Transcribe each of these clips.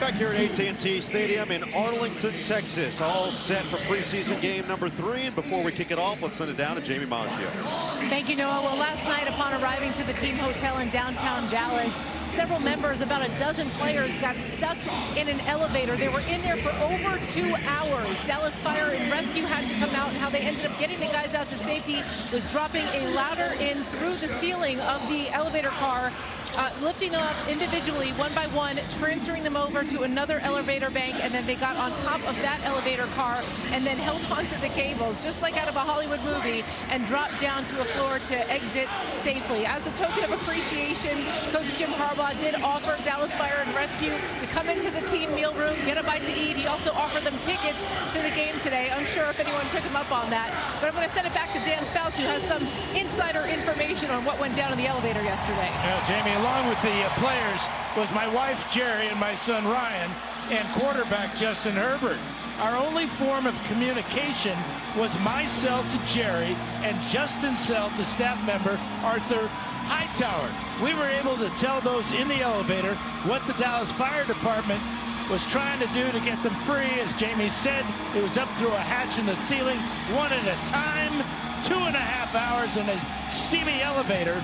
back here at AT&T Stadium in Arlington, Texas. All set for preseason game number 3. And before we kick it off, let's send it down to Jamie Maggio. Thank you, Noah. Well, last night upon arriving to the team hotel in downtown Dallas, several members, about a dozen players, got stuck in an elevator. They were in there for over 2 hours. Dallas Fire and Rescue had to come out, and how they ended up getting the guys out to safety was dropping a ladder in through the ceiling of the elevator car, lifting them up individually, one by one, transferring them over to another elevator bank, and then they got on top of that elevator car and then held onto the cables, just like out of a Hollywood movie, and dropped down to a floor to exit safely. As a token of appreciation, Coach Jim Harbaugh did offer Dallas Fire and Rescue to come into the team meal room, get a bite to eat. He also offered them tickets to the game today. Unsure if anyone took him up on that, but I'm going to send it back to Dan Fouts, who has some insider information on what went down in the elevator yesterday. Yeah, Jamie, along with the players was my wife Jerry and my son Ryan and quarterback Justin Herbert. Our only form of communication was my cell to Jerry and Justin's cell to staff member Arthur Hightower. We were able to tell those in the elevator what the Dallas Fire Department was trying to do to get them free. As Jamie said, it was up through a hatch in the ceiling, one at a time, 2.5 hours in a steamy elevator.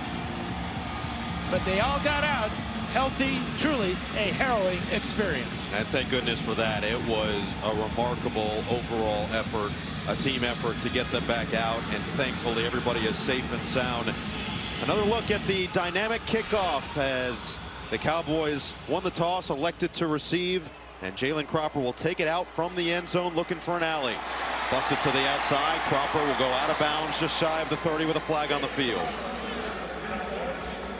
But they all got out healthy, truly a harrowing experience. And thank goodness for that. It was a remarkable overall effort, a team effort to get them back out, and thankfully everybody is safe and sound. Another look at the dynamic kickoff as the Cowboys won the toss, elected to receive, and Jalen Cropper will take it out from the end zone looking for an alley. Busted to the outside. Cropper will go out of bounds just shy of the 30 with a flag on the field.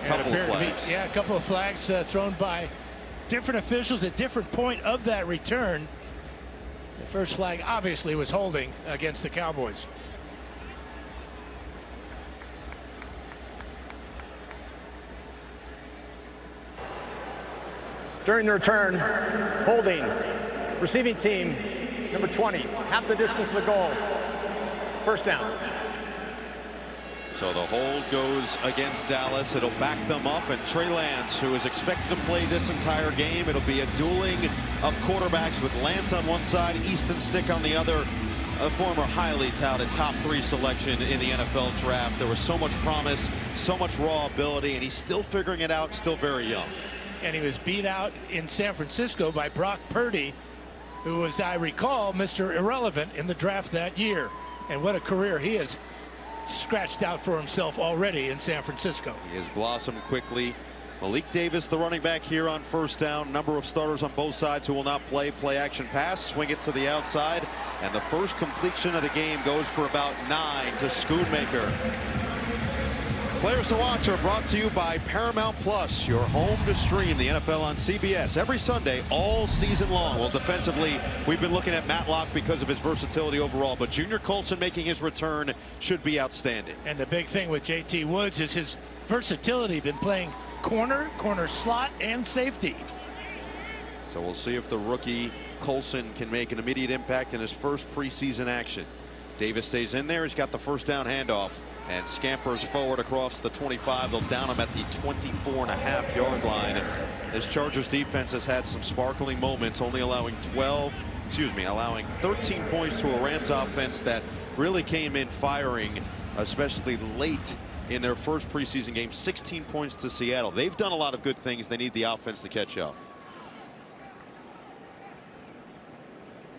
Couple of flags. A couple of flags thrown by different officials at different point of that return. The first flag obviously was holding against the Cowboys. During the return, holding, receiving team, number 20, half the distance to the goal. First down. So the hold goes against Dallas. It'll back them up, and Trey Lance, who is expected to play this entire game, it'll be a dueling of quarterbacks with Lance on one side, Easton Stick on the other. A former highly touted top 3 selection in the NFL draft. There was so much promise, so much raw ability, and he's still figuring it out, still very young. And he was beat out in San Francisco by Brock Purdy, who was, I recall, Mr. Irrelevant in the draft that year. And what a career he has scratched out for himself already in San Francisco. He has blossomed quickly. Malik Davis, the running back here on first down. Number of starters on both sides who will not play. Play action pass, swing it to the outside, and the first completion of the game goes for about 9 to Schoonmaker. Players to Watch are brought to you by Paramount Plus, your home to stream the NFL on CBS every Sunday all season long. Well, defensively, we've been looking at Matlock because of his versatility overall, but Junior Colson making his return should be outstanding. And the big thing with JT Woods is his versatility. Been playing corner, slot, and safety. So we'll see if the rookie Colson can make an immediate impact in his first preseason action. Davis stays in there. He's got the first down handoff and scampers forward across the 25. They'll down him at the 24.5-yard line. This Chargers defense has had some sparkling moments, only allowing 13 points to a Rams offense that really came in firing, especially late in their first preseason game. 16 points to Seattle. They've done a lot of good things. They need the offense to catch up.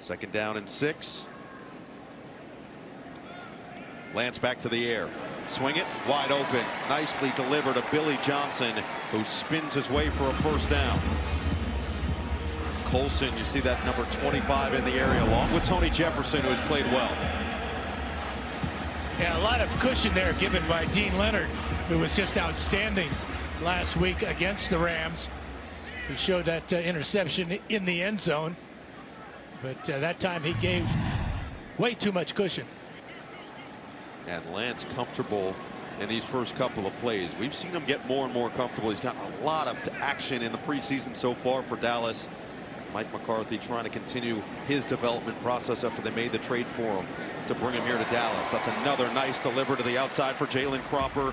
Second down and 6. Lance back to the air. Swing it wide open. Nicely delivered to Billy Johnson, who spins his way for a first down. Colson, you see that number 25 in the area, along with Tony Jefferson, who has played well. Yeah, a lot of cushion there given by Dean Leonard, who was just outstanding last week against the Rams. He showed that interception in the end zone, but that time he gave way too much cushion. And Lance comfortable in these first couple of plays. We've seen him get more and more comfortable. He's gotten a lot of action in the preseason so far for Dallas. Mike McCarthy trying to continue his development process after they made the trade for him to bring him here to Dallas. That's another nice deliver to the outside for Jalen Cropper.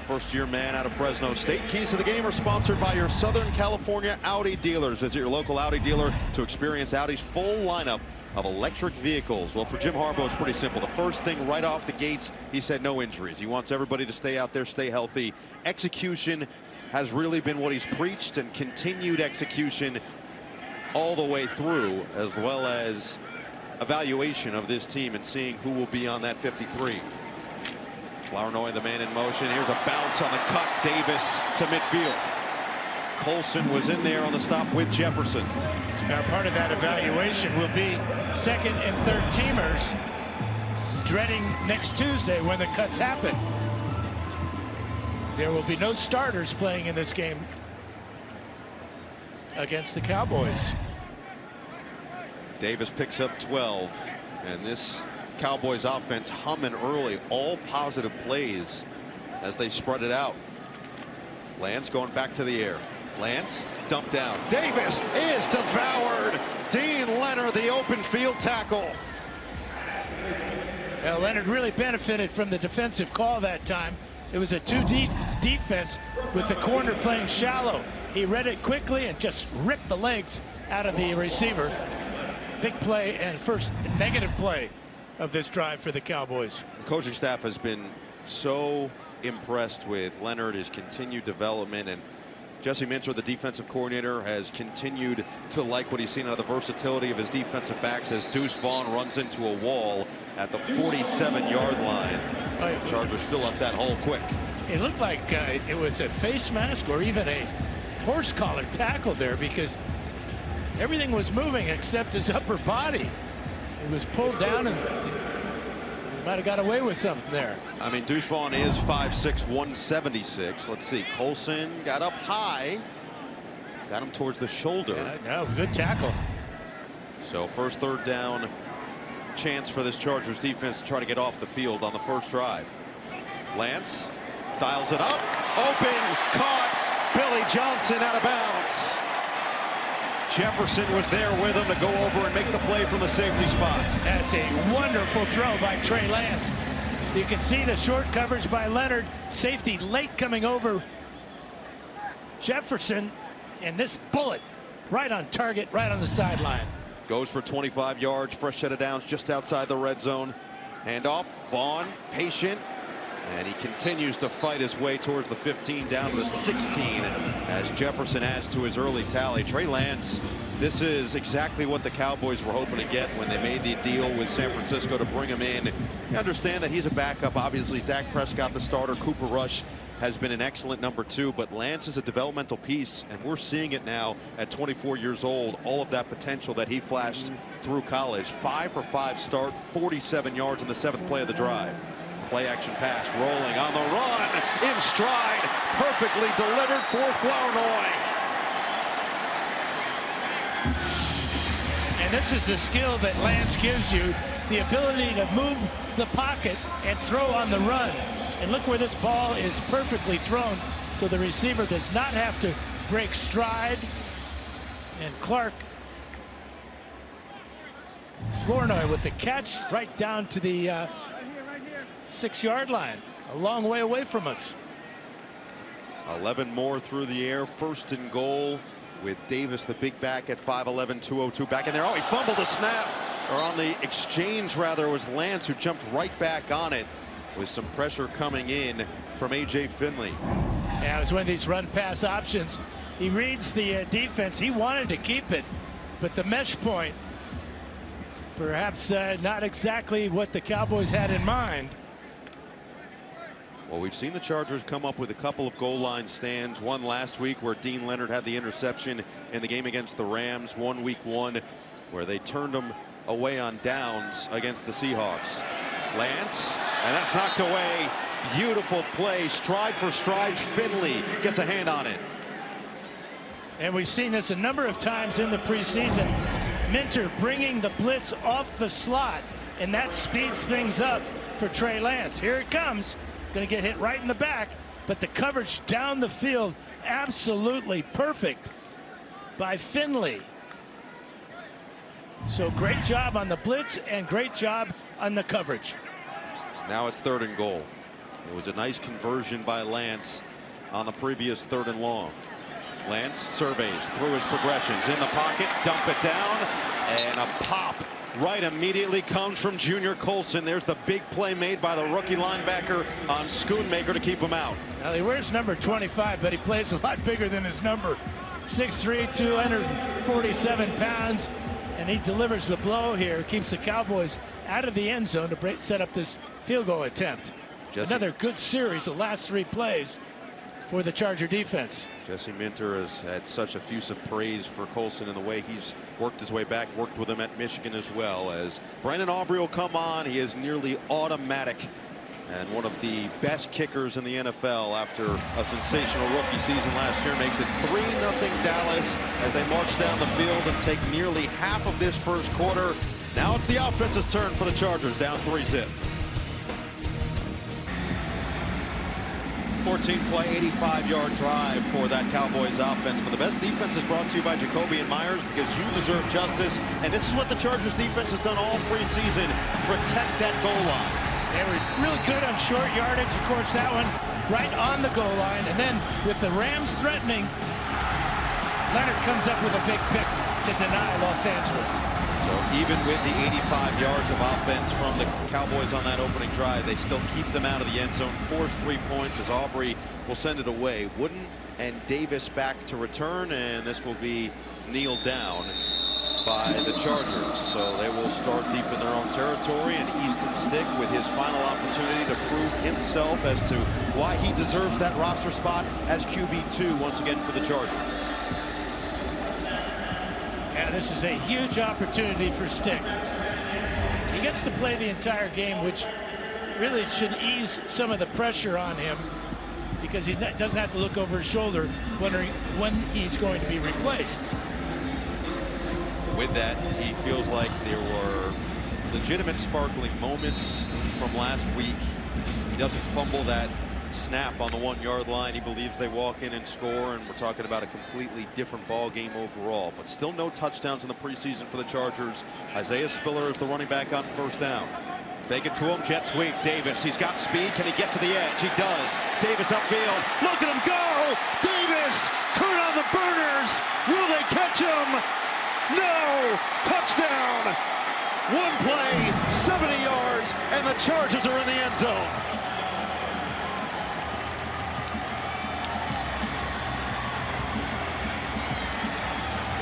first-year man out of Fresno State. Keys to the game are sponsored by your Southern California Audi dealers. Visit your local Audi dealer to experience Audi's full lineup of electric vehicles. Well, for Jim Harbaugh, it's pretty simple. The first thing right off the gates, he said no injuries. He wants everybody to stay out there, stay healthy. Execution has really been what he's preached, and continued execution all the way through, as well as evaluation of this team and seeing who will be on that 53. Flournoy, the man in motion. Here's a bounce on the cut. Davis to midfield. Colson was in there on the stop with Jefferson. Now, part of that evaluation will be second and third teamers dreading next Tuesday when the cuts happen. There will be no starters playing in this game against the Cowboys. Davis picks up 12, and this Cowboys offense humming early. All positive plays as they spread it out. Lance going back to the air. Lance dumped down. Davis is devoured. Dean Leonard, the open field tackle. Well, Leonard really benefited from the defensive call that time. It was a two-deep defense with the corner playing shallow. He read it quickly and just ripped the legs out of the receiver. Big play and first negative play of this drive for the Cowboys. The coaching staff has been so impressed with Leonard, his continued development, and Jesse Minter, the defensive coordinator, has continued to like what he's seen out of the versatility of his defensive backs as Deuce Vaughn runs into a wall at the 47-yard line. Chargers fill up that hole quick. It looked like it was a face mask or even a horse collar tackle there, because everything was moving except his upper body. It was pulled down, and he might have got away with something there. I mean, Deuce Vaughn is 5'6", 176. Let's see. Colson got up high. Got him towards the shoulder. Yeah, no, good tackle. So first third down chance for this Chargers defense to try to get off the field on the first drive. Lance dials it up. Open, caught. Billy Johnson out of bounds. Jefferson was there with him to go over and make the play from the safety spot. That's a wonderful throw by Trey Lance. You can see the short coverage by Leonard. Safety late coming over Jefferson, and this bullet right on target, right on the sideline. Goes for 25 yards, fresh set of downs just outside the red zone. Handoff, Vaughn, patient, and he continues to fight his way towards the 15, down to the 16, as Jefferson adds to his early tally. Trey Lance, this is exactly what the Cowboys were hoping to get when they made the deal with San Francisco to bring him in. You understand that he's a backup. Obviously, Dak Prescott, the starter. Cooper Rush has been an excellent number 2, but Lance is a developmental piece, and we're seeing it now at 24 years old. All of that potential that he flashed through college. 5 for 5 start, 47 yards in the 7th play of the drive. Play action pass rolling on the run, in stride, perfectly delivered for Flournoy. And this is the skill that Lance gives you, the ability to move the pocket and throw on the run. And look where this ball is perfectly thrown, so the receiver does not have to break stride. And Clark, Flournoy with the catch right down to the 6-yard line, a long way away from us. 11 more through the air, first and goal with Davis, the big back, at 5'11", 202, back in there. Oh, he fumbled the snap, or on the exchange rather. It was Lance who jumped right back on it with some pressure coming in from A.J. Finley. Yeah, it was one of these run pass options. He reads the defense. He wanted to keep it, but the mesh point, perhaps not exactly what the Cowboys had in mind. Well, we've seen the Chargers come up with a couple of goal line stands. One last week where Dean Leonard had the interception in the game against the Rams. One week 1 where they turned them away on downs against the Seahawks. Lance, and that's knocked away. Beautiful play, stride for stride. Finley gets a hand on it. And we've seen this a number of times in the preseason. Minter bringing the blitz off the slot, and that speeds things up for Trey Lance. Here it comes. It's going to get hit right in the back, but the coverage down the field, absolutely perfect by Finley. So great job on the blitz and great job on the coverage. Now it's 3rd and goal. It was a nice conversion by Lance on the previous 3rd and long. Lance surveys through his progressions in the pocket, dump it down, and a pop right immediately comes from Junior Colson. There's the big play made by the rookie linebacker on Schoonmaker to keep him out. Now he wears number 25, but he plays a lot bigger than his number. 6'3", 247 pounds, and he delivers the blow here. Keeps the Cowboys out of the end zone to set up this field goal attempt. Another good series, the last 3 plays for the Charger defense. Jesse Minter has had such effusive praise for Colson in the way he's worked his way back, worked with him at Michigan as well. As Brandon Aubrey will come on, he is nearly automatic and one of the best kickers in the NFL after a sensational rookie season last year. Makes it 3-0 Dallas as they march down the field and take nearly half of this first quarter. Now it's the offense's turn for the Chargers, down 3-0. 14-play, 85-yard drive for that Cowboys offense. But the best defense is brought to you by Jacoby and Myers, because you deserve justice. And this is what the Chargers defense has done all preseason: protect that goal line. They were really good on short yardage. Of course, that one right on the goal line. And then with the Rams threatening, Leonard comes up with a big pick to deny Los Angeles. So even with the 85 yards of offense from the Cowboys on that opening drive, they still keep them out of the end zone. Force 3 points as Aubrey will send it away. Wooden and Davis back to return, and this will be kneeled down by the Chargers. So they will start deep in their own territory, and Easton Stick with his final opportunity to prove himself as to why he deserves that roster spot as QB2 once again for the Chargers. Yeah, this is a huge opportunity for Stick. He gets to play the entire game, which really should ease some of the pressure on him, because he doesn't have to look over his shoulder wondering when he's going to be replaced. With that, he feels like there were legitimate sparkling moments from last week. He doesn't fumble that snap on the 1-yard line. He believes they walk in and score, and we're talking about a completely different ball game overall. But still no touchdowns in the preseason for the Chargers. Isaiah Spiller is the running back on first down. Fake it to him, jet sweep. Davis, he's got speed. Can he get to the edge? He does. Davis upfield. Look at him go! Davis, turn on the burners. Will they catch him? No! Touchdown! One play, 70 yards, and the Chargers are in the end zone.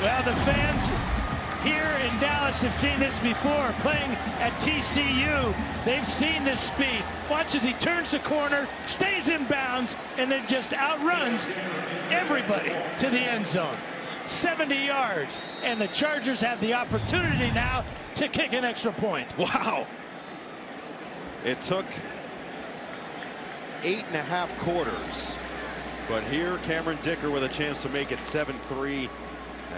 Well, the fans here in Dallas have seen this before. Playing at TCU, they've seen this speed. Watch as he turns the corner, stays in bounds, and then just outruns everybody to the end zone. 70 yards, and the Chargers have the opportunity now to kick an extra point. Wow. It took 8.5 quarters, but here Cameron Dicker with a chance to make it 7-3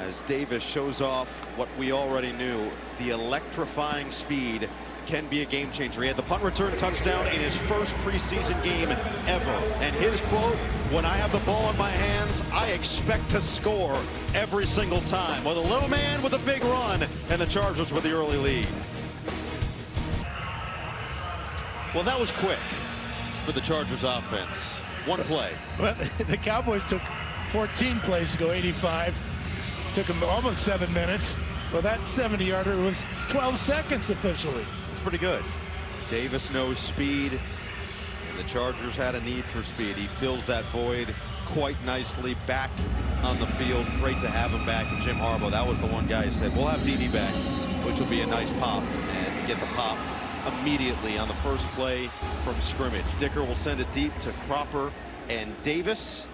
as Davis shows off what we already knew. The electrifying speed can be a game changer. He had the punt return touchdown in his first preseason game ever. And his quote, "When I have the ball in my hands, I expect to score every single time." With a little man with a big run, and the Chargers with the early lead. Well, that was quick for the Chargers offense. One play. Well, the Cowboys took 14 plays to go 85. Took them almost 7 minutes. Well, that 70-yarder was 12 seconds officially. It's pretty good. Davis knows speed, and the Chargers had a need for speed. He fills that void quite nicely back on the field. Great to have him back. And Jim Harbaugh, that was the one guy who said, we'll have DD back, which will be a nice pop. And get the pop immediately on the first play from scrimmage. Dicker will send it deep to Cropper and Davis.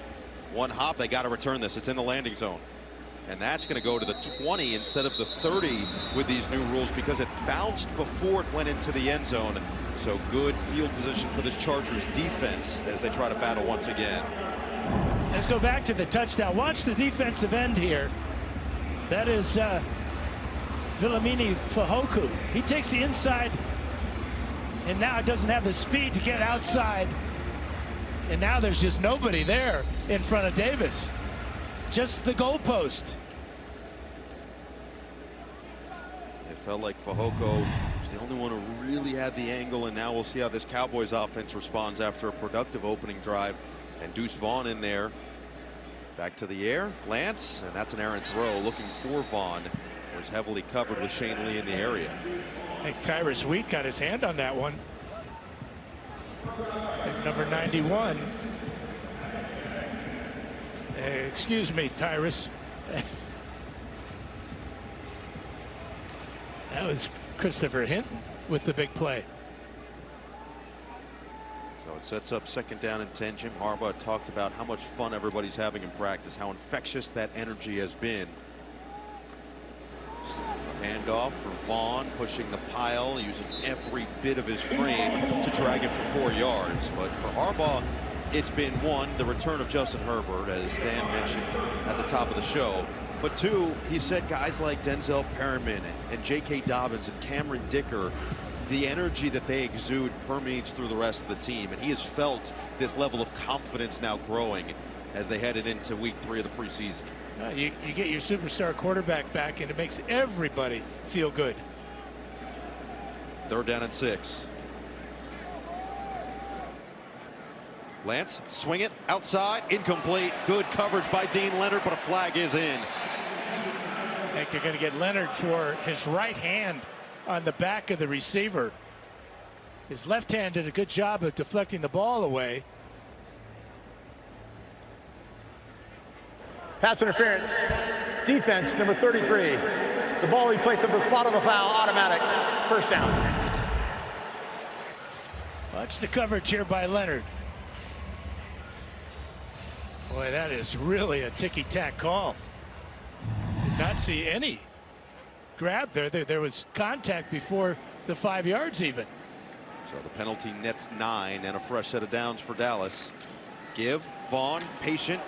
One hop, they got to return this. It's in the landing zone. And that's going to go to the 20 instead of the 30 with these new rules, because it bounced before it went into the end zone. So good field position for this Chargers defense as they try to battle once again. Let's go back to the touchdown. Watch the defensive end here. That is Vilamini Fahoku. He takes the inside, and now doesn't have the speed to get outside. And now there's just nobody there in front of Davis. Just the goalpost. It felt like Fahoko He's the only one who really had the angle, and now we'll see how this Cowboys offense responds after a productive opening drive. And Deuce Vaughn in there. Back to the air, Lance, and that's an errant throw looking for Vaughn. It was heavily covered with Shane Lee in the area. I think Tyrus Wheat got his hand on that one. And number 91. Excuse me, Tyrus. That was Christopher Hinton with the big play. So it sets up 2nd down and 10. Jim Harbaugh talked about how much fun everybody's having in practice, how infectious that energy has been. Handoff for Vaughn, pushing the pile, using every bit of his frame to drag it for 4 yards. But for Harbaugh, it's been 1, the return of Justin Herbert, as Dan mentioned at the top of the show. But 2, he said guys like Denzel Perriman and J.K. Dobbins and Cameron Dicker, the energy that they exude permeates through the rest of the team. And he has felt this level of confidence now growing as they headed into week 3 of the preseason. You get your superstar quarterback back, and it makes everybody feel good. 3rd down and 6. Lance, swing it outside, incomplete. Good coverage by Dean Leonard, but a flag is in. I think they're going to get Leonard for his right hand on the back of the receiver. His left hand did a good job of deflecting the ball away. Pass interference. Defense, number 33. The ball replaced at the spot of the foul, automatic. 1st down. Watch the coverage here by Leonard. Boy, that is really a ticky-tack call. Did not see any grab there. There was contact before the 5 yards even. So the penalty nets 9 and a fresh set of downs for Dallas. Give, Vaughn, patient,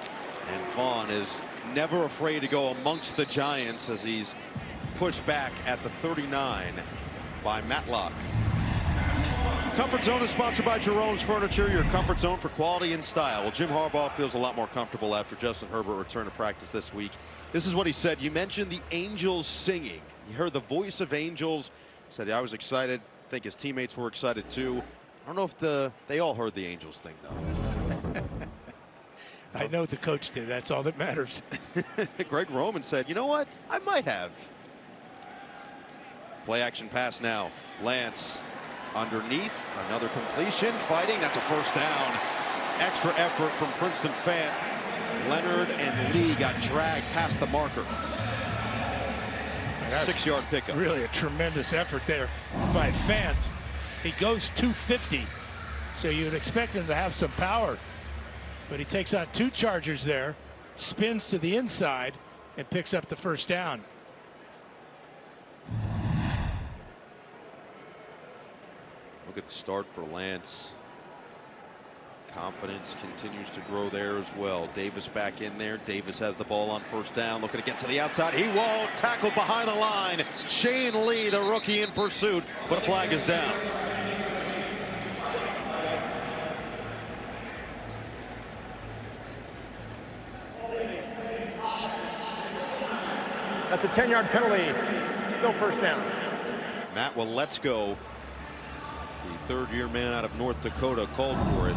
and Vaughn is never afraid to go amongst the Giants as he's pushed back at the 39 by Matlock. Comfort Zone is sponsored by Jerome's Furniture, your comfort zone for quality and style. Well, Jim Harbaugh feels a lot more comfortable after Justin Herbert returned to practice this week. This is what he said. You mentioned the Angels singing. You heard the voice of Angels. He said, I was excited. I think his teammates were excited too. I don't know if they all heard the Angels thing, though. I know the coach did. That's all that matters. Greg Roman said, you know what? I might have. Play action pass now. Lance underneath, another completion, fighting. That's a 1st down. Extra effort from Princeton Fant. Leonard and Lee got dragged past the marker. 6-yard pickup. Really a tremendous effort there by Fant. He goes 250, so you'd expect him to have some power. But he takes on 2 Chargers there, spins to the inside, and picks up the 1st down. Look at the start for Lance. Confidence continues to grow there as well. Davis back in there. Davis has the ball on 1st down, looking to get to the outside. He won't. Tackled behind the line. Shane Lee, the rookie, in pursuit, but a flag is down. That's a 10-yard penalty. Still 1st down. Matt Waletzko, the 3rd-year man out of North Dakota, called for it.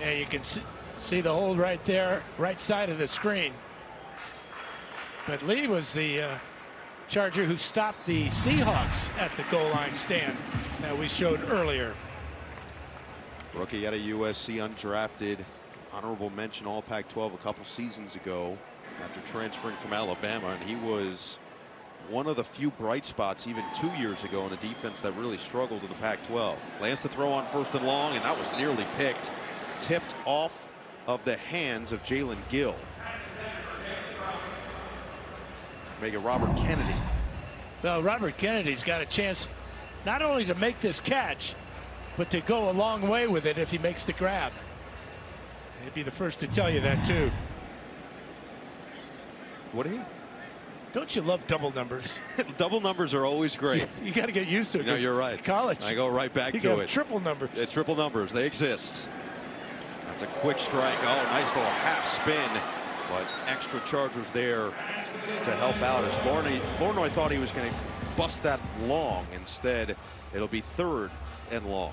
Yeah, you can see the hold right there, right side of the screen. But Lee was the Charger who stopped the Seahawks at the goal line stand that we showed earlier. Rookie out of USC, undrafted, honorable mention All Pac-12 a couple seasons ago after transferring from Alabama, and he was one of the few bright spots even 2 years ago in a defense that really struggled in the Pac-12. Lance to throw on 1st and long, and that was nearly picked. Tipped off of the hands of Jalen Gill. Make it Robert Kennedy. Well, Robert Kennedy's got a chance not only to make this catch, but to go a long way with it if he makes the grab. He'd be the first to tell you that too. What did he? Don't you love double numbers? Double numbers are always great. You got to get used to it. No, you're right. College. I go right back to it. Triple numbers. It's triple numbers. They exist. That's a quick strike. Oh, nice little half spin But extra Chargers there to help out as Flournoy thought he was going to bust that long. Instead, it'll be 3rd and long.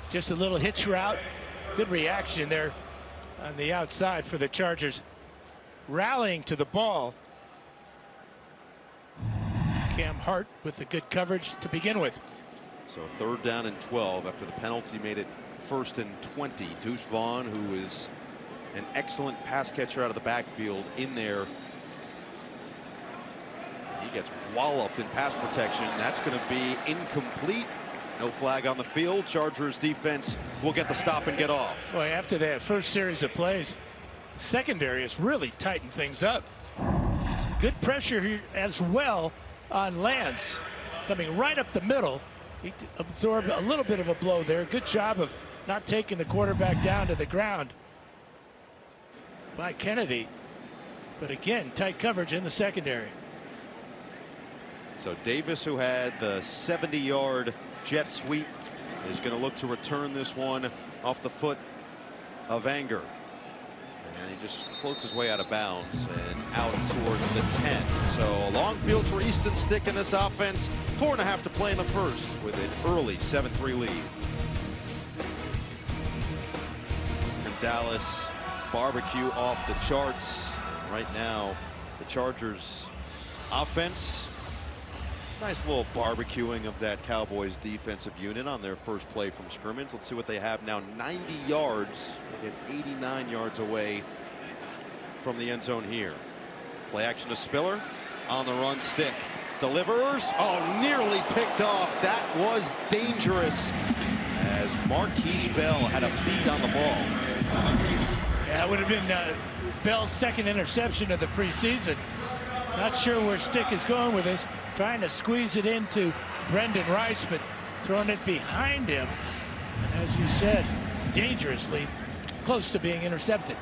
Just a little hitch route. Good reaction there on the outside for the Chargers. Rallying to the ball. Cam Hart with the good coverage to begin with. So 3rd down and 12 after the penalty made it 1st and 20. Deuce Vaughn, who is an excellent pass catcher out of the backfield, in there. He gets walloped in pass protection. That's going to be incomplete. No flag on the field. Chargers defense will get the stop and get off. Boy, after that first series of plays, secondary has really tightened things up. Good pressure here as well on Lance, coming right up the middle. He absorbed a little bit of a blow there. Good job of not taking the quarterback down to the ground by Kennedy. But again, tight coverage in the secondary. So Davis, who had the 70-yard jet sweep, is going to look to return this one off the foot of Anger. And he just floats his way out of bounds and out toward the 10. So a long field for Easton Stick in this offense. 4.5 to play in the first with an early 7-3 lead. And Dallas barbecue off the charts. And right now, the Chargers offense, nice little barbecuing of that Cowboys defensive unit on their first play from scrimmage. Let's see what they have now. 90 yards. They get 89 yards away from the end zone here. Play action to Spiller. On the run, Stick delivers. Oh, nearly picked off. That was dangerous as Marquise Bell had a beat on the ball. Yeah, it would have been Bell's 2nd interception of the preseason. Not sure where Stick is going with this. Trying to squeeze it into Brendan Rice, but throwing it behind him. And as you said, dangerously close to being intercepted.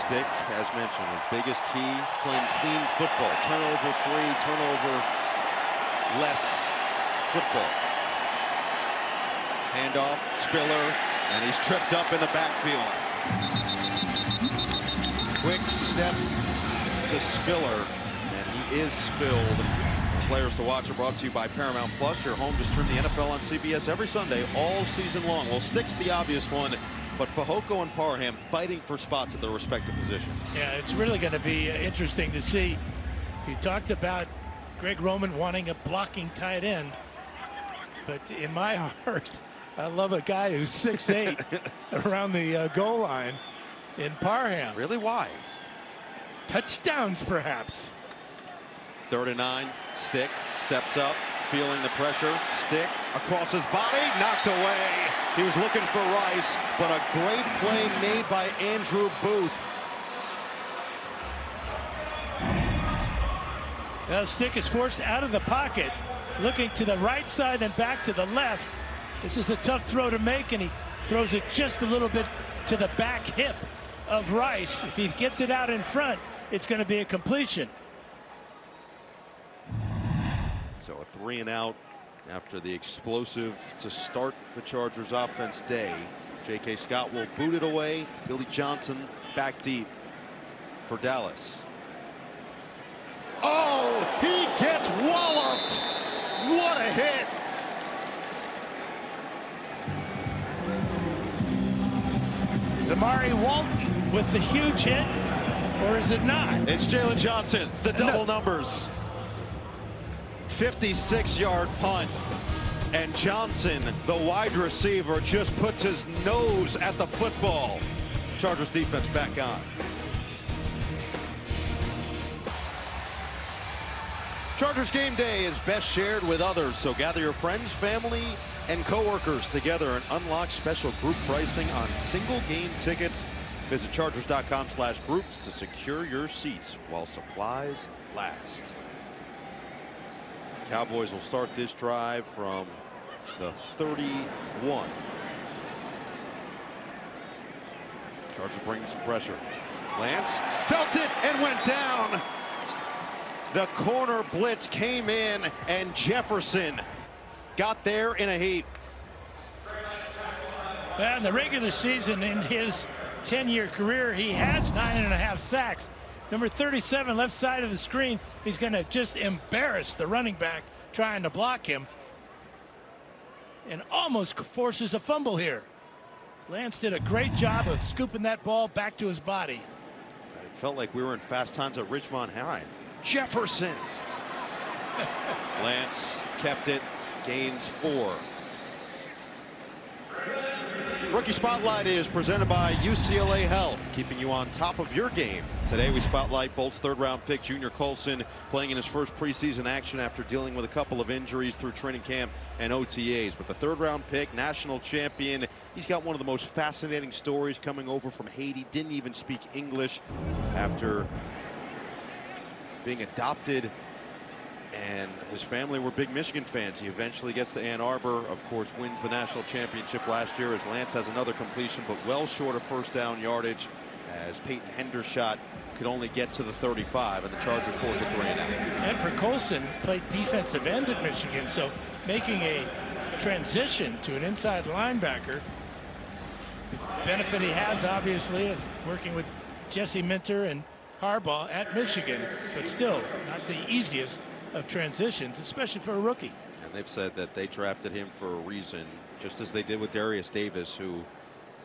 Stick, as mentioned, his biggest key, playing clean football. Turnover-free, turnover-less football. Handoff, Spiller, and he's tripped up in the backfield. Quick step to Spiller, and he is spilled. Players to watch are brought to you by Paramount Plus, your home to stream the NFL on CBS every Sunday all season long. Well, Stick's the obvious one, but Fehoko and Parham fighting for spots at their respective positions. Yeah, it's really going to be interesting to see. You talked about Greg Roman wanting a blocking tight end, but in my heart, I love a guy who's 6'8" around the goal line in Parham. Really? Why? Touchdowns, perhaps. 3rd and 9. Stick steps up, feeling the pressure. Stick across his body, knocked away. He was looking for Rice, but a great play made by Andrew Booth. Now Stick is forced out of the pocket, looking to the right side and back to the left. This is a tough throw to make, and he throws it just a little bit to the back hip of Rice. If he gets it out in front, it's going to be a completion. So a 3 and out after the explosive to start the Chargers offense day. J.K. Scott will boot it away. Billy Johnson back deep for Dallas. Oh, he gets walloped. What a hit. Zamari Walton with the huge hit, or is it not? It's Jalen Johnson, the double numbers. 56-yard punt, and Johnson, the wide receiver, just puts his nose at the football. Chargers defense back on. Chargers game day is best shared with others, so gather your friends, family, and coworkers together and unlock special group pricing on single game tickets. Visit chargers.com/groups to secure your seats while supplies last. Cowboys will start this drive from the 31. Chargers bringing some pressure. Lance felt it and went down. The corner blitz came in, and Jefferson got there in a heap. Well, in the regular season, in his 10-year career, he has 9.5 sacks. Number 37, left side of the screen, he's going to just embarrass the running back trying to block him. And almost forces a fumble here. Lance did a great job of scooping that ball back to his body. It felt like we were in Fast Times at Ridgemont High. Jefferson. Lance kept it, gains 4. Rookie Spotlight is presented by UCLA Health, keeping you on top of your game. Today we spotlight Bolts third-round pick Junior Colson, playing in his first preseason action after dealing with a couple of injuries through training camp and OTAs. But the third-round pick, national champion, he's got one of the most fascinating stories, coming over from Haiti, didn't even speak English after being adopted. And his family were big Michigan fans. He eventually gets to Ann Arbor, of course, wins the national championship last year as Lance has another completion, but well short of first down yardage, as Peyton Hendershot could only get to the 35, and the Chargers force a 3-and-out. And for Colson, played defensive end at Michigan, so making a transition to an inside linebacker. The benefit he has, obviously, is working with Jesse Minter and Harbaugh at Michigan, but still not the easiest of transitions, especially for a rookie. And they've said that they drafted him for a reason, just as they did with Darius Davis, who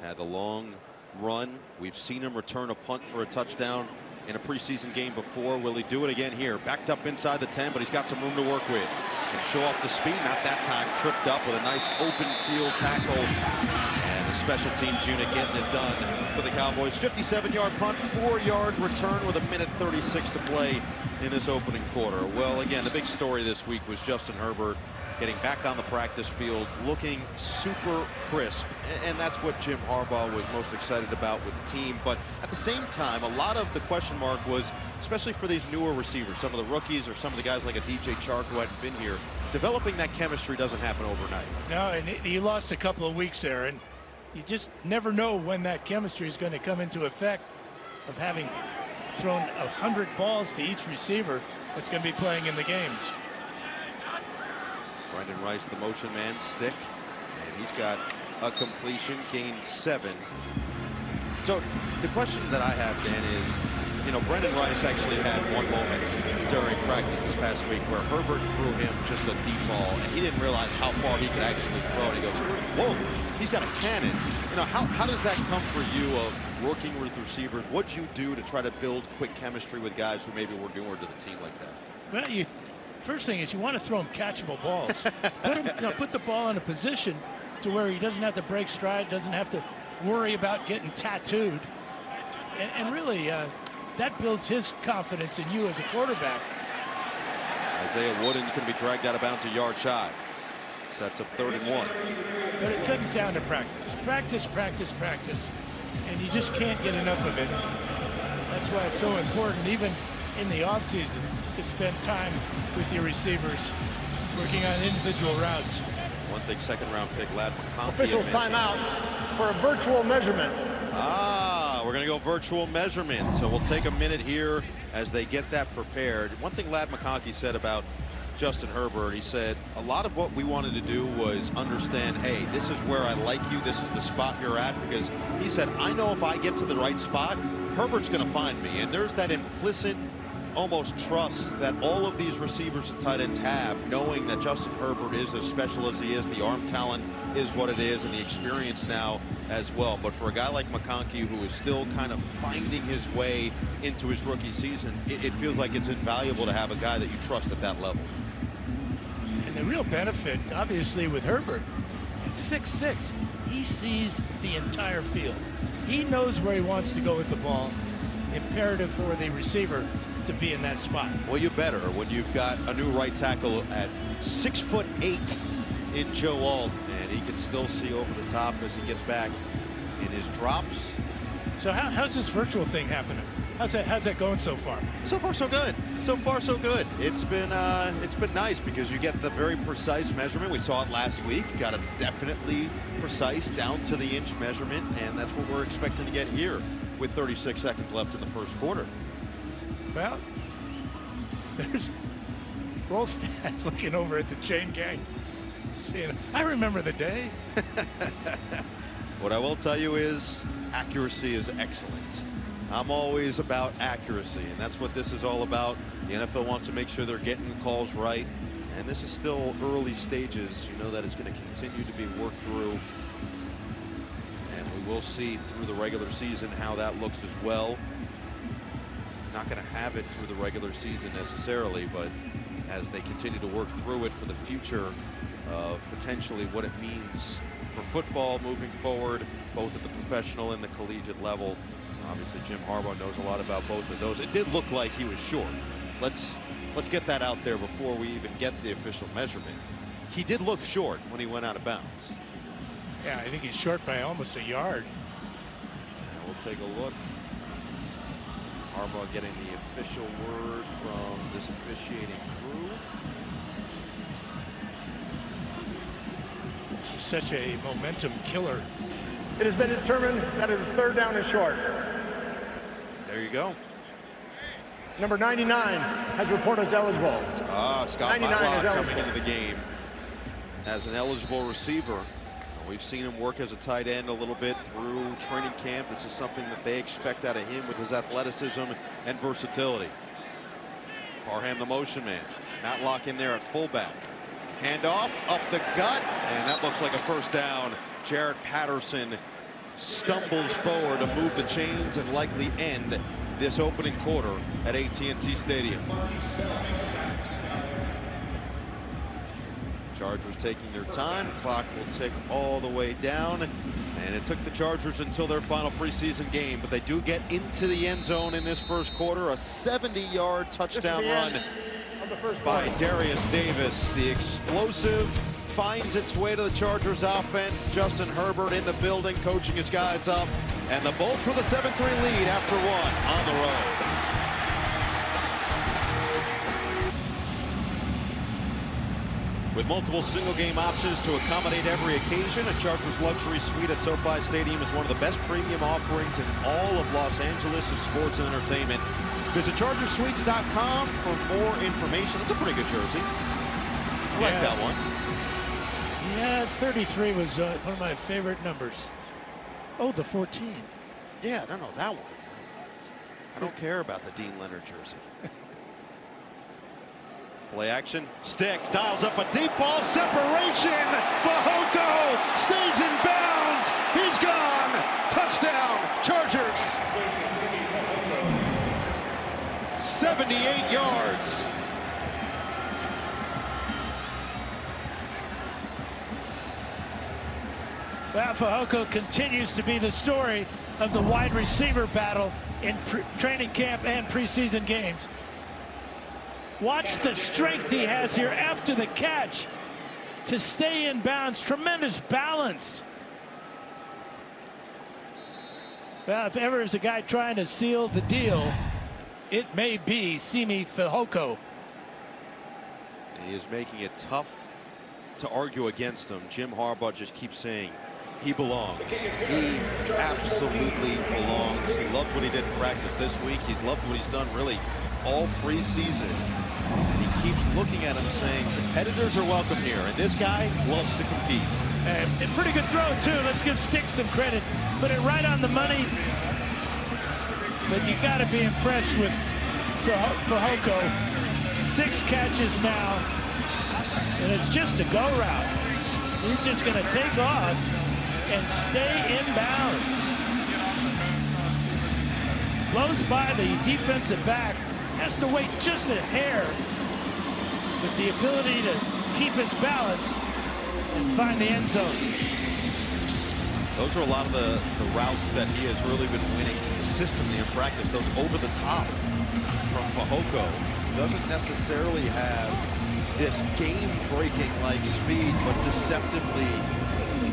had a long run. We've seen him return a punt for a touchdown in a preseason game before. Will he do it again here? Backed up inside the 10, but he's got some room to work with. And show off the speed, not that time. Tripped up with a nice open field tackle. And the special teams unit getting it done for the Cowboys. 57-yard punt, 4-yard return with 1:36 to play in this opening quarter. Well, again, the big story this week was Justin Herbert getting back on the practice field, looking super crisp. And that's what Jim Harbaugh was most excited about with the team. But at the same time, a lot of the question mark was, especially for these newer receivers, some of the rookies or some of the guys like a DJ Chark who hadn't been here, developing that chemistry doesn't happen overnight. No, and he lost a couple of weeks there, and you just never know when that chemistry is going to come into effect, of having thrown 100 balls to each receiver that's going to be playing in the games. Brendan Rice, the motion man, stick, and he's got a completion, gained 7. So the question that I have, Dan, is, you know, Brendan Rice actually had one moment during practice this past week where Herbert threw him just a deep ball, and he didn't realize how far he could actually throw. And he goes, whoa, he's got a cannon. You know, how does that come for you of working with receivers? What'd you do to try to build quick chemistry with guys who maybe were newer to the team like that? Well, first thing is you want to throw him catchable balls. Put the ball in a position to where he doesn't have to break stride, doesn't have to worry about getting tattooed. And really, that builds his confidence in you as a quarterback. Isaiah Wooden's going to be dragged out of bounds a yard shy. Sets up 3rd and 1. But it comes down to practice. Practice, practice, practice. And you just can't get enough of it. That's why it's so important, even in the offseason, to spend time with your receivers, working on individual routes. One big 2nd-round pick, Ladd McConkey. Officials timeout for a virtual measurement. We're going to go virtual measurement. So we'll take a minute here as they get that prepared. One thing Ladd McConkey said about Justin Herbert, he said, a lot of what we wanted to do was understand, hey, this is where I like you, this is the spot you're at, because he said, I know if I get to the right spot, Herbert's going to find me. And there's that implicit almost trust that all of these receivers and tight ends have, knowing that Justin Herbert is as special as he is, the arm talent is what it is, and the experience now as well. But for a guy like McConkey, who is still kind of finding his way into his rookie season, it feels like it's invaluable to have a guy that you trust at that level. And the real benefit, obviously, with Herbert, at 6'6", he sees the entire field. He knows where he wants to go with the ball. Imperative for the receiver to be in that spot. Well, you better when you've got a new right tackle at 6'8" in Joe Alt, and he can still see over the top as he gets back in his drops. So how's this virtual thing happening? How's that going so far? So far, so good. So far, so good. It's been nice because you get the very precise measurement. We saw it last week. You got a definitely precise, down to the inch measurement, and that's what we're expecting to get here with 36 seconds left in the first quarter. Well, there's Rolstad looking over at the chain gang, saying, I remember the day. What I will tell you is accuracy is excellent. I'm always about accuracy, and that's what this is all about. The NFL wants to make sure they're getting the calls right, and this is still early stages. You know that it's going to continue to be worked through, and we will see through the regular season how that looks as well. Not going to have it through the regular season necessarily, but as they continue to work through it for the future of potentially what it means for football moving forward, both at the professional and the collegiate level. Obviously, Jim Harbaugh knows a lot about both of those. It did look like he was short. Let's get that out there before we even get the official measurement. He did look short when he went out of bounds. Yeah, I think he's short by almost a yard. And we'll take a look. Harbaugh getting the official word from this officiating crew. This is such a momentum killer. It has been determined that it is 3rd down and short. There you go. Number 99 has reported as eligible. Scott 99 Matlock is coming eligible into the game as an eligible receiver. We've seen him work as a tight end a little bit through training camp. This is something that they expect out of him with his athleticism and versatility. Parham the motion man. Matlock in there at fullback. Handoff up the gut, and that looks like a 1st down. Jarrett Patterson stumbles forward to move the chains and likely end this opening quarter at AT&T Stadium. Chargers taking their time. Clock will tick all the way down, and it took the Chargers until their final preseason game, but they do get into the end zone in this 1st quarter. A 70-yard touchdown run by Darius Davis. The explosive finds its way to the Chargers offense. Justin Herbert in the building, coaching his guys up, and the Bolts with a 7-3 lead after 1 on the road. With multiple single-game options to accommodate every occasion, a Chargers luxury suite at SoFi Stadium is one of the best premium offerings in all of Los Angeles of sports and entertainment. Visit ChargersSuites.com for more information. That's a pretty good jersey. I like that one. Yeah, 33 was one of my favorite numbers. Oh, the 14. Yeah, I don't know that one. I don't care about the Dean Leonard jersey. Play action, stick, dials up a deep ball, separation, Fehoko stays in bounds, he's gone, touchdown, Chargers. 78 yards. Well, Fehoko continues to be the story of the wide receiver battle in training camp and preseason games. Watch the strength he has here after the catch to stay in bounds. Tremendous balance. Well, if ever is a guy trying to seal the deal, it may be Simi Fehoko. He is making it tough to argue against him. Jim Harbaugh just keeps saying he belongs. He absolutely belongs. He loved what he did in practice this week. He's loved what he's done really all preseason. And he keeps looking at him saying competitors are welcome here, and this guy loves to compete. And a pretty good throw too. Let's give Sticks some credit. Put it right on the money. But you got to be impressed with Fehoko. 6 catches now, and it's just a go route. He's just going to take off and stay in bounds. Blows by the defensive back. Has to wait just a hair, with the ability to keep his balance and find the end zone. Those are a lot of the routes that he has really been winning consistently in practice. Those over the top from Fehoko. Doesn't necessarily have this game-breaking like speed, but deceptively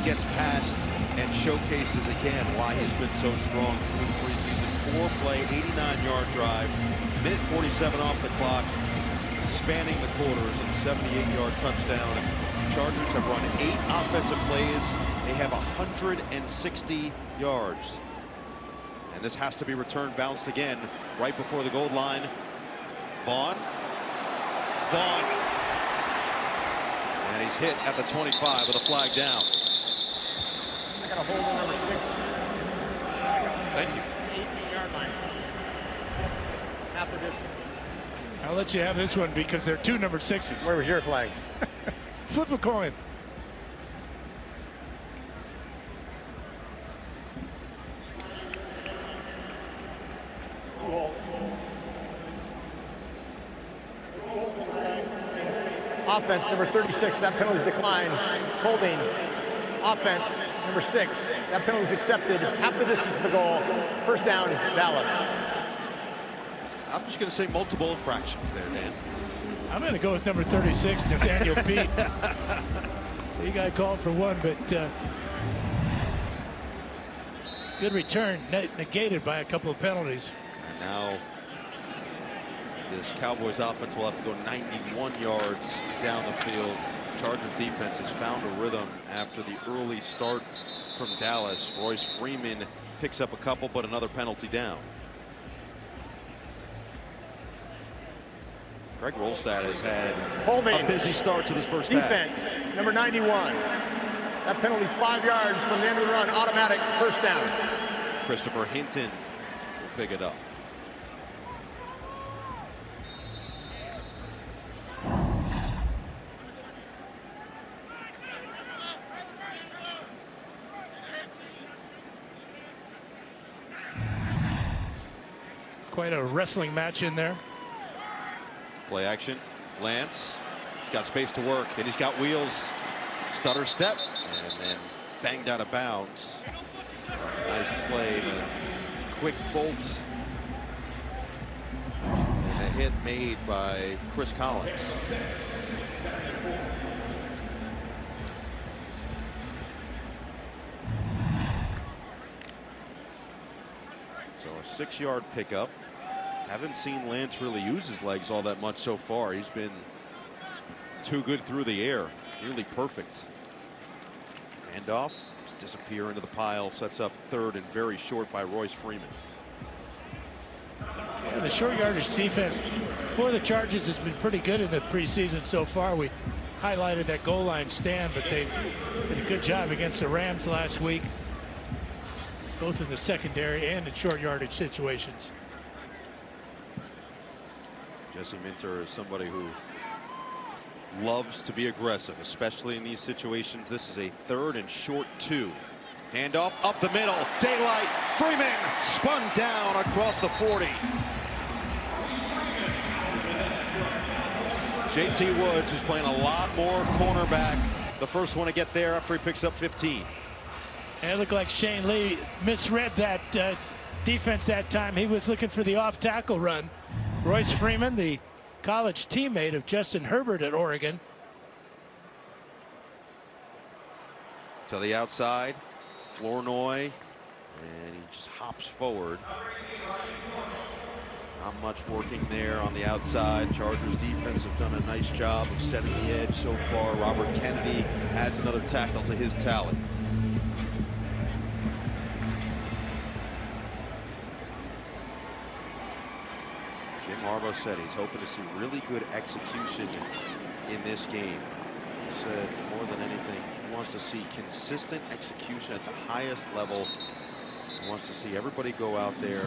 gets past and showcases again why he's been so strong through the preseason. 4-play, 89-yard drive. Minute 47 off the clock, spanning the quarters, and 78-yard touchdown. Chargers have run 8 offensive plays. They have 160 yards. And this has to be returned, bounced again right before the goal line. Vaughn. And he's hit at the 25 with a flag down. I got a hold on number Thank you. 18-yard line. Half the distance. I'll let you have this one because they're two number 6s. Where was your flag? Flip a coin. Offense, number 36, that penalty is declined. Holding. Offense, number 6, that penalty is accepted. Half the distance to the goal. First down, Dallas. I'm just going to say multiple infractions there, Dan. I'm going to go with number 36, Nathaniel Pete. He got called for one, but good return, negated by a couple of penalties. And now this Cowboys offense will have to go 91 yards down the field. Chargers defense has found a rhythm after the early start from Dallas. Royce Freeman picks up a couple, but another penalty down. Greg Rolstad has had a busy start to this first defense, half. number 91. That penalty's 5 yards from the end of the run. Automatic first down. Christopher Hinton will pick it up. Quite a wrestling match in there. Play action. Lance. He's got space to work, and he's got wheels. Stutter step, and then banged out of bounds. Nice play. A quick bolt. And a hit made by Chris Collins. So a 6-yard pickup. Haven't seen Lance really use his legs all that much so far. He's been too good through the air. Nearly perfect. Handoff. Just disappear into the pile. Sets up third and very short by Royce Freeman. Yeah, the short yardage defense for the Chargers has been pretty good in the preseason so far. We highlighted that goal line stand, but they did a good job against the Rams last week, both in the secondary and in short yardage situations. Jesse Minter is somebody who loves to be aggressive, especially in these situations. This is a 3rd and short 2. Handoff up the middle. Daylight. Freeman spun down across the 40. JT Woods is playing a lot more cornerback. The first one to get there after he picks up 15. And it looked like Shane Lee misread that defense that time. He was looking for the off tackle run. Royce Freeman, the college teammate of Justin Herbert at Oregon. To the outside, Flournoy, and he just hops forward. Not much working there on the outside. Chargers defense have done a nice job of setting the edge so far. Robert Kennedy adds another tackle to his tally. Jim Harbaugh said he's hoping to see really good execution in this game. He said more than anything, he wants to see consistent execution at the highest level. He wants to see everybody go out there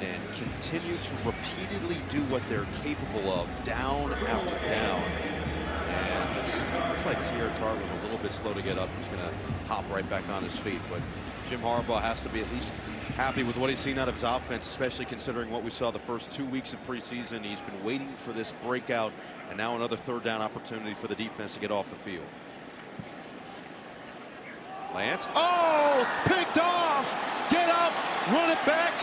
and continue to repeatedly do what they're capable of, down after down. And this looks like T.R. Tart was a little bit slow to get up. He's going to hop right back on his feet. But Jim Harbaugh has to be at least happy with what he's seen out of his offense, especially considering what we saw the first 2 weeks of preseason. He's been waiting for this breakout, and now another 3rd down opportunity for the defense to get off the field. Lance, oh, picked off, get up, run it back.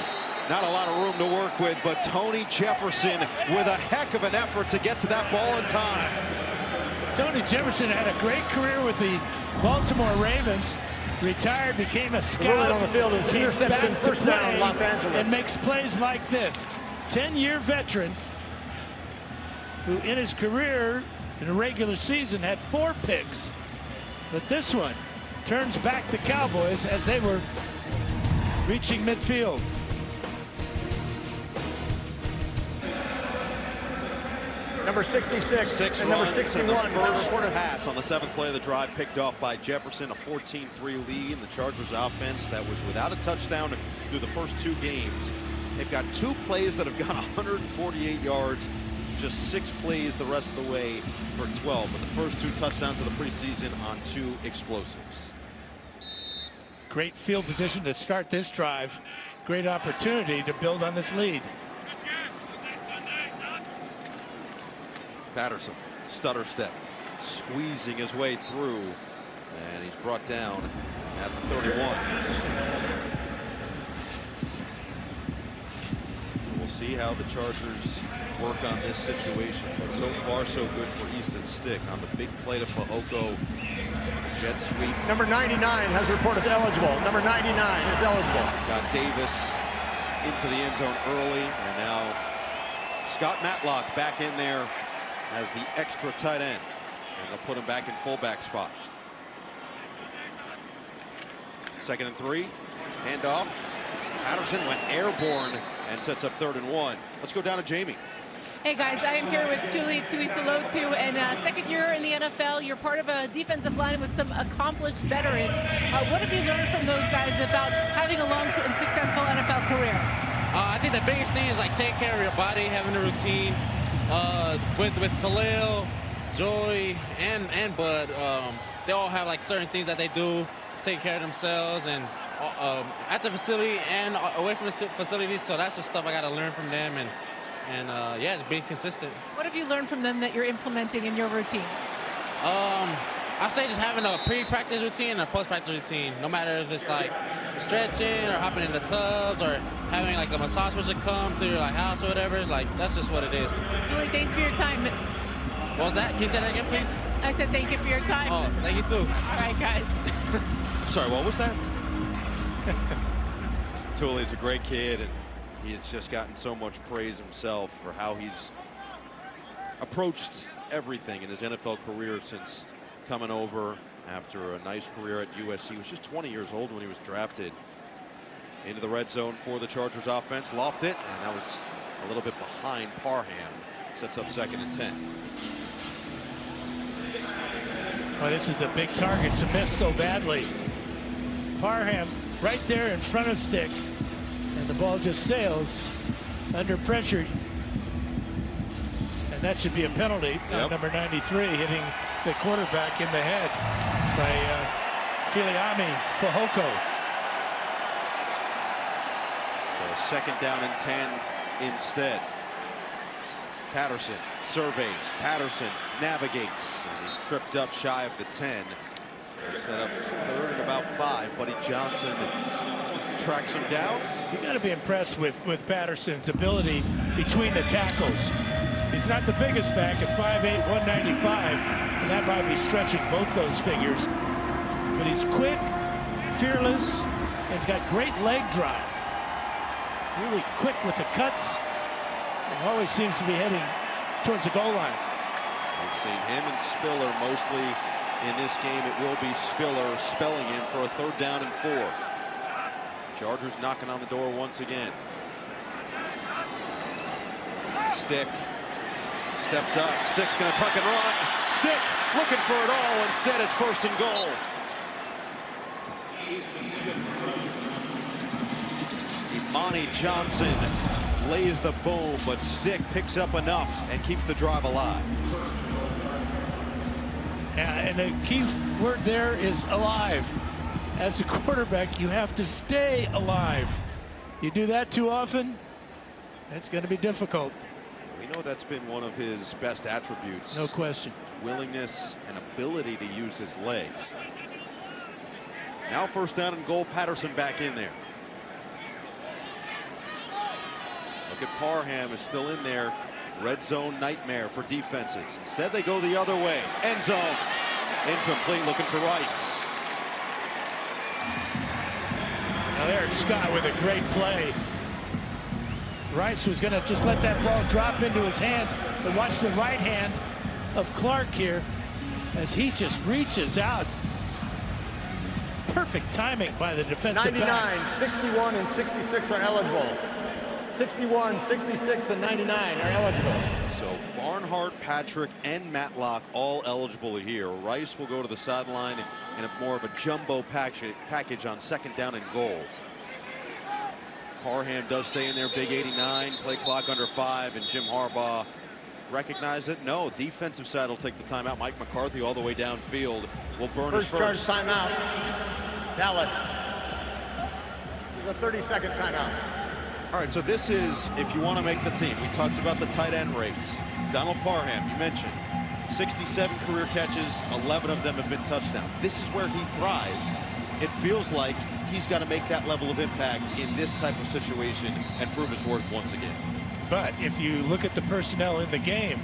Not a lot of room to work with, but Tony Jefferson with a heck of an effort to get to that ball in time. Tony Jefferson had a great career with the Baltimore Ravens. Retired, became a scout. On the field is interception, first down, Los Angeles. And makes plays like this. 10-year veteran who in his career in a regular season had 4 picks. But this one turns back the Cowboys as they were reaching midfield. Number 66 and number 61. First pass on the 7th play of the drive picked off by Jefferson. A 14-3 lead in the Chargers offense that was without a touchdown through the first 2 games. They've got 2 plays that have gone 148 yards, just 6 plays the rest of the way for 12. But the first 2 touchdowns of the preseason on 2 explosives. Great field position to start this drive. Great opportunity to build on this lead. Patterson, stutter step, squeezing his way through, and he's brought down at the 31. We'll see how the Chargers work on this situation, but so far so good for Easton Stick on the big play to Fehoko. Jet sweep. Number 99 has reported as eligible. Number 99 is eligible. Got Davis into the end zone early, and now Scott Matlock back in there as the extra tight end, and they'll put him back in fullback spot. 2nd and 3, handoff. Patterson went airborne and sets up 3rd and 1. Let's go down to Jamie. Hey guys, I am here with Tuli Tuipulotu, and 2nd year in the NFL. You're part of a defensive line with some accomplished veterans. What have you learned from those guys about having a long and successful NFL career? I think the biggest thing is like take care of your body, having a routine. With Khalil, Joey, and Bud, they all have like certain things that they do, take care of themselves, and at the facility and away from the facility. So that's just stuff I got to learn from them, and yeah, it's being consistent. What have you learned from them that you're implementing in your routine? I say just having a pre-practice routine and a post-practice routine. No matter if it's like stretching or hopping in the tubs or having like a massage person come to your like house or whatever. Like that's just what it is. Julie, thanks for your time. What was that? Can you say that again, please? I said thank you for your time. Oh, thank you too. All right, guys. Sorry, what was that? Tuli's a great kid, and he's just gotten so much praise himself for how he's approached everything in his NFL career since coming over after a nice career at USC. He was just 20 years old when he was drafted into the red zone for the Chargers offense. Lofted it, and that was a little bit behind Parham. Sets up 2nd and 10. Well, this is a big target to miss so badly. Parham right there in front of Stick, and the ball just sails under pressure. And that should be a penalty on number 93, hitting the quarterback in the head by Filiami Fehoko. So 2nd down and 10 instead. Patterson surveys. Patterson navigates, and he's tripped up shy of the 10. Set up 3rd and about 5. Buddy Johnson tracks him down. You got to be impressed with Patterson's ability between the tackles. He's not the biggest back at 5'8", 195, and that might be stretching both those figures. But he's quick, fearless, and he's got great leg drive. Really quick with the cuts, and always seems to be heading towards the goal line. We've seen him and Spiller mostly in this game. It will be Spiller spelling him for a 3rd down and 4. Chargers knocking on the door once again. Stick steps up. Stick's going to tuck and run. Stick looking for it all. Instead, it's 1st and goal. Imani Johnson lays the boom, but Stick picks up enough and keeps the drive alive. And the key word there is alive. As a quarterback, you have to stay alive. You do that too often, that's going to be difficult. We know that's been one of his best attributes. No question. His willingness and ability to use his legs. Now 1st down and goal. Patterson back in there. Look at Parham is still in there. Red zone nightmare for defenses. Instead, they go the other way. End zone. Incomplete, looking for Rice. Now there's Scott with a great play. Rice was going to just let that ball drop into his hands, and watch the right hand of Clark here as he just reaches out. Perfect timing by the defensive 99, back. 61, and 66 are eligible. 61, 66, and 99 are eligible. So Barnhart, Patrick, and Matlock all eligible here. Rice will go to the sideline in a more of a jumbo package on 2nd down and goal. Parham does stay in there, big 89, play clock under 5, and Jim Harbaugh recognize it. No, defensive side will take the timeout. Mike McCarthy all the way downfield will burn his first. Charge timeout. Dallas. There's a 30-second timeout. All right, so this is if you want to make the team. We talked about the tight end race. Donald Parham, you mentioned, 67 career catches, 11 of them have been touchdowns. This is where he thrives. It feels like he's got to make that level of impact in this type of situation and prove his worth once again. But if you look at the personnel in the game,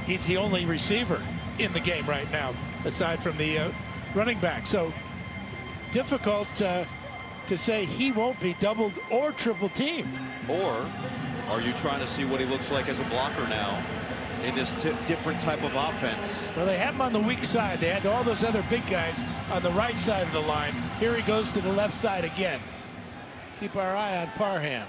he's the only receiver in the game right now, aside from the running back. So difficult to say he won't be doubled or triple teamed. Or are you trying to see what he looks like as a blocker now in this different type of offense? Well, they have him on the weak side. They had all those other big guys on the right side of the line. Here he goes to the left side again. Keep our eye on Parham.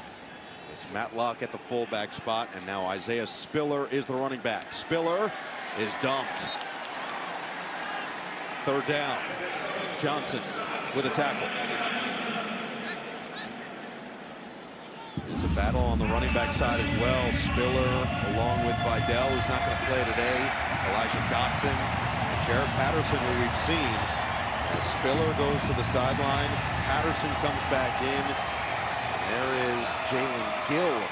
It's Matlock at the fullback spot, and now Isaiah Spiller is the running back. Spiller is dumped. Third down. Johnson with a tackle. It's a battle on the running back side as well. Spiller along with Vidal, who's not going to play today. Elijah Dotson, and Jared Patterson, who we've seen. As Spiller goes to the sideline, Patterson comes back in. There is Jalen Gill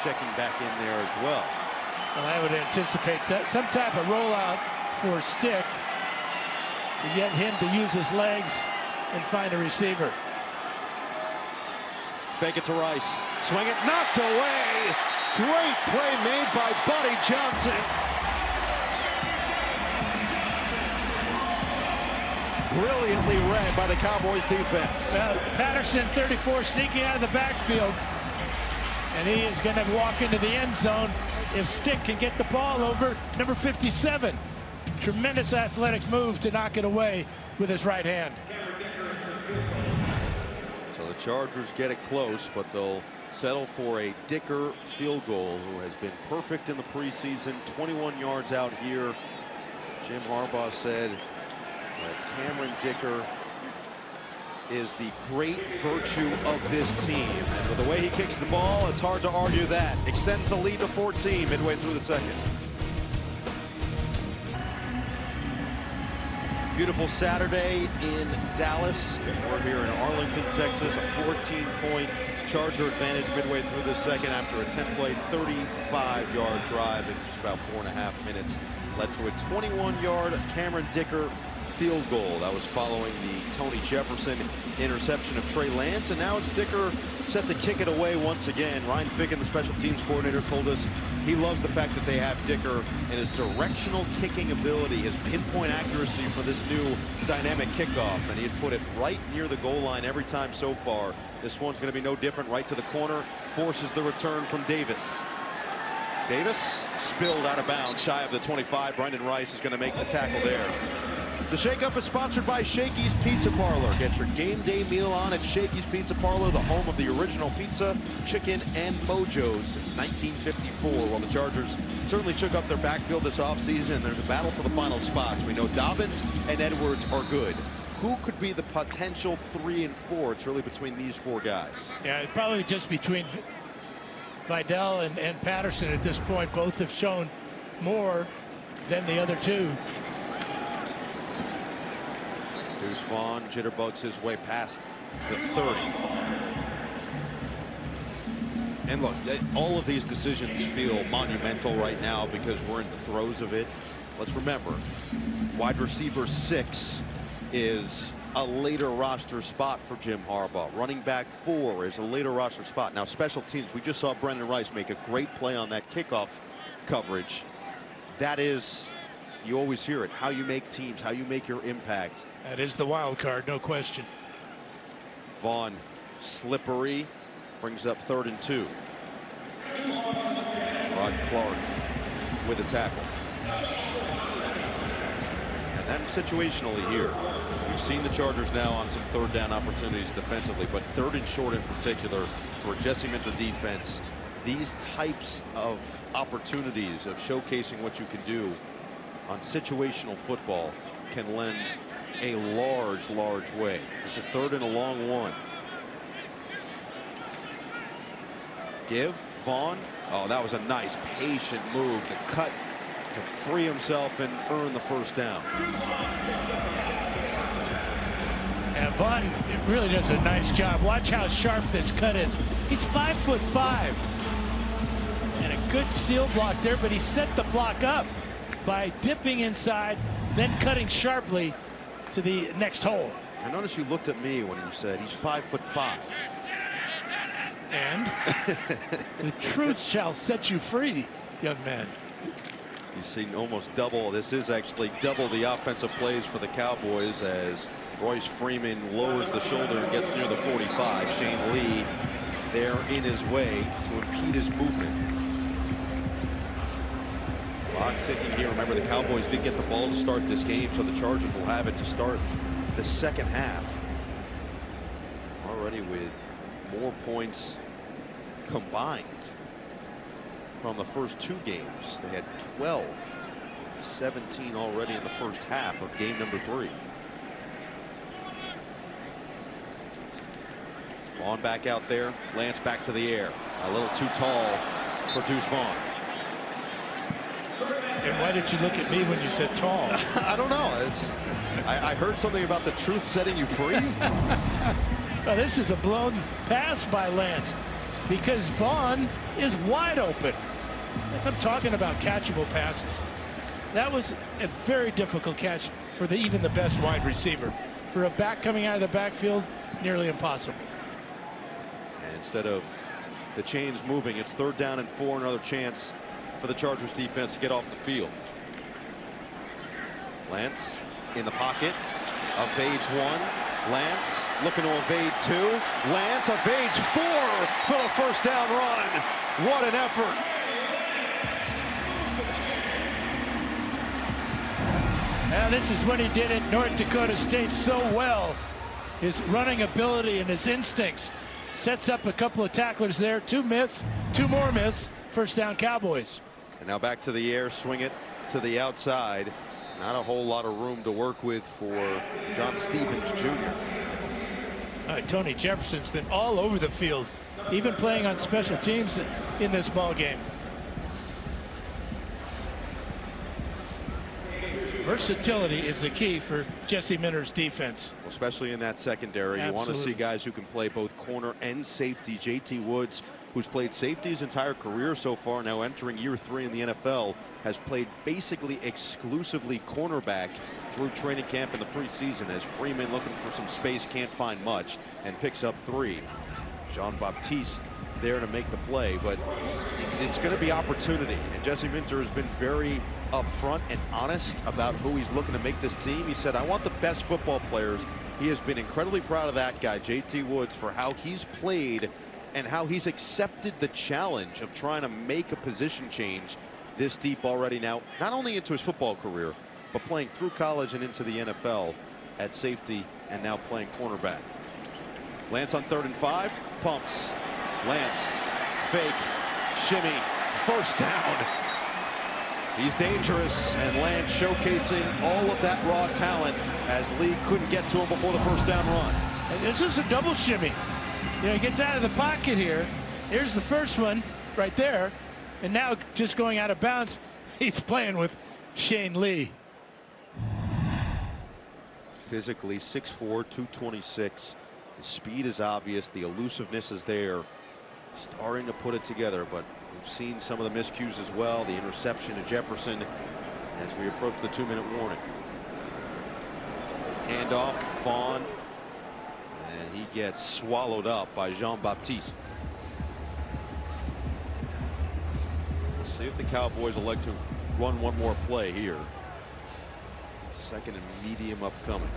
checking back in there as well. Well, I would anticipate some type of rollout for Stick to get him to use his legs and find a receiver. Fake it to Rice. Swing it, knocked away. Great play made by Buddy Johnson. Brilliantly read by the Cowboys defense. Patterson, 34, sneaking out of the backfield. And he is going to walk into the end zone if Stick can get the ball over number 57. Tremendous athletic move to knock it away with his right hand. So the Chargers get it close, but they'll settle for a Dicker field goal, who has been perfect in the preseason. 21 yards out here. Jim Harbaugh said that Cameron Dicker is the great virtue of this team. And with the way he kicks the ball, it's hard to argue that. Extends the lead to 14 midway through the second. Beautiful Saturday in Dallas. We're here in Arlington, Texas. A 14-point Charger advantage midway through the second after a 10-play, 35-yard drive in just about 4.5 minutes. Led to a 21-yard Cameron Dicker field goal. That was following the Tony Jefferson interception of Trey Lance, and now it's Dicker set to kick it away once again. Ryan Ficken, the special teams coordinator, told us he loves the fact that they have Dicker and his directional kicking ability, his pinpoint accuracy for this new dynamic kickoff, and he's put it right near the goal line every time so far. This one's going to be no different. Right to the corner, forces the return from Davis. Davis spilled out of bounds, shy of the 25. Brendan Rice is going to make the tackle there. The Shake-Up is sponsored by Shakey's Pizza Parlor. Get your game day meal on at Shakey's Pizza Parlor, the home of the original pizza, chicken, and mojos since 1954. Well, the Chargers certainly shook up their backfield this offseason, and there's a battle for the final spots. We know Dobbins and Edwards are good. Who could be the potential 3 and 4? It's really between these 4 guys. Yeah, probably just between Vidal and Patterson at this point. Both have shown more than the other two. Deuce Vaughn jitterbugs his way past the 30. And look, all of these decisions feel monumental right now because we're in the throes of it. Let's remember, wide receiver 6 is a later roster spot for Jim Harbaugh. Running back 4 is a later roster spot. Now, special teams, we just saw Brendan Rice make a great play on that kickoff coverage. That is, you always hear it, how you make teams, how you make your impact. That is the wild card, no question. Vaughn, slippery, brings up 3rd and 2. Rod Clark with a tackle. And then situationally here, we've seen the Chargers now on some 3rd down opportunities defensively, but 3rd and short in particular for Jesse Minter defense. These types of opportunities of showcasing what you can do on situational football can lend a large way. It's a 3rd and a long one. Give. Vaughn. Oh, that was a nice patient move to cut to free himself and earn the first down. And Vaughn really does a nice job. Watch how sharp this cut is. He's 5'5". And a good seal block there, but he set the block up by dipping inside, then cutting sharply to the next hole. I noticed you looked at me when you said he's 5'5". And the truth shall set you free, young man. You see almost double. This is actually double the offensive plays for the Cowboys as Royce Freeman lowers the shoulder and gets near the 45. Shane Lee there in his way to impede his movement. Clock ticking here. Remember, the Cowboys did get the ball to start this game, so the Chargers will have it to start the second half. Already with more points combined from the first two games. They had 12, 17 already in the first half of game number 3. Vaughn back out there. Lance back to the air. A little too tall for Deuce Vaughn. And why did you look at me when you said tall? I don't know. I heard something about the truth setting you free. Well, this is a blown pass by Lance because Vaughn is wide open. As I'm talking about catchable passes. That was a very difficult catch for even the best wide receiver. For a back coming out of the backfield, nearly impossible. And instead of the chains moving, it's 3rd down and 4. Another chance for the Chargers defense to get off the field. Lance in the pocket, evades 1. Lance looking to evade 2. Lance evades 4 for the first down run. What an effort. Now this is when he did it North Dakota State so well. His running ability and his instincts sets up a couple of tacklers there. 2 miss, 2 more miss. First down Cowboys. And now back to the air, swing it to the outside. Not a whole lot of room to work with for John Stevens Jr. Tony Jefferson's been all over the field, even playing on special teams in this ball game. Versatility is the key for Jesse Minter's defense. Especially in that secondary. Absolutely. You want to see guys who can play both corner and safety. JT Woods, who's played safety his entire career so far, now entering year 3 in the NFL, has played basically exclusively cornerback through training camp in the preseason, as Freeman, looking for some space, can't find much and picks up 3. Jean-Baptiste there to make the play, but it's going to be opportunity, and Jesse Minter has been very upfront and honest about who he's looking to make this team. He said, I want the best football players. He has been incredibly proud of that guy, JT Woods, for how he's played and how he's accepted the challenge of trying to make a position change this deep already now, not only into his football career, but playing through college and into the NFL at safety and now playing cornerback. Lance on 3rd and 5, pumps. Lance, fake, shimmy, first down. He's dangerous, and Lance showcasing all of that raw talent as Lee couldn't get to him before the first down run. And this is a double shimmy. You know, he gets out of the pocket here. Here's the first one right there. And now just going out of bounds, he's playing with Shane Lee. Physically 6'4", 226. The speed is obvious. The elusiveness is there. Starting to put it together, but we've seen some of the miscues as well. The interception to Jefferson as we approach the 2-minute warning. Handoff, Vaughn, and he gets swallowed up by Jean-Baptiste. We'll see if the Cowboys elect to run one more play here. 2nd and medium upcoming.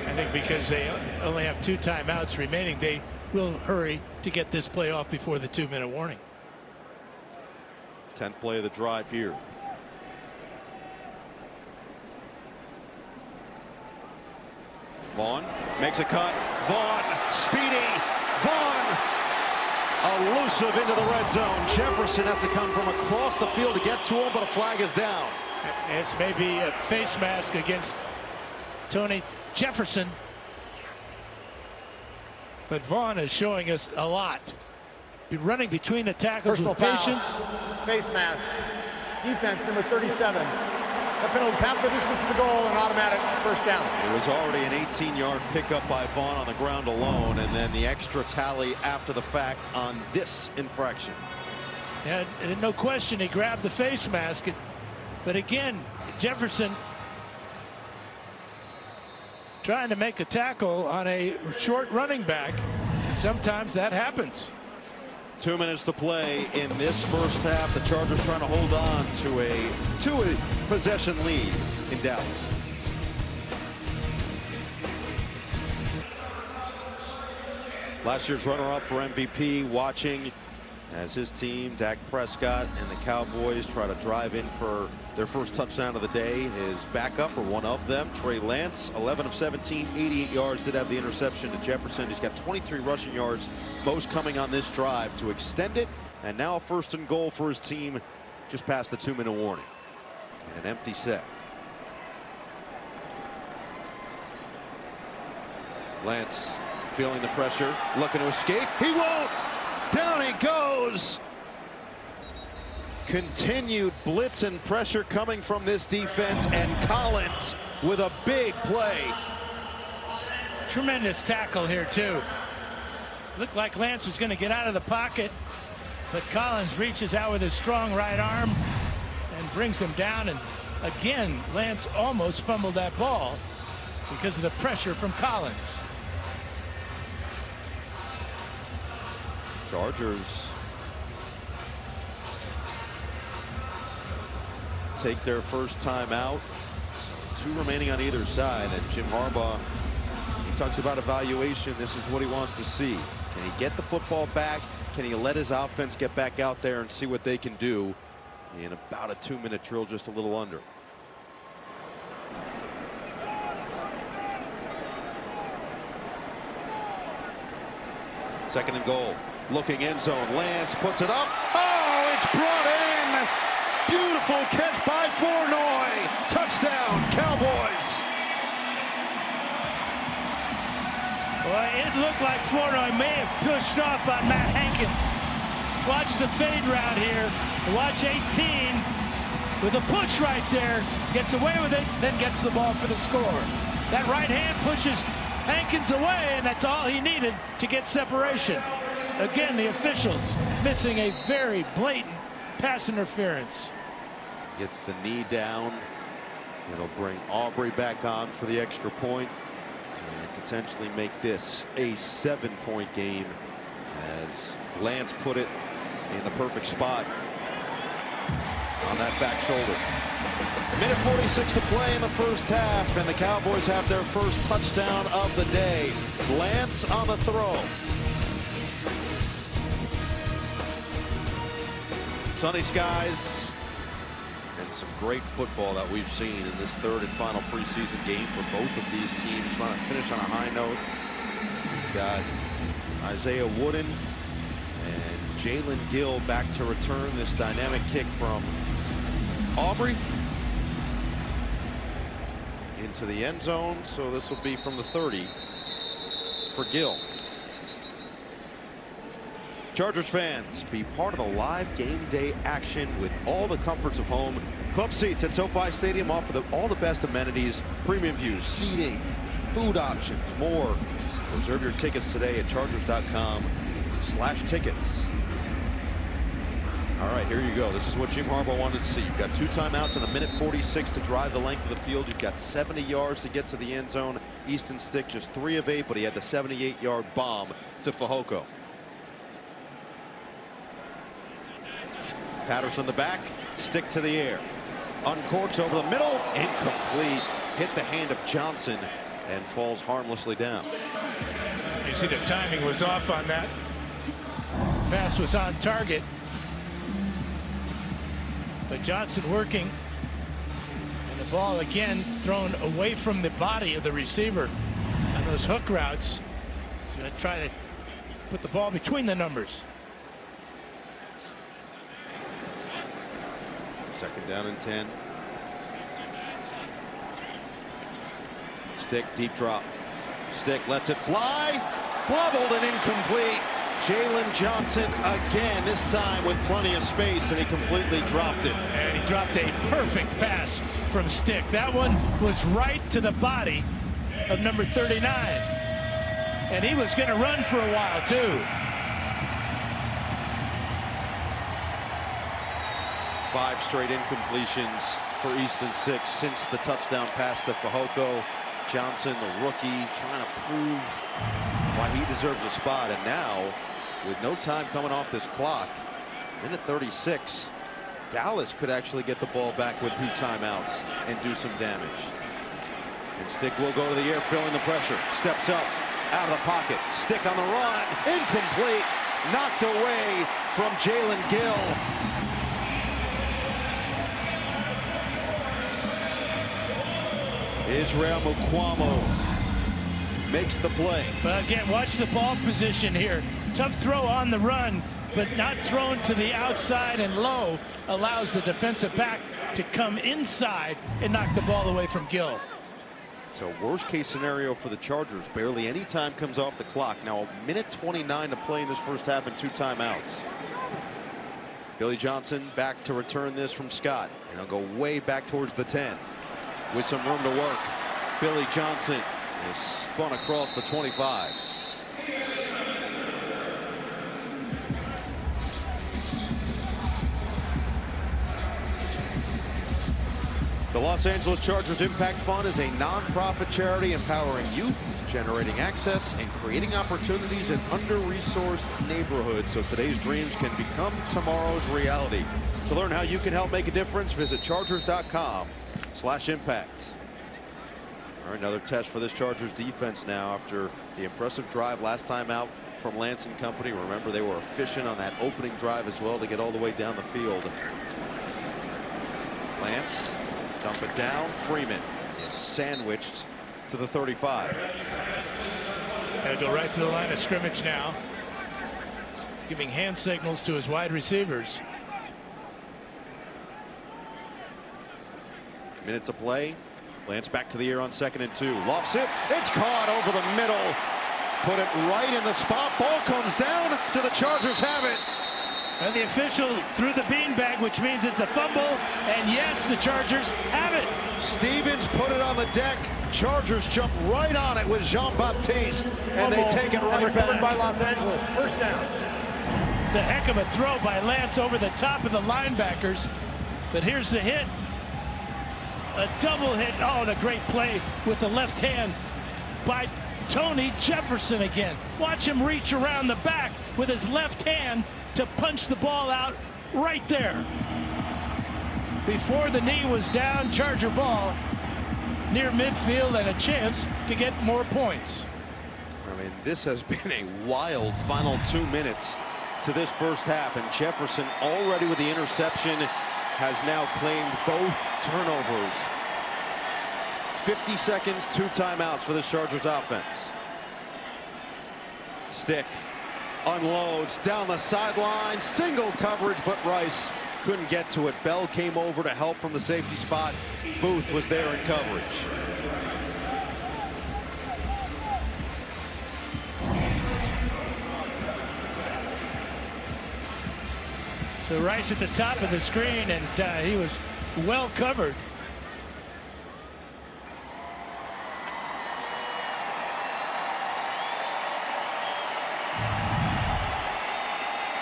I think because they only have 2 timeouts remaining, they will hurry to get this play off before the 2-minute warning. 10th play of the drive here. Vaughn makes a cut. Vaughn, speedy. Vaughn, elusive into the red zone. Jefferson has to come from across the field to get to him, but a flag is down. It's maybe a face mask against Tony Jefferson. But Vaughn is showing us a lot. Be running between the tackles Personal with foul. patience. Face mask. Defense number 37. That penalty's half the distance to the goal and automatic first down. It was already an 18-yard pickup by Vaughn on the ground alone, and then the extra tally after the fact on this infraction. Yeah, no question he grabbed the face mask. But again, Jefferson trying to make a tackle on a short running back. Sometimes that happens. 2 minutes to play in this first half. The Chargers trying to hold on to a two-possession lead in Dallas. Last year's runner-up for MVP watching as his team, Dak Prescott and the Cowboys, try to drive in for their first touchdown of the day. His backup, or one of them, Trey Lance, 11 of 17, 88 yards, did have the interception to Jefferson. He's got 23 rushing yards, most coming on this drive to extend it. And now a first and goal for his team just past the 2-minute warning. And an empty set. Lance feeling the pressure, looking to escape. He won't! Down he goes. Continued blitz and pressure coming from this defense, and Collins with a big play. Tremendous tackle here too. Looked like Lance was going to get out of the pocket, but Collins reaches out with his strong right arm and brings him down. And again, Lance almost fumbled that ball because of the pressure from Collins. Chargers take their first time out. 2 remaining on either side, and Jim Harbaugh, he talks about evaluation. This is what he wants to see. Can he get the football back? Can he let his offense get back out there and see what they can do in about a 2-minute drill, just a little under. Second and goal. Looking end zone. Lance puts it up. Oh, it's brought in. Beautiful catch by Flournoy. Touchdown, Cowboys. Well, it looked like Flournoy may have pushed off on Matt Hankins. Watch the fade route here. Watch 18 with a push right there. Gets away with it, then gets the ball for the score. That right hand pushes Hankins away, and that's all he needed to get separation. Again, the officials missing a very blatant pass interference. Gets the knee down. It'll bring Aubrey back on for the extra point and potentially make this a 7-point game, as Lance put it in the perfect spot on that back shoulder. Minute 46 to play in the first half, and the Cowboys have their first touchdown of the day. Lance on the throw. Sunny skies and some great football that we've seen in this third and final preseason game for both of these teams, trying to finish on a high note. We've got Isaiah Wooden and Jalen Gill back to return this dynamic kick from Aubrey into the end zone. So this will be from the 30 for Gill. Chargers fans, be part of the live game day action with all the comforts of home. Club seats at SoFi Stadium offer all the best amenities, premium views, seating, food options, more. Reserve your tickets today at chargers.com/tickets. All right, here you go. This is what Jim Harbaugh wanted to see. You've got 2 timeouts and a minute 46 to drive the length of the field. You've got 70 yards to get to the end zone. Easton Stick just 3 of 8, but he had the 78-yard bomb to Fehoko. Patterson the back, Stick to the air. Uncorks over the middle, incomplete. Hit the hand of Johnson and falls harmlessly down. You see the timing was off on that. Pass was on target. But Johnson working. And the ball again thrown away from the body of the receiver on those hook routes. Try to put the ball between the numbers. Second down and 10. Stick, deep drop. Stick lets it fly. Bobbled and incomplete. Jalen Johnson again, this time with plenty of space, and he completely dropped it. And he dropped a perfect pass from Stick. That one was right to the body of number 39. And he was going to run for a while, too. 5 straight incompletions for Easton Stick since the touchdown pass to Fehoko. Johnson, the rookie, trying to prove why he deserves a spot. And now, with no time coming off this clock, minute 36, Dallas could actually get the ball back with 2 timeouts and do some damage. And Stick will go to the air, feeling the pressure. Steps up, out of the pocket. Stick on the run, incomplete, knocked away from Jalen Gill. Israel Mukwamo makes the play. But again, watch the ball position here. Tough throw on the run, but not thrown to the outside and low allows the defensive back to come inside and knock the ball away from Gill. So worst case scenario for the Chargers, barely any time comes off the clock. Now a minute 29 to play in this first half and 2 timeouts. Billy Johnson back to return this from Scott, and he'll go way back towards the 10 with some room to work. Billy Johnson is spun across the 25. The Los Angeles Chargers Impact Fund is a nonprofit charity empowering youth, generating access, and creating opportunities in under-resourced neighborhoods so today's dreams can become tomorrow's reality. To learn how you can help make a difference, visit chargers.com/impact. All right, another test for this Chargers defense now after the impressive drive last time out from Lance and company. Remember, they were efficient on that opening drive as well to get all the way down the field. Lance, dump it down. Freeman is sandwiched to the 35. Gotta go right to the line of scrimmage now, giving hand signals to his wide receivers. Minute to play. Lance back to the air on 2nd and 2. Lofts it. It's caught over the middle. Put it right in the spot. Ball comes down. Do the Chargers have it? And the official threw the beanbag, which means it's a fumble. And yes, the Chargers have it. Stevens put it on the deck. Chargers jump right on it with Jean-Baptiste, and they take it right back. By Los Angeles. First down. It's a heck of a throw by Lance over the top of the linebackers. But here's the hit. A double hit. Oh, the great play with the left hand by Tony Jefferson again. Watch him reach around the back with his left hand to punch the ball out right there. Before the knee was down, Charger ball near midfield and a chance to get more points. I mean, this has been a wild final 2 minutes to this first half, and Jefferson already with the interception has now claimed both turnovers. 50 seconds, 2 timeouts for the Chargers offense. Stick unloads down the sideline, single coverage, but Rice couldn't get to it. Bell came over to help from the safety spot. Booth was there in coverage. So Rice at the top of the screen, and he was well covered.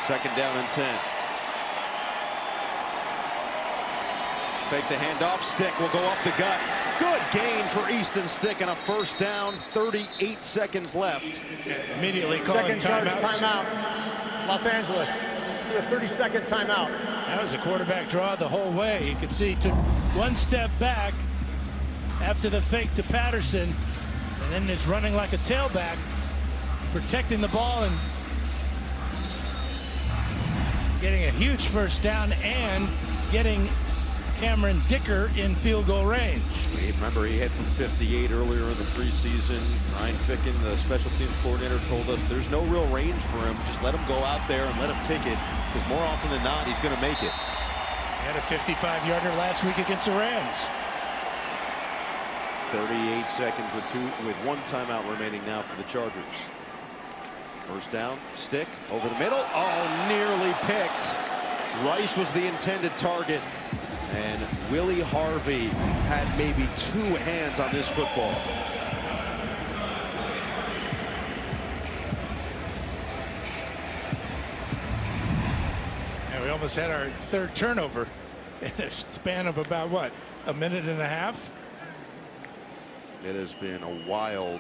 Second down and 10. Fake the handoff. Stick will go up the gut. Good gain for Easton Stick and a first down. 38 seconds left. Immediately calling Second timeouts. Charge timeout. Los Angeles. A 30-second timeout. That was a quarterback draw the whole way. You could see he took 1 step back after the fake to Patterson, and then is running like a tailback, protecting the ball and getting a huge first down and getting Cameron Dicker in field goal range. Remember, he hit from 58 earlier in the preseason. Ryan Ficken, the special teams coordinator, told us there's no real range for him. Just let him go out there and let him take it, because more often than not, he's going to make it. He had a 55-yarder last week against the Rams. 38 seconds with 1 timeout remaining now for the Chargers. First down, stick over the middle. Oh, nearly picked. Rice was the intended target, and Willie Harvey had maybe 2 hands on this football. We almost had our 3rd turnover in a span of about, what, a minute and a half? It has been a wild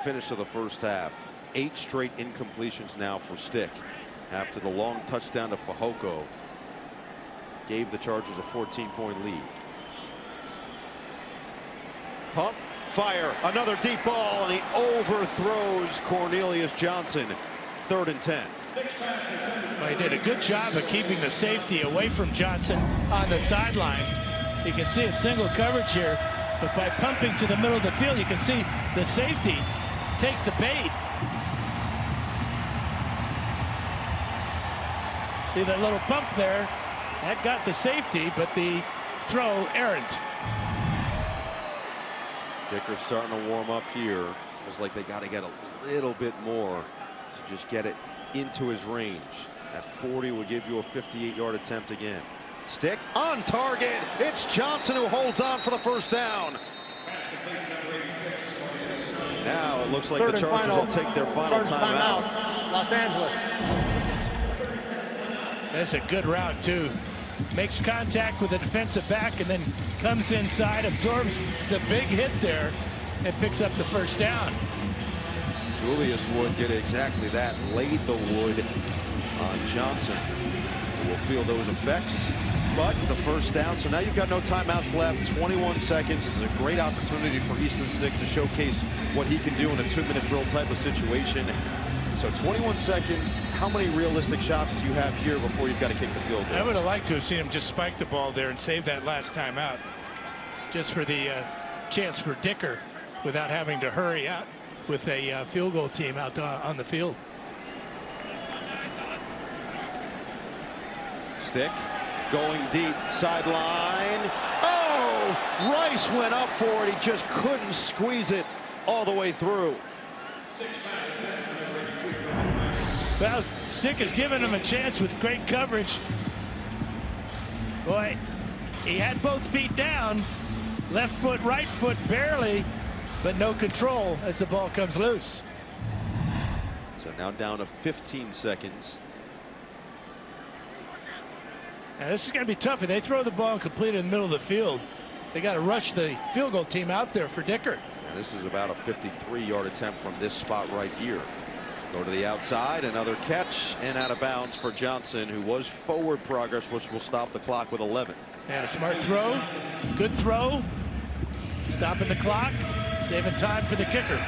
finish of the first half. 8 straight incompletions now for Stick after the long touchdown to Fehoko gave the Chargers a 14-point lead. Pump, fire, another deep ball, and he overthrows Cornelius Johnson. 3rd and 10. Well, he did a good job of keeping the safety away from Johnson on the sideline. You can see it's single coverage here, but by pumping to the middle of the field, you can see the safety take the bait. See that little pump there? That got the safety, but the throw errant. Dicker's starting to warm up here. Feels like they got to get a little bit more to just get it into his range. At 40 would give you a 58-yard attempt again. Stick on target. It's Johnson who holds on for the first down. Now it looks like the Chargers will take their final timeout. Los Angeles. That's a good route, too. Makes contact with the defensive back and then comes inside, absorbs the big hit there, and picks up the first down. Julius Wood did exactly that, laid the wood on Johnson, who will feel those effects. But the first down, so now you've got no timeouts left. 21 seconds. This is a great opportunity for Easton Stick to showcase what he can do in a 2-minute drill type of situation. So 21 seconds. How many realistic shots do you have here before you've got to kick the field goal? I would have liked to have seen him just spike the ball there and save that last time out, just for the chance for Dicker without having to hurry out with a field goal team out on the field. Stick going deep, sideline. Oh, Rice went up for it. He just couldn't squeeze it all the way through. Well, Stick has given him a chance with great coverage. Boy, he had both feet down, left foot, right foot barely, but no control as the ball comes loose. So now down to 15 seconds. Now this is going to be tough. If they throw the ball and complete it in the middle of the field, they got to rush the field goal team out there for Dicker. And this is about a 53-yard attempt from this spot right here. Go to the outside, another catch, and out of bounds for Johnson, who was forward progress, which will stop the clock with 11. And a smart throw, good throw, stopping the clock, saving time for the kicker.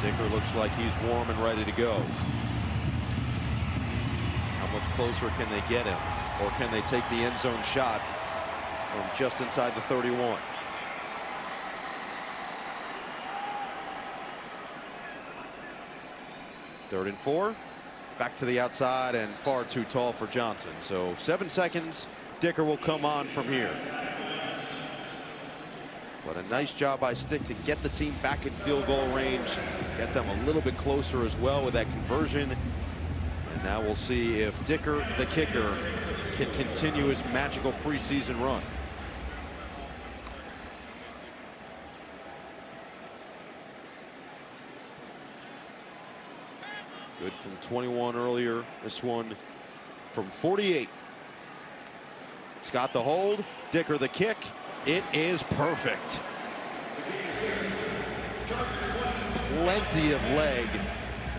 Dicker looks like he's warm and ready to go. How much closer can they get him? Or can they take the end zone shot from just inside the 31? Third and 4. Back to the outside and far too tall for Johnson. So 7 seconds. Dicker will come on from here. But a nice job by Stick to get the team back in field goal range. Get them a little bit closer as well with that conversion. And now we'll see if Dicker, the kicker, can continue his magical preseason run. Good from 21 earlier. This one from 48. He's got the hold. Dicker the kick. It is perfect. Plenty of leg,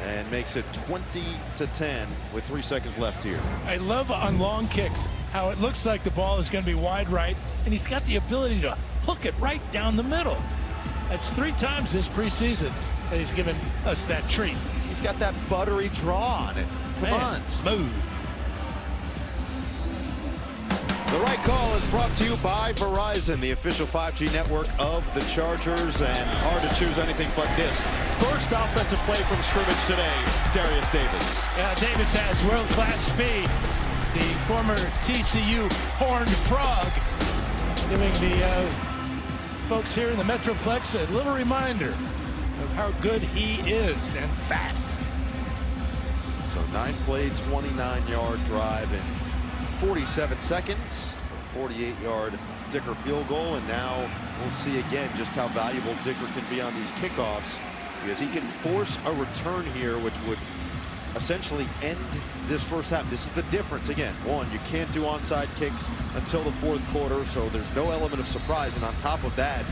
and makes it 20-10 with 3 seconds left here. I love on long kicks how it looks like the ball is going to be wide right, and he's got the ability to hook it right down the middle. That's 3 times this preseason that he's given us that treat. He's got that buttery draw on it. Come on. Smooth. The right call is brought to you by Verizon, the official 5G network of the Chargers, and hard to choose anything but this. First offensive play from scrimmage today, Darius Davis. Yeah, Davis has world-class speed. The former TCU Horned Frog, giving the folks here in the Metroplex a little reminder of how good he is and fast. So 9-play, 29-yard drive in 47 seconds. 48-yard Dicker field goal, and now we'll see again just how valuable Dicker can be on these kickoffs, because he can force a return here, which would essentially end this first half. This is the difference. Again, one, you can't do onside kicks until the fourth quarter, so there's no element of surprise. And on top of that,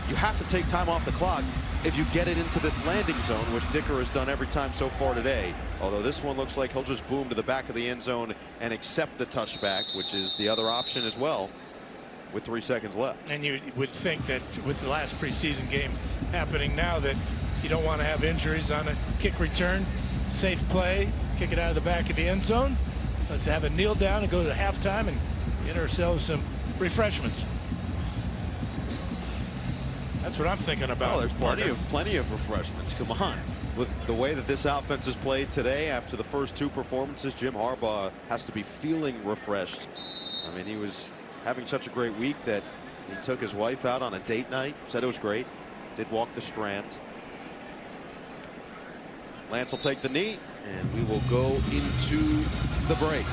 you have to take time off the clock if you get it into this landing zone, which Dicker has done every time so far today. Although this one looks like he'll just boom to the back of the end zone and accept the touchback, which is the other option as well, with 3 seconds left. And you would think that with the last preseason game happening now, that you don't want to have injuries on a kick return. Safe play, kick it out of the back of the end zone. Let's have it kneel down and go to halftime and get ourselves some refreshments. That's what I'm thinking about. Oh, there's plenty of refreshments. Come on. With the way that this offense has played today, after the first 2 performances, Jim Harbaugh has to be feeling refreshed. I mean, he was having such a great week that he took his wife out on a date night, said it was great, did walk the Strand. Lance will take the knee, and we will go into the break.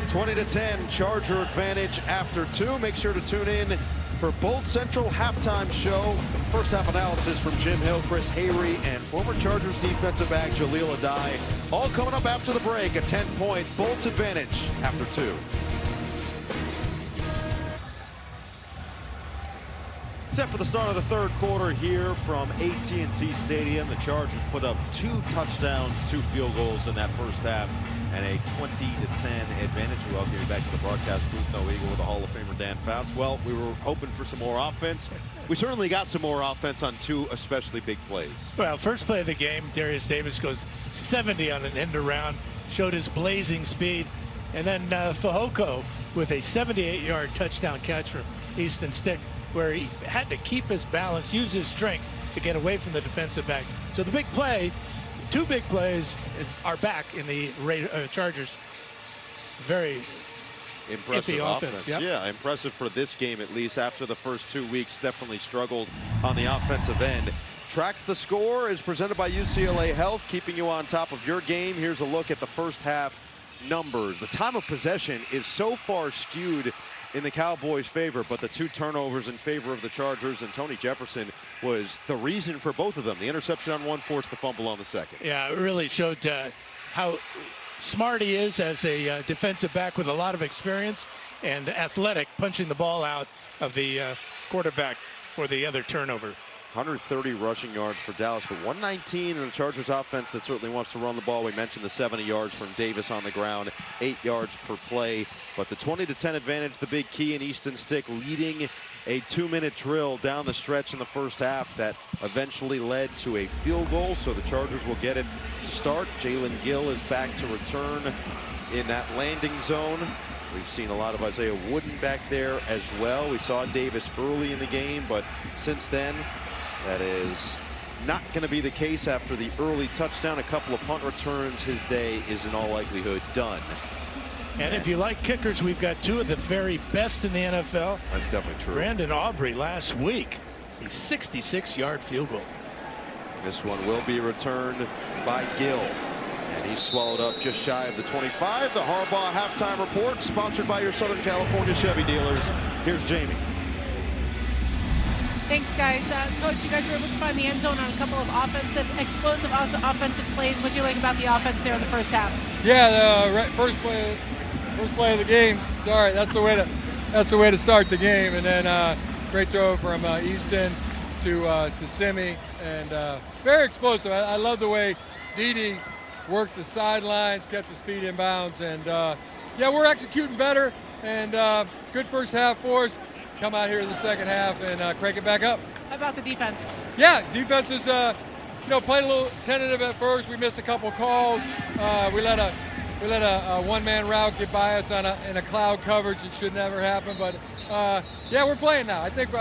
20-10 Charger advantage after 2. Make sure to tune in for Bolt Central halftime show. First half analysis from Jim Hill, Chris Hayre, and former Chargers defensive back Jaleel Addae. All coming up after the break. A 10-point Bolts advantage after 2. Set for the start of the third quarter here from AT&T Stadium. The Chargers put up 2 touchdowns, 2 field goals in that first half, and a 20-10 advantage. We welcome you back to the broadcast booth. No Eagle with the Hall of Famer Dan Fouts. Well, we were hoping for some more offense. We certainly got some more offense on 2 especially big plays. Well, first play of the game, Darius Davis goes 70 on an end around, showed his blazing speed, and then Fehoko with a 78-yard touchdown catch from Easton Stick, where he had to keep his balance, use his strength to get away from the defensive back. So the big play, 2 big plays are back in the Chargers. Very impressive offense. Yep. Yeah, impressive for this game, at least after the first 2 weeks. Definitely struggled on the offensive end. Tracks the Score is presented by UCLA Health, keeping you on top of your game. Here's a look at the first half numbers. The time of possession is so far skewed in the Cowboys' favor, but the 2 turnovers in favor of the Chargers, and Tony Jefferson was the reason for both of them. The interception on one forced the fumble on the second. Yeah, it really showed how smart he is as a defensive back with a lot of experience and athletic, punching the ball out of the quarterback for the other turnover. 130 rushing yards for Dallas, but 119 in the Chargers offense that certainly wants to run the ball. We mentioned the 70 yards from Davis on the ground, 8 yards per play. But the 20-10 advantage, the big key, in Easton Stick leading a 2-minute drill down the stretch in the first half that eventually led to a field goal. So the Chargers will get it to start. Jalen Gill is back to return in that landing zone. We've seen a lot of Isaiah Wooden back there as well. We saw Davis early in the game, but since then, that is not going to be the case after the early touchdown. A couple of punt returns. His day is in all likelihood done. And if you like kickers, we've got 2 of the very best in the NFL. That's definitely true. Brandon Aubrey last week, a 66-yard field goal. This one will be returned by Gill. And he's swallowed up just shy of the 25. The Harbaugh halftime report, sponsored by your Southern California Chevy dealers. Here's Jamie. Thanks, guys. Coach, you guys were able to find the end zone on a couple of explosive offensive plays. What do you like about the offense there in the first half? Yeah, the first play of the game. Sorry, that's the way to start the game. And then great throw from Easton to Simi, and very explosive. I love the way Dede worked the sidelines, kept his feet in bounds, and yeah, we're executing better. And good first half for us. Come out here in the second half and crank it back up. How about the defense? Yeah, defense is played a little tentative at first. We missed a couple calls. We let a one-man route get by us in a cloud coverage. It should never happen. But yeah, we're playing now. I think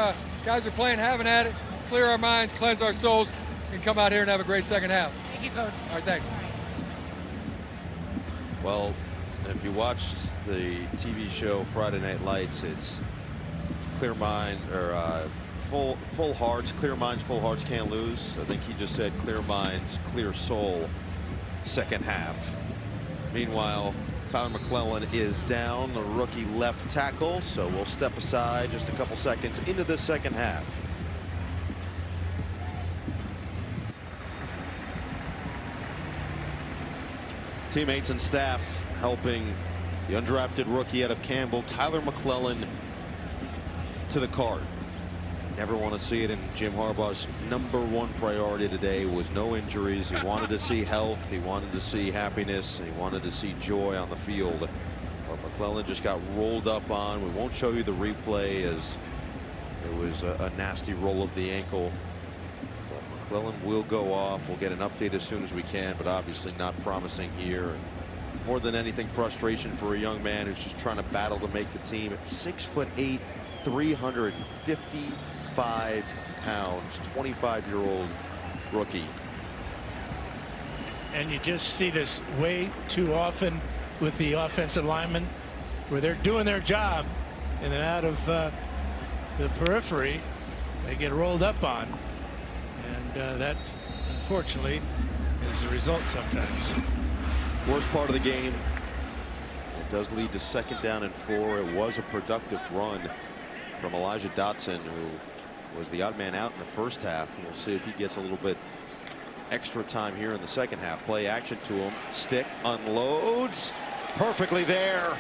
guys are playing, having at it, clear our minds, cleanse our souls, and come out here and have a great second half. Thank you, Coach. All right, thanks. Well, if you watched the TV show Friday Night Lights, it's clear mind or full hearts, clear minds, full hearts can't lose. I think he just said clear minds, clear soul. Second half. Meanwhile, Tyler McClellan is down, the rookie left tackle. So we'll step aside just a couple seconds into the second half. Teammates and staff helping the undrafted rookie out of Campbell, Tyler McClellan, to the cart. Never want to see it, and Jim Harbaugh's #1 priority today was no injuries. He wanted to see health, he wanted to see happiness, he wanted to see joy on the field. But McClellan just got rolled up on. We won't show you the replay as it was a nasty roll of the ankle. But McClellan will go off. We'll get an update as soon as we can, but obviously not promising here. More than anything, frustration for a young man who's just trying to battle to make the team. At 6'8", 355 pounds, 25-year-old rookie. And you just see this way too often with the offensive linemen, where they're doing their job, and then out of the periphery, they get rolled up on, and that, unfortunately, is the result sometimes. Worst part of the game. It does lead to 2nd down and 4. It was a productive run from Elijah Dotson, who was the odd man out in the first half. We'll see if he gets a little bit extra time here in the second half. Play action to him. Stick unloads perfectly there.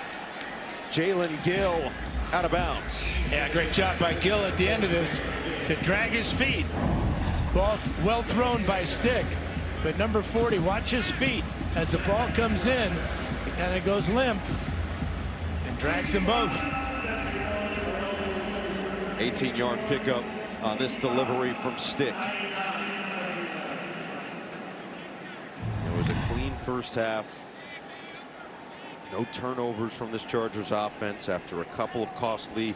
Jalen Gill out of bounds. Yeah, great job by Gill at the end of this to drag his feet. Ball well thrown by Stick, but number 40, watch his feet as the ball comes in. It kind of goes limp and drags them both. 18-yard pickup on this delivery from Stick. It was a clean first half. No turnovers from this Chargers offense after a couple of costly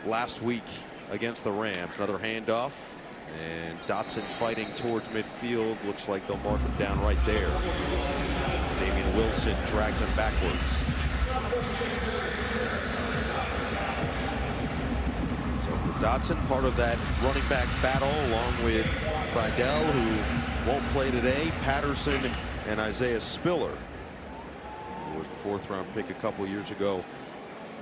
last week against the Rams. Another handoff, and Dotson fighting towards midfield. Looks like they'll mark him down right there. Damian Wilson drags him backwards. Dotson, part of that running back battle, along with Vidal, who won't play today, Patterson, and Isaiah Spiller, who was the 4th-round pick a couple years ago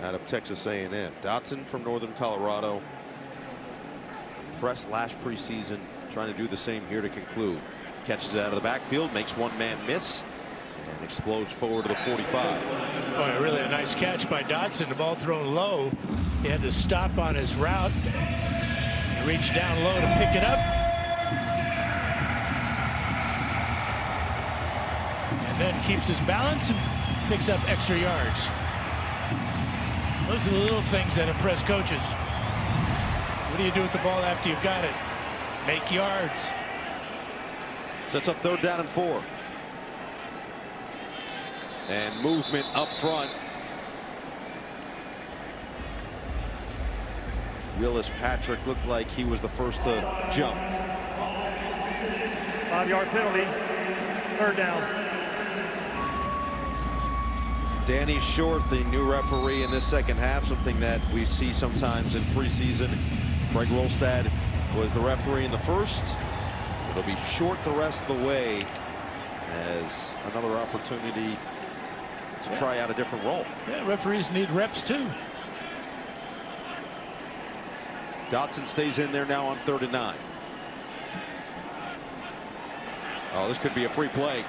out of Texas A&M. Dotson from Northern Colorado. Impressed last preseason, trying to do the same here to conclude. Catches it out of the backfield, makes one man miss, and explodes forward to the 45. Oh, really a nice catch by Dotson. The ball thrown low. He had to stop on his route. He reached down low to pick it up. And then keeps his balance and picks up extra yards. Those are the little things that impress coaches. What do you do with the ball after you've got it? Make yards. Sets up 3rd down and 4. And movement up front. Willis Patrick looked like he was the first to jump. 5-yard penalty. 3rd down. Danny Short, the new referee in this second half, something that we see sometimes in preseason. Greg Rolstad was the referee in the first. It'll be Short the rest of the way as another opportunity to try out a different role. Yeah, referees need reps too. Dotson stays in there now on 3rd and 9. Oh, this could be a free play.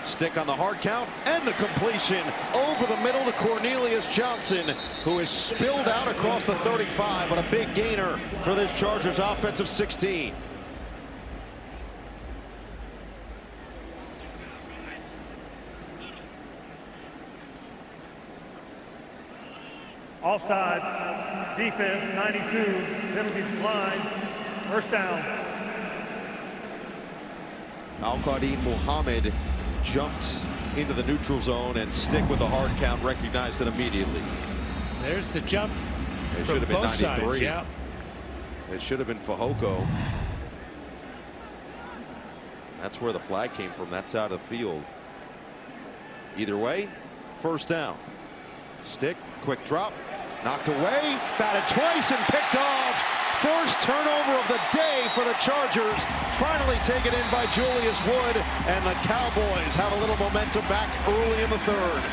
Stick on the hard count, and the completion over the middle to Cornelius Johnson, who is spilled out across the 35, but a big gainer for this Chargers offensive 16. Offsides, defense 92, penalties declined, 1st down. Al-Qadim Muhammad jumped into the neutral zone, and Stick with the hard count recognized it immediately. There's the jump. It should have been 93. Sides, yeah. It should have been Fehoko. That's where the flag came from. That's out of the field. Either way, 1st down. Stick, quick drop, Knocked away, batted twice and picked off. First turnover of the day for the Chargers. Finally taken in by Julius Wood, and the Cowboys have a little momentum back early in the third.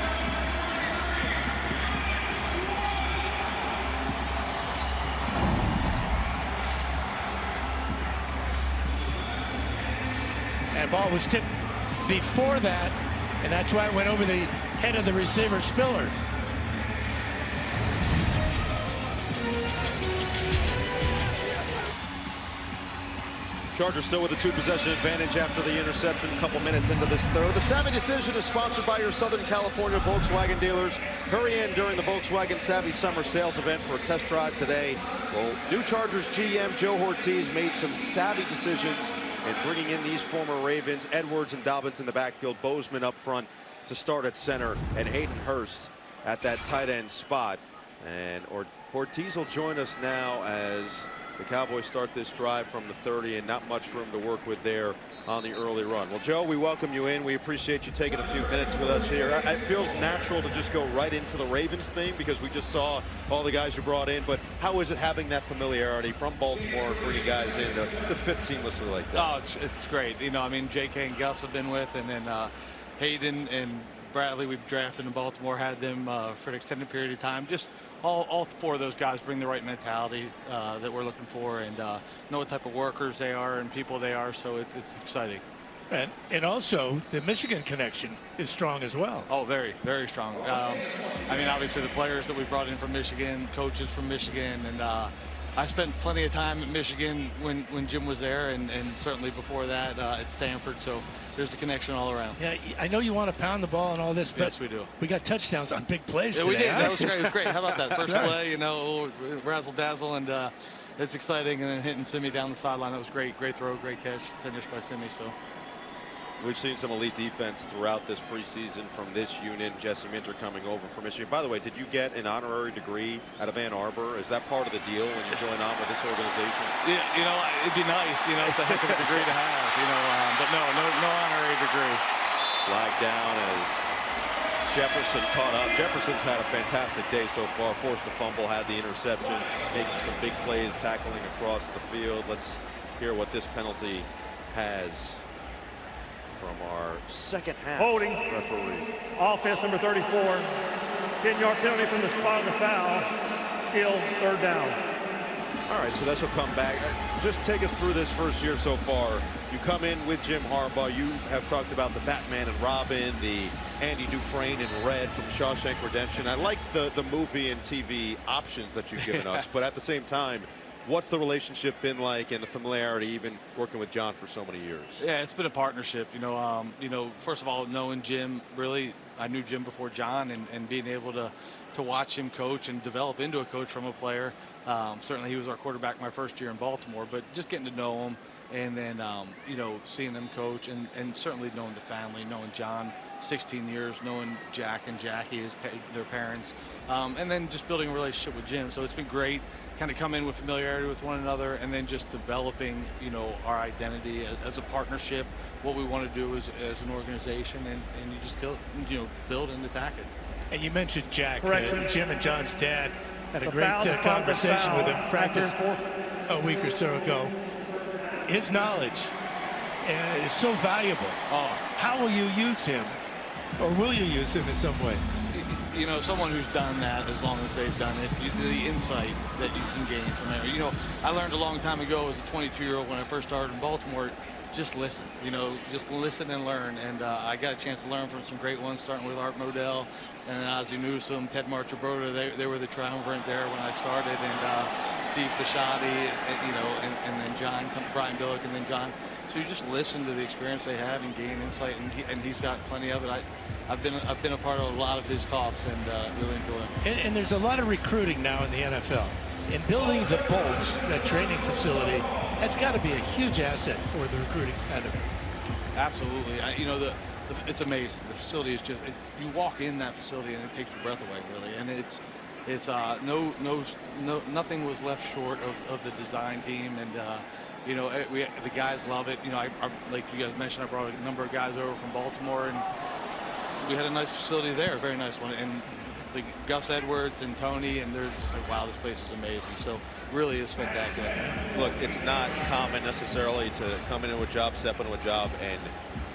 And ball was tipped before that, and that's why it went over the head of the receiver, Spiller. Chargers still with a 2-possession advantage after the interception a couple minutes into this third. The Savvy Decision is sponsored by your Southern California Volkswagen dealers. Hurry in during the Volkswagen Savvy Summer Sales event for a test drive today. Well, new Chargers GM Joe Ortiz made some savvy decisions in bringing in these former Ravens, Edwards and Dobbins in the backfield, Bozeman up front to start at center, and Hayden Hurst at that tight end spot. And Ortiz will join us now as the Cowboys start this drive from the 30, and not much room to work with there on the early run. Well, Joe, we welcome you in. We appreciate you taking a few minutes with us here. It feels natural to just go right into the Ravens thing because we just saw all the guys you brought in, but how is it having that familiarity from Baltimore, bringing guys in to fit seamlessly like that? Oh, it's great. You know, I mean, J.K. and Gus have been with, and then Hayden and Bradley we've drafted in Baltimore, had them for an extended period of time. Just all four of those guys bring the right mentality that we're looking for, and know what type of workers they are and people they are, so it's exciting. And also the Michigan connection is strong as well. Oh, very, very strong. I mean, obviously the players that we brought in from Michigan, coaches from Michigan, and I spent plenty of time at Michigan when Jim was there, and certainly before that at Stanford, so there's a connection all around. Yeah, I know you want to pound the ball and all this, but yes, we do. We got touchdowns on big plays today. We did. Huh? That was great. It was great. How about that first play? You know, razzle dazzle, and it's exciting. And then hitting Simi down the sideline. That was great. Great throw, great catch, finished by Simi. So. We've seen some elite defense throughout this preseason from this unit. Jesse Minter coming over from Michigan. By the way, did you get an honorary degree out of Ann Arbor? Is that part of the deal when you join on with this organization? Yeah, you know, it'd be nice. You know, it's a heck of a degree to have. You know, but no honorary degree. Flag down as Jefferson caught up. Jefferson's had a fantastic day so far. Forced a fumble, had the interception, making some big plays, tackling across the field. Let's hear what this penalty has from our second half Holding. referee. Offense number 34. 10-yard penalty from the spot of the foul. Still third down. All right, so this will come back. Just take us through this first year so far. You come in with Jim Harbaugh. You have talked about the Batman and Robin, the Andy Dufresne in red from Shawshank Redemption. I like the movie and TV options that you've given us, but at the same time, what's the relationship been like and the familiarity, even working with John for so many years? Yeah, it's been a partnership. You know, first of all, knowing Jim, really, I knew Jim before John, and being able to watch him coach and develop into a coach from a player. Certainly, he was our quarterback my first year in Baltimore, but just getting to know him, and then you know, seeing them coach, and certainly knowing the family, knowing John 16 years, knowing Jack and Jackie, their parents, and then just building a relationship with Jim. So it's been great. Kind of come in with familiarity with one another, and then just developing, you know, our identity as a partnership, what we want to do as an organization, and you just build and attack it. And you mentioned Jack. Jim and John's dad had a great conversation with him, practice a week or so ago. His knowledge is so valuable. Oh. How will you use him, or will you use him in some way? You know, someone who's done that as long as they've done it, the insight that you can gain from it. You know, I learned a long time ago as a 22-year-old when I first started in Baltimore, just listen. You know, just listen and learn. And I got a chance to learn from some great ones, starting with Art Modell and then Ozzie Newsome, Ted Marchibroda. They were the triumvirate there when I started, and Steve Bisciotti, and then John, Brian Billick, and then John. So you just listen to the experience they have and gain insight, and he's got plenty of it. I've been a part of a lot of his talks, and really enjoy them. And there's a lot of recruiting now in the NFL. And building the Bolt, that training facility, has got to be a huge asset for the recruiting side of it. Absolutely. It's amazing. The facility is just, you walk in that facility and it takes your breath away, really. And it's nothing was left short of the design team, and the guys love it. You know, like you guys mentioned, I brought a number of guys over from Baltimore, and we had a nice facility there, a very nice one. And the Gus Edwards and Tony, and they're just like, wow, this place is amazing. So really is spectacular. Look, it's not common necessarily to come into a job, step into a job, and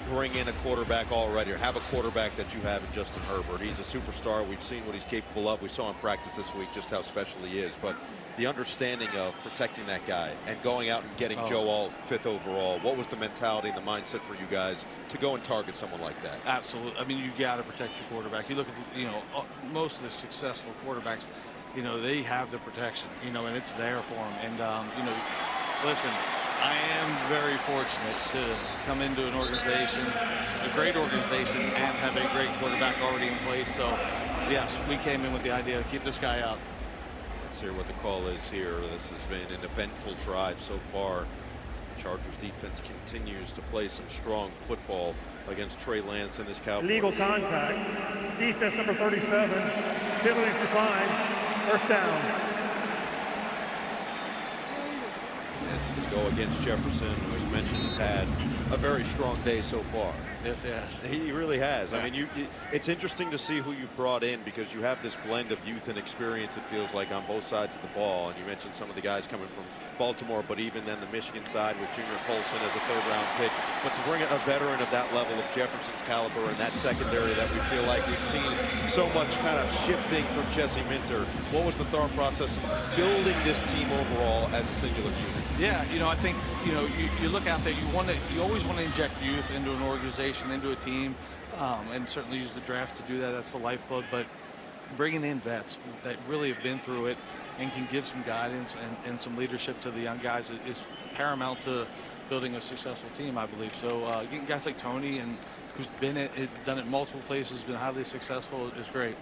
bring in a quarterback already, or have a quarterback that you have in Justin Herbert. He's a superstar. We've seen what he's capable of. We saw him practice this week just how special he is. But the understanding of protecting that guy and going out and getting Joe Alt 5th overall, what was the mentality and the mindset for you guys to go and target someone like that? Absolutely. I mean, you got to protect your quarterback. You look at the, most of the successful quarterbacks, they have the protection, and it's there for them. And, listen, I am very fortunate to come into an organization, a great organization, and have a great quarterback already in place. So, yes, we came in with the idea to keep this guy up. Let's hear what the call is here. This has been an eventful drive so far. Chargers defense continues to play some strong football against Trey Lance and this Cowboys. Illegal contact. Defense number 37. Penalties declined. First down. To go against Jefferson, who you mentioned has had a very strong day so far. Yes, he has. He really has. I mean, it's interesting to see who you've brought in, because you have this blend of youth and experience, it feels like, on both sides of the ball. And you mentioned some of the guys coming from Baltimore, but even then the Michigan side with Junior Colson as a third-round pick. But to bring a veteran of that level, of Jefferson's caliber, and that secondary that we feel like we've seen so much kind of shifting from Jesse Minter, what was the thought process of building this team overall as a singular unit? Yeah, I think, you look out there, you always want to inject youth into an organization, into a team, and certainly use the draft to do that. That's the lifeblood. But bringing in vets that really have been through it and can give some guidance and some leadership to the young guys is paramount to building a successful team, I believe. So getting guys like Tony, and who's done it multiple places, been highly successful, is great.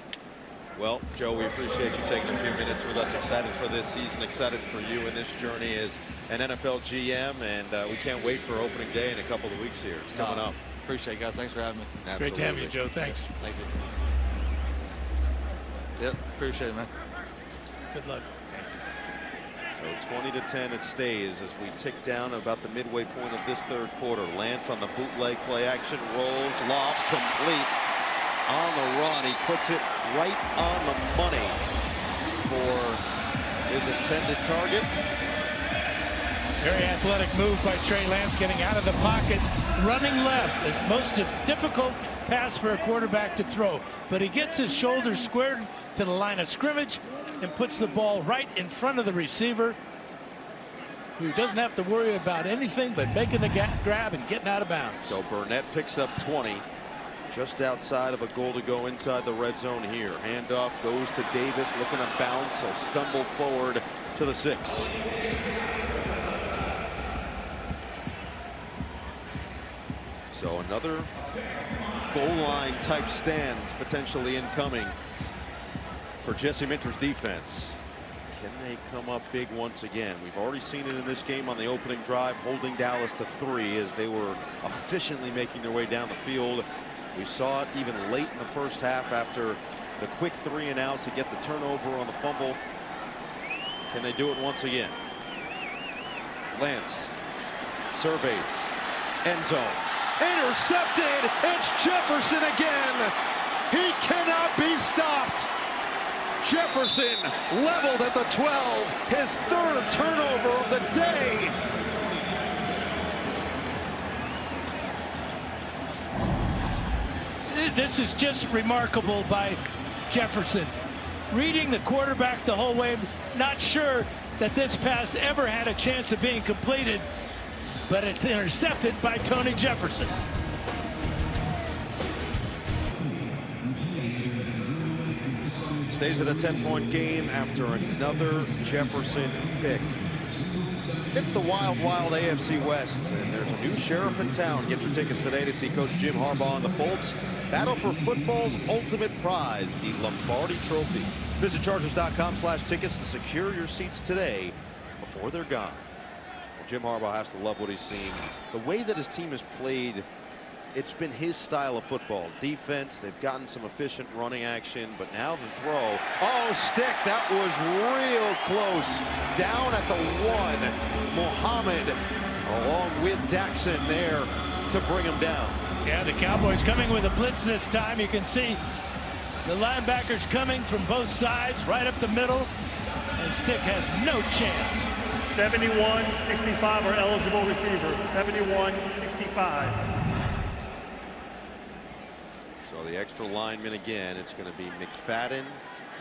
Well, Joe, we appreciate you taking a few minutes with us. Excited for this season, excited for you in this journey as an NFL GM, and we can't wait for opening day in a couple of weeks here. It's coming up. Appreciate it, guys. Thanks for having me. Absolutely. Great to have you, Joe. Thanks. Thank you. Yep, appreciate it, man. Good luck. So 20-10 it stays as we tick down about the midway point of this third quarter. Lance on the bootleg play action, rolls, lofts, complete. On the run, he puts it right on the money for his intended target. Very athletic move by Trey Lance, getting out of the pocket, running left. It's most difficult pass for a quarterback to throw, but he gets his shoulders squared to the line of scrimmage and puts the ball right in front of the receiver, who doesn't have to worry about anything but making the grab and getting out of bounds. So Burnett picks up 20. Just outside of a goal to go inside the red zone here. Handoff goes to Davis, looking to bounce, so stumble forward to the 6. So another goal line type stand potentially incoming for Jesse Minter's defense. Can they come up big once again? We've already seen it in this game on the opening drive, holding Dallas to 3 as they were efficiently making their way down the field. We saw it even late in the first half after the quick 3 and out to get the turnover on the fumble. Can they do it once again? Lance surveys, end zone, intercepted. It's Jefferson again. He cannot be stopped. Jefferson leveled at the 12, his 3rd turnover of the day. This is just remarkable by Jefferson. Reading the quarterback the whole way, not sure that this pass ever had a chance of being completed, but it's intercepted by Tony Jefferson. Stays at a 10-point game after another Jefferson pick. It's the wild, wild AFC West, and there's a new sheriff in town. Get your tickets today to see Coach Jim Harbaugh and the Bolts battle for football's ultimate prize, the Lombardi Trophy. Visit Chargers.com/tickets to secure your seats today before they're gone. Well, Jim Harbaugh has to love what he's seeing. The way that his team has played, it's been his style of football. Defense, they've gotten some efficient running action, but now the throw. Oh, stick, that was real close. Down at the 1, Muhammad, along with Daxon there to bring him down. Yeah, the Cowboys coming with a blitz this time. You can see The linebackers coming from both sides, right up the middle, and Stick has no chance. 71, 65 are eligible receivers. 71, 65. So the extra lineman again, it's going to be McFadden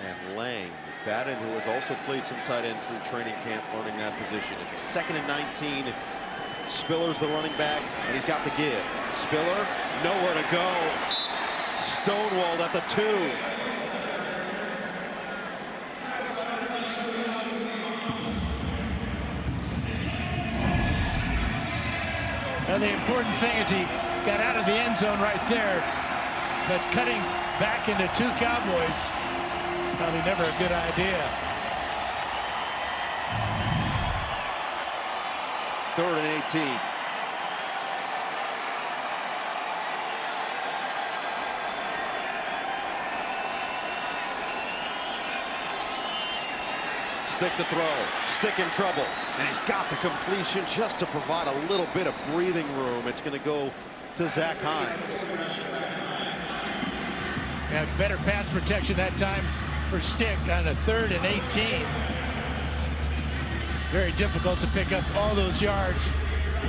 and Lang. McFadden, who has also played some tight end through training camp, learning that position. It's a 2nd and 19. Spiller's the running back, and he's got the give. Spiller, nowhere to go. Stonewalled at the 2. Well, the important thing is he got out of the end zone right there, but cutting back into 2 Cowboys, probably never a good idea. 3rd and 18. Stick to throw. Stick in trouble. And he's got the completion just to provide a little bit of breathing room. It's going to go to Zach Hines. Yeah, better pass protection that time for Stick on a 3rd and 18. Very difficult to pick up all those yards,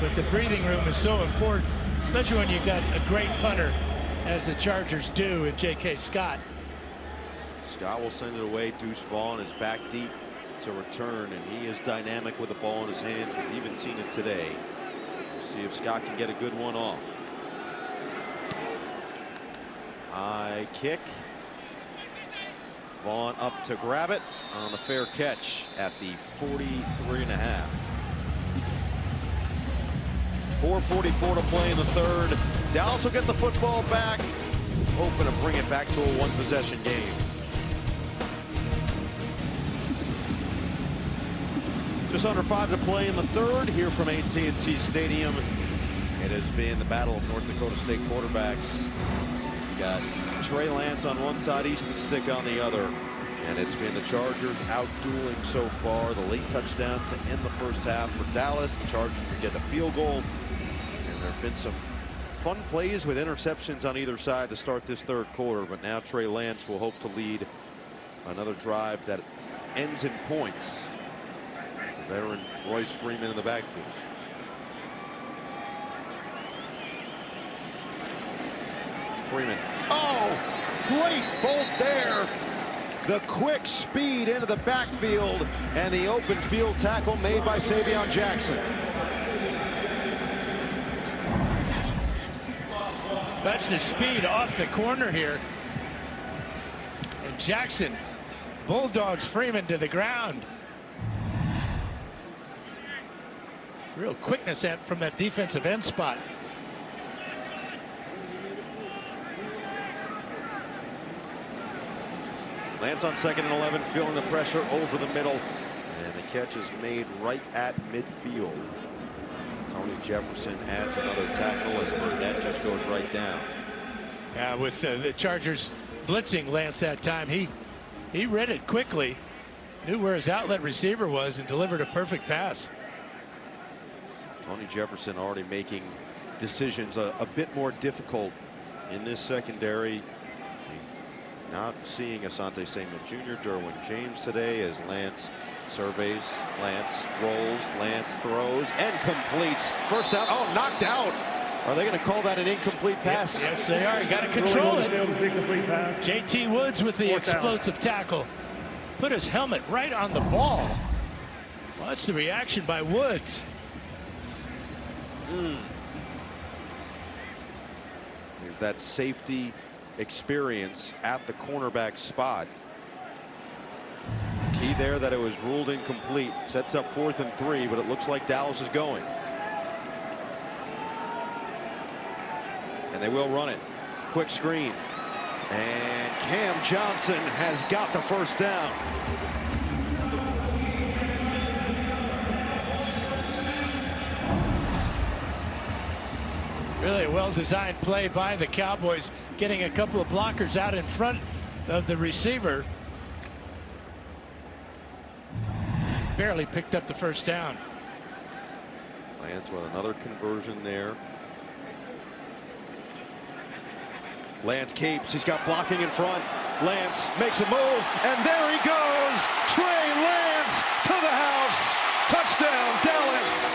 but the breathing room is so important, especially when you've got a great punter, as the Chargers do in J.K. Scott. Scott will send it away. Deuce Vaughn is back deep to return, and he is dynamic with the ball in his hands. We've even seen it today. We'll see if Scott can get a good one off. High kick. Vaughn up to grab it on the fair catch at the 43.5. 4:44 to play in the 3rd. Dallas will get the football back, hoping to bring it back to a 1-possession game. Just under 5 to play in the 3rd here from AT&T Stadium. It has been the battle of North Dakota State quarterbacks. You got Trey Lance on one side, Easton Stick on the other. And it's been the Chargers out-dueling so far. The late touchdown to end the first half for Dallas. The Chargers can get a field goal. And there have been some fun plays with interceptions on either side to start this 3rd quarter. But now Trey Lance will hope to lead another drive that ends in points. The veteran Royce Freeman in the backfield. Freeman. Oh, great bolt there. The quick speed into the backfield and the open field tackle made by Savion Jackson. That's the speed off the corner here. And Jackson bulldogs Freeman to the ground. Real quickness from that defensive end spot. Lance on 2nd and 11, feeling the pressure over the middle. And the catch is made right at midfield. Tony Jefferson adds another tackle as Burnett just goes right down. Yeah, with the Chargers blitzing Lance that time, he read it quickly, knew where his outlet receiver was, and delivered a perfect pass. Tony Jefferson already making decisions a bit more difficult in this secondary. Not seeing Asante Samuel Jr., Derwin James today as Lance surveys. Lance rolls, Lance throws and completes. First down. Oh, knocked out. Are they going to call that an incomplete pass? Yes, they are. You got to control it. JT Woods with the explosive tackle. Put his helmet right on the ball. Watch the reaction by Woods. Here's that safety experience at the cornerback spot. Key there that it was ruled incomplete. Sets up 4th and 3, but it looks like Dallas is going. And they will run it. Quick screen. And Cam Johnson has got the first down. Really a well-designed play by the Cowboys, getting a couple of blockers out in front of the receiver. Barely picked up the first down. Lance with another conversion there. Lance capes. He's got blocking in front. Lance makes a move, and there he goes. Trey Lance to the house. Touchdown, Dallas.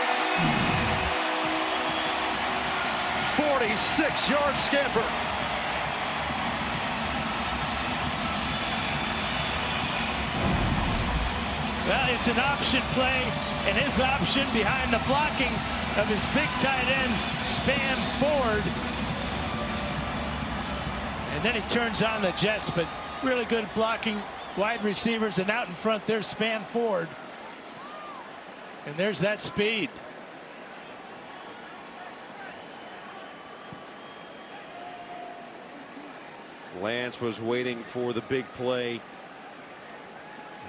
46-yard scamper. Well, it's an option play, and his option behind the blocking of his big tight end, Span Ford. And then he turns on the Jets, but really good blocking wide receivers, and out in front there's Span Ford. And there's that speed. Lance was waiting for the big play.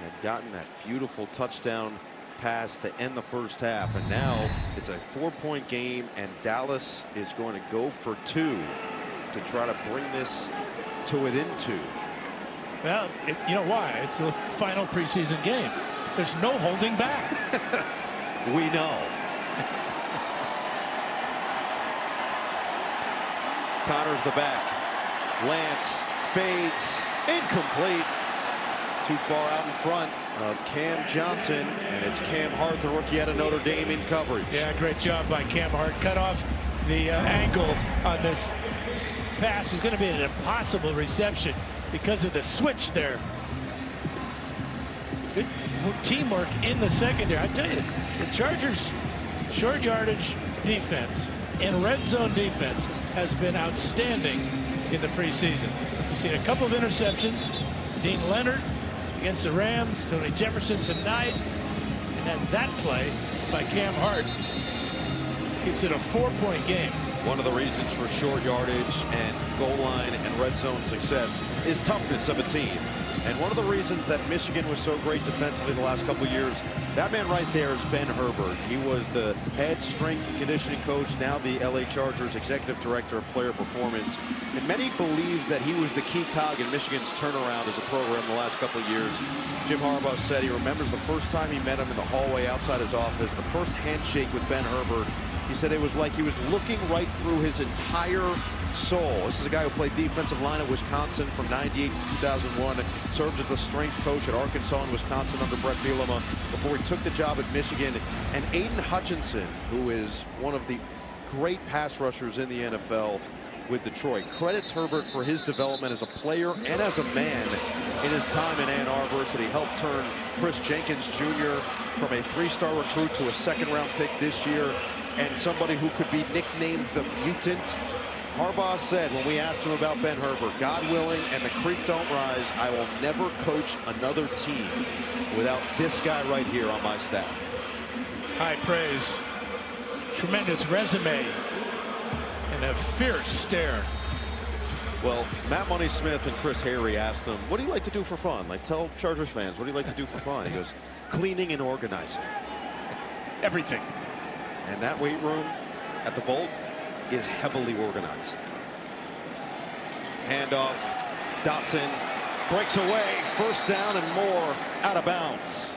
Had gotten that beautiful touchdown pass to end the first half, and now it's a 4-point game, and Dallas is going to go for 2 to try to bring this to within 2. Well, you know why? It's the final preseason game. There's no holding back. We know. Connor's the back. Lance fades, incomplete. Too far out in front of Cam Johnson, and it's Cam Hart, the rookie out of Notre Dame, in coverage. Yeah, great job by Cam Hart. Cut off the angle on this pass. Is going to be an impossible reception because of the switch there. Good teamwork in the secondary. I tell you, the Chargers' short yardage defense and red zone defense has been outstanding in the preseason. We've seen a couple of interceptions. Dean Leonard against the Rams, Tony Jefferson tonight, and then that play by Cam Hart keeps it a 4-point game. One of the reasons for short yardage and goal line and red zone success is toughness of a team. And one of the reasons that Michigan was so great defensively the last couple of years, that man right there is Ben Herbert. He was the head strength and conditioning coach, now the LA Chargers executive director of player performance. And many believe that he was the key cog in Michigan's turnaround as a program the last couple of years. Jim Harbaugh said he remembers the first time he met him in the hallway outside his office, the first handshake with Ben Herbert. He said it was like he was looking right through his entire soul. This is a guy who played defensive line at Wisconsin from '98 to 2001, served as the strength coach at Arkansas and Wisconsin under Brett Bielema before he took the job at Michigan. And Aiden Hutchinson, who is one of the great pass rushers in the NFL with Detroit, credits Herbert for his development as a player and as a man in his time in Ann Arbor. Said he helped turn Chris Jenkins Jr. from a 3-star recruit to a 2nd-round pick this year, and somebody who could be nicknamed the Mutant. Harbaugh said when we asked him about Ben Herbert, God willing and the creek don't rise, I will never coach another team without this guy right here on my staff. High praise. Tremendous resume and a fierce stare. Well, Matt Money Smith and Chris Harry asked him, what do you like to do for fun? Like, tell Chargers fans, what do you like to do for fun? He goes, cleaning and organizing. Everything. And that weight room at the Bolt is heavily organized. Handoff. Dotson breaks away. First down and more, out of bounds.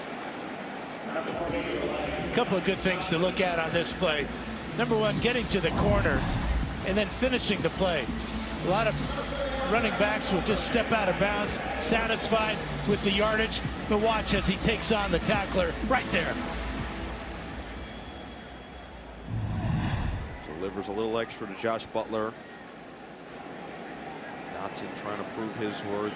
A couple of good things to look at on this play. Number one, getting to the corner and then finishing the play. A lot of running backs will just step out of bounds, satisfied with the yardage, but watch as he takes on the tackler right there. Delivers a little extra to Josh Butler. Dotson trying to prove his worth.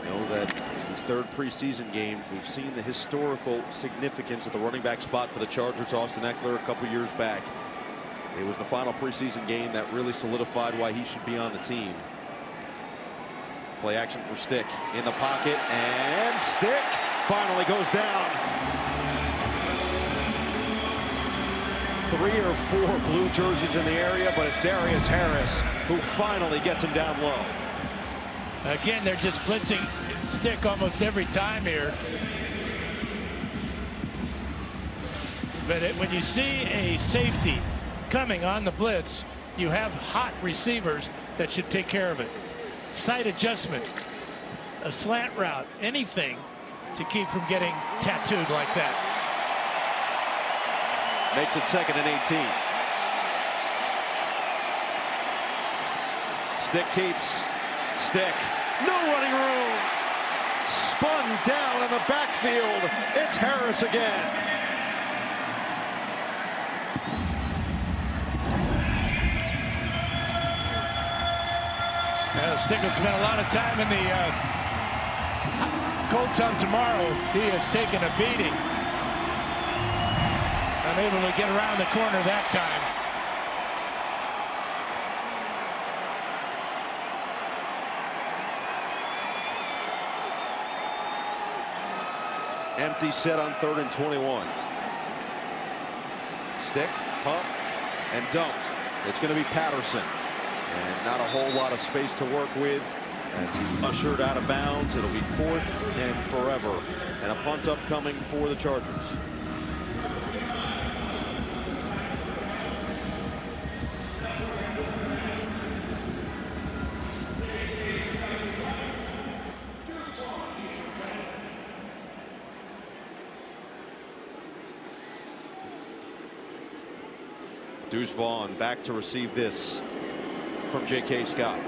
You know that his 3rd preseason game, we've seen the historical significance of the running back spot for the Chargers. Austin Eckler a couple years back. It was the final preseason game that really solidified why he should be on the team. Play action for Stick in the pocket, and Stick finally goes down. 3 or 4 blue jerseys in the area, but it's Darius Harris who finally gets him down low. Again, they're just blitzing Stick almost every time here. But when you see a safety coming on the blitz, you have hot receivers that should take care of it. Sight adjustment, a slant route, anything to keep from getting tattooed like that. Makes it 2nd and 18. Stick keeps. Stick No running room. Spun down in the backfield. It's Harris again. Stickle spent a lot of time in the cold tub tomorrow. He has taken a beating. Unable to get around the corner that time. Empty set on 3rd and 21. Stick, pump, and dump. It's going to be Patterson. And not a whole lot of space to work with as he's ushered out of bounds. It'll be 4th and forever. And a punt upcoming for the Chargers. Deuce Vaughn back to receive this from J.K. Scott.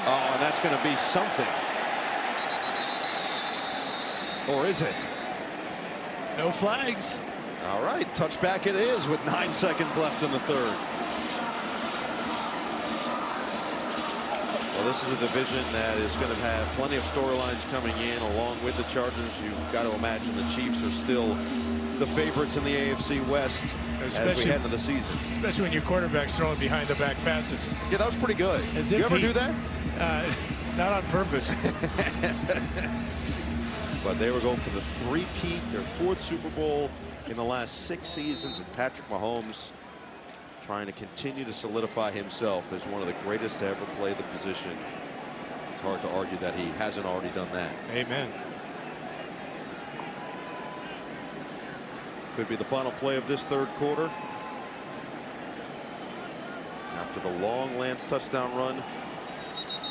Oh, and that's going to be something. Or is it? No flags. All right, touchback it is with 9 seconds left in the 3rd. Well, this is a division that is going to have plenty of storylines coming in along with the Chargers. You've got to imagine the Chiefs are still the favorites in the AFC West as we head into the season. Especially when your quarterback's throwing behind the back passes. Yeah, that was pretty good. As you if ever he- do that? Not on purpose. But they will go for the three-peat, their 4th Super Bowl in the last 6 seasons, and Patrick Mahomes trying to continue to solidify himself as one of the greatest to ever play the position. It's hard to argue that he hasn't already done that. Amen. Could be the final play of this 3rd quarter. After the long Lance touchdown run,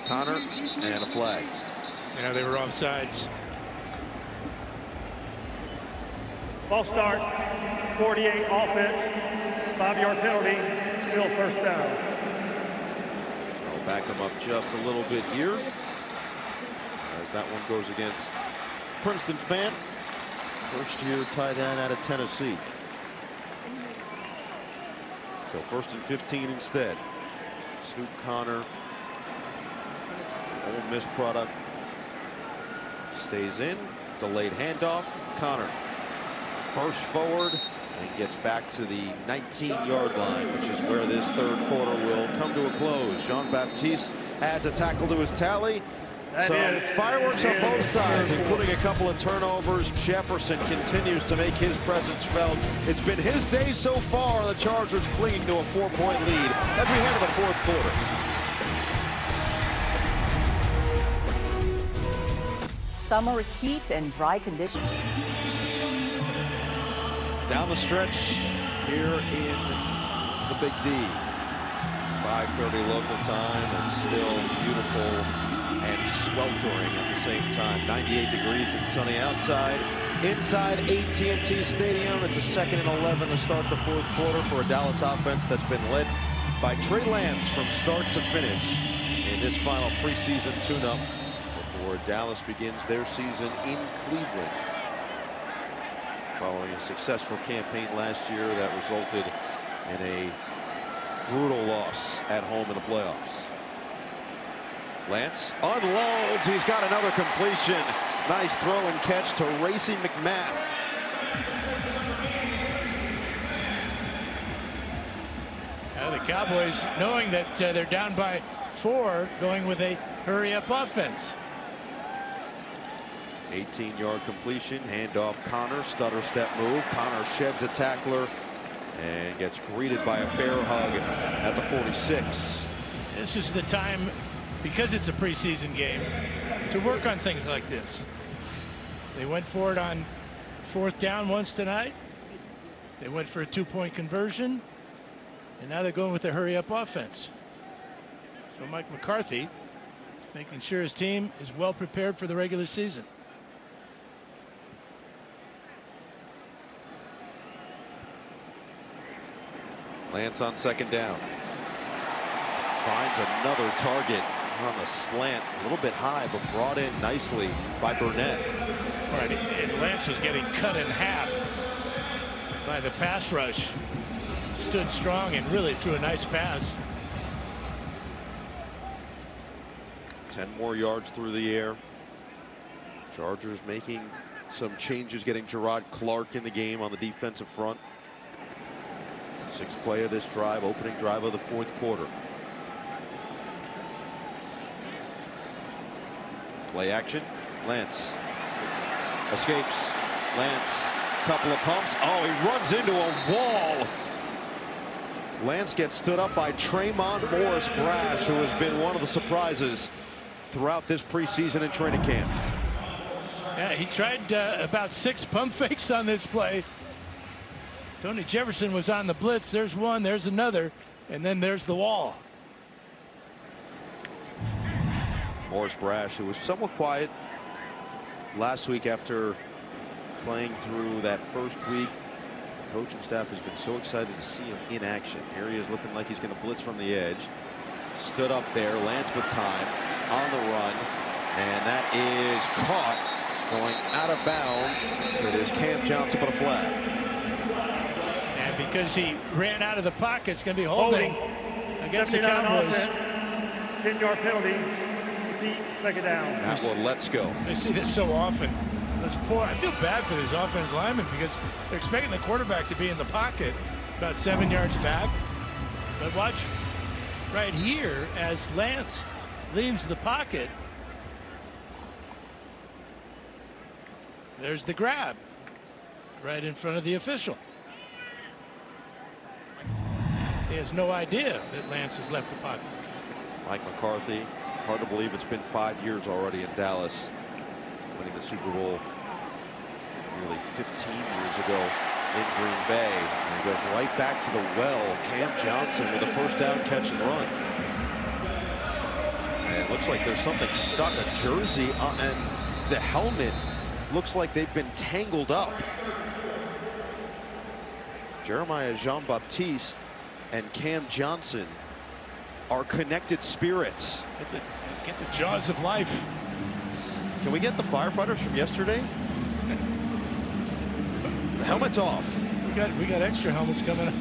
Connor, and a flag. Yeah, they were offsides. Ball start, 48 offense, 5-yard penalty, still 1st down. I'll back him up just a little bit here as that one goes against Princeton Fant, 1st-year tight end out of Tennessee. So 1st and 15 instead. Snoop Connor, Ole Miss product, stays in. Delayed handoff. Connor bursts forward and gets back to the 19-yard line, which is where this 3rd quarter will come to a close. Jean-Baptiste adds a tackle to his tally. Some fireworks on both sides, including a couple of turnovers. Jefferson continues to make his presence felt. It's been his day so far. The Chargers cling to a 4-point lead as we head to the 4th quarter. Summer heat and dry conditions. Down the stretch here in the Big D. 5:30 local time and still beautiful and sweltering at the same time. 98 degrees and sunny outside. Inside AT&T Stadium, it's a 2nd and 11 to start the 4th quarter for a Dallas offense that's been led by Trey Lance from start to finish in this final preseason tune-up before Dallas begins their season in Cleveland. Following a successful campaign last year that resulted in a brutal loss at home in the playoffs. Lance unloads. He's got another completion. Nice throw and catch to Racey McMath. The Cowboys, knowing that they're down by 4, going with a hurry-up offense. 18-yard completion, handoff Connor, stutter step move. Connor sheds a tackler and gets greeted by a bear hug at the 46. This is the time, because it's a preseason game, to work on things like this. They went for it on 4th down once tonight. They went for a 2-point conversion, and now they're going with the hurry-up offense. So Mike McCarthy making sure his team is well prepared for the regular season. Lance on second down. Finds another target on the slant, a little bit high, but brought in nicely by Burnett. Right, and Lance was getting cut in half by the pass rush. Stood strong and really threw a nice pass. 10 more yards through the air. Chargers making some changes, getting Gerard Clark in the game on the defensive front. 6th play of this drive, opening drive of the 4th quarter. Play action. Lance escapes. Lance, couple of pumps. Oh, he runs into a wall. Lance gets stood up by Tremont Morris-Brash, who has been one of the surprises throughout this preseason and training camp. Yeah, he tried about 6 pump fakes on this play. Tony Jefferson was on the blitz. There's one, there's another, and then there's the wall. Morris-Brash, who was somewhat quiet last week after playing through that first week. The coaching staff has been so excited to see him in action. Here he is looking like he's going to blitz from the edge. Stood up there, Lance with time, on the run, and that is caught, going out of bounds. It is Cam Johnson, but a flag. And because he ran out of the pocket, it's going to be holding against the Cowboys. 10-yard penalty. Second down. That one, let's go. I see this so often. This poor, I feel bad for these offensive linemen because they're expecting the quarterback to be in the pocket about 7 yards back. But watch right here as Lance leaves the pocket. There's the grab right in front of the official. He has no idea that Lance has left the pocket. Mike McCarthy, hard to believe it's been 5 years already in Dallas, winning the Super Bowl nearly 15 years ago in Green Bay. And he goes right back to the well. Cam Johnson with a first down catch and run. And it looks like there's something stuck, a jersey, and the helmet looks like they've been tangled up. Jeremiah Jean-Baptiste and Cam Johnson are connected spirits. Get the jaws of life. Can we get the firefighters from yesterday? The helmet's off. We got extra helmets coming up.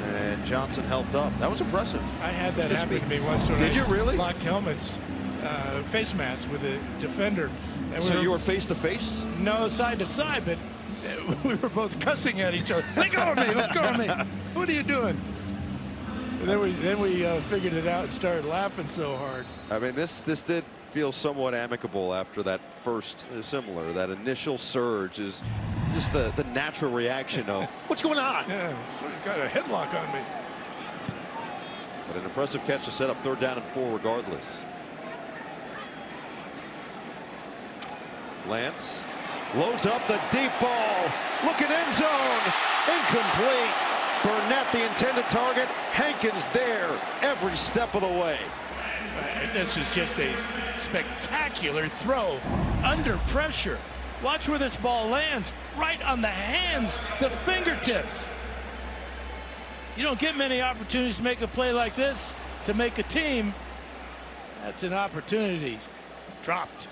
And Johnson helped up. That was impressive. I had that happen to me once. When Did you really? Locked helmets, face masks with a defender. And so you were face to face? No, side to side, but we were both cussing at each other. Let go of me! Let go of me! What are you doing? And then we figured it out and started laughing so hard. I mean, this did feel somewhat amicable after that first, similar. That initial surge is just the natural reaction of what's going on. Yeah, so he's got a headlock on me. But an impressive catch to set up 3rd down and 4 regardless. Lance loads up the deep ball, looking end zone, incomplete. Burnett the intended target. Hankins there every step of the way. This is just a spectacular throw under pressure. Watch where this ball lands, right on the hands, the fingertips. You don't get many opportunities to make a play like this, to make a team. That's an opportunity dropped.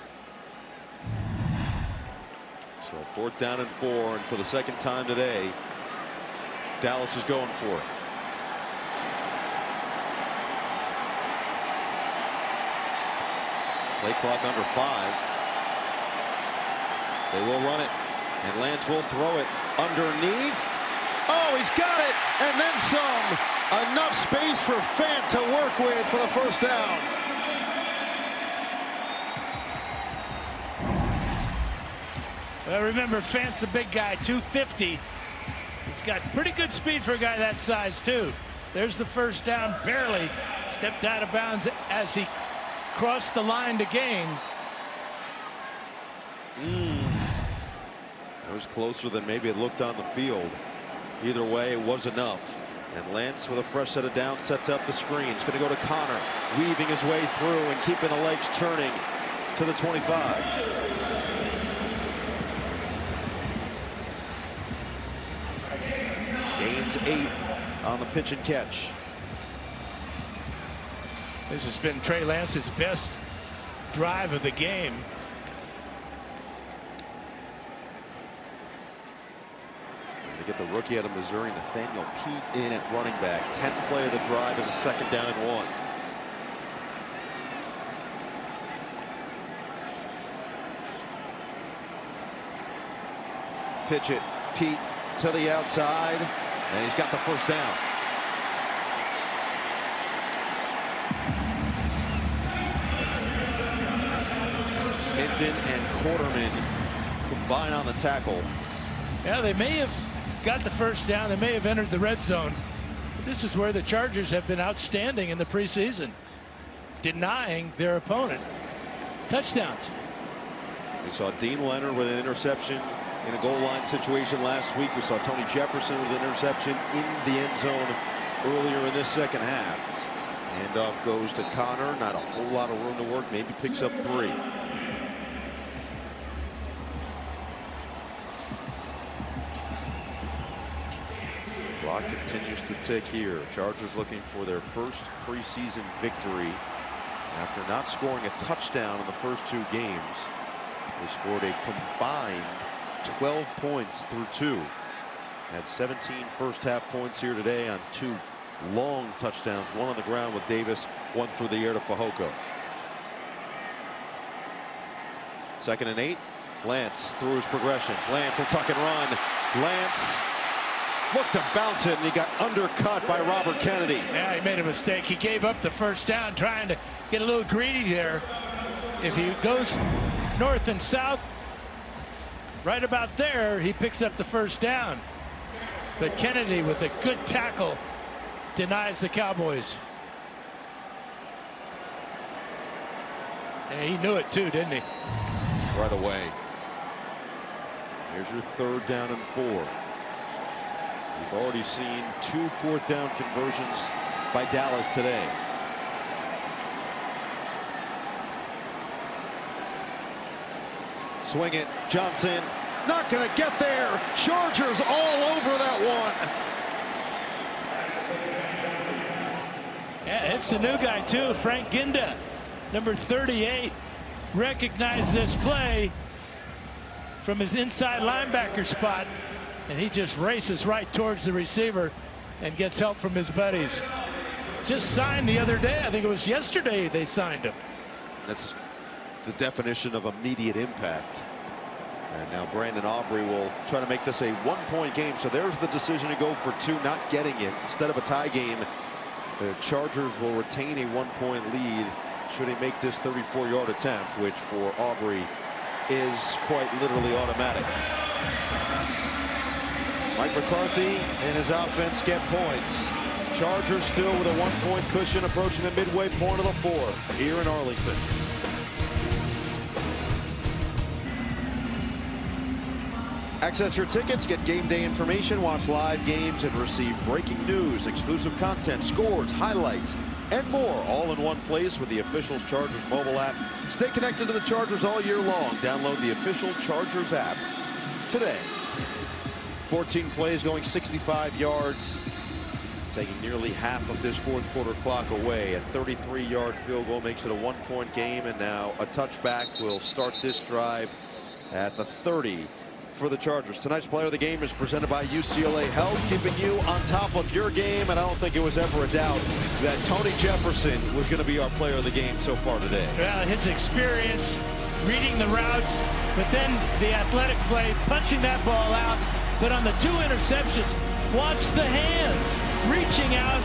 So 4th down and 4, and for the second time today, Dallas is going for it. Play clock under 5. They will run it, and Lance will throw it underneath. Oh, he's got it, and then some. Enough space for Fant to work with for the first down. Well, remember, Fant's a big guy, 250. He's got pretty good speed for a guy that size, too. There's the first down, barely stepped out of bounds as he crossed the line to gain. It was closer than maybe it looked on the field. Either way, it was enough. And Lance, with a fresh set of downs, sets up the screen. It's going to go to Connor, weaving his way through and keeping the legs churning to the 25. Gains 8 on the pitch and catch. This has been Trey Lance's best drive of the game. They get the rookie out of Missouri, Nathaniel Pete, in at running back. 10th play of the drive is a 2nd down and 1. Pitch it, Pete to the outside, and he's got the first down. Hinton and Quarterman combine on the tackle. Yeah, they may have got the first down. They may have entered the red zone. But this is where the Chargers have been outstanding in the preseason, denying their opponent touchdowns. We saw Dean Leonard with an interception in a goal line situation last week. We saw Tony Jefferson with an interception in the end zone earlier in this second half. Handoff goes to Connor. Not a whole lot of room to work. Maybe picks up 3. Clock continues to tick here. Chargers looking for their first preseason victory after not scoring a touchdown in the first 2 games. They scored a combined 12 points through 2. Had 17 first half points here today on 2 long touchdowns, 1 on the ground with Davis, 1 through the air to Fehoko. 2nd and 8. Lance through his progressions. Lance will tuck and run. Lance looked to bounce it, and he got undercut by Robert Kennedy. Yeah, he made a mistake. He gave up the first down, trying to get a little greedy there. If he goes north and south, right about there, he picks up the first down. But Kennedy, with a good tackle, denies the Cowboys. And he knew it too, didn't he? Right away. Here's your 3rd down and 4. We've already seen 2 4th down conversions by Dallas today. Swing it, Johnson, not going to get there. Chargers all over that one. Yeah, it's the new guy too, Frank Ginda, number 38. Recognized this play from his inside linebacker spot, and he just races right towards the receiver and gets help from his buddies. Just signed the other day. I think it was yesterday they signed him. That's the definition of immediate impact. And now Brandon Aubrey will try to make this a 1-point game. So there's the decision to go for 2, not getting it. Instead of a tie game, the Chargers will retain a 1-point lead should he make this 34-yard attempt, which for Aubrey is quite literally automatic. Mike McCarthy and his offense get points. Chargers still with a 1-point cushion approaching the midway point of the 4th here in Arlington. Access your tickets, get game day information, watch live games, and receive breaking news, exclusive content, scores, highlights, and more, all in one place with the official Chargers mobile app. Stay connected to the Chargers all year long. Download the official Chargers app today. 14 plays, going 65 yards, taking nearly half of this 4th quarter clock away. A 33-yard field goal makes it a 1-point game, and now a touchback will start this drive at the 30 for the Chargers. Tonight's player of the game is presented by UCLA Health, keeping you on top of your game, and I don't think it was ever a doubt that Tony Jefferson was going to be our player of the game so far today. Well, his experience, reading the routes, but then the athletic play, punching that ball out. But on the 2 interceptions, watch the hands, reaching out,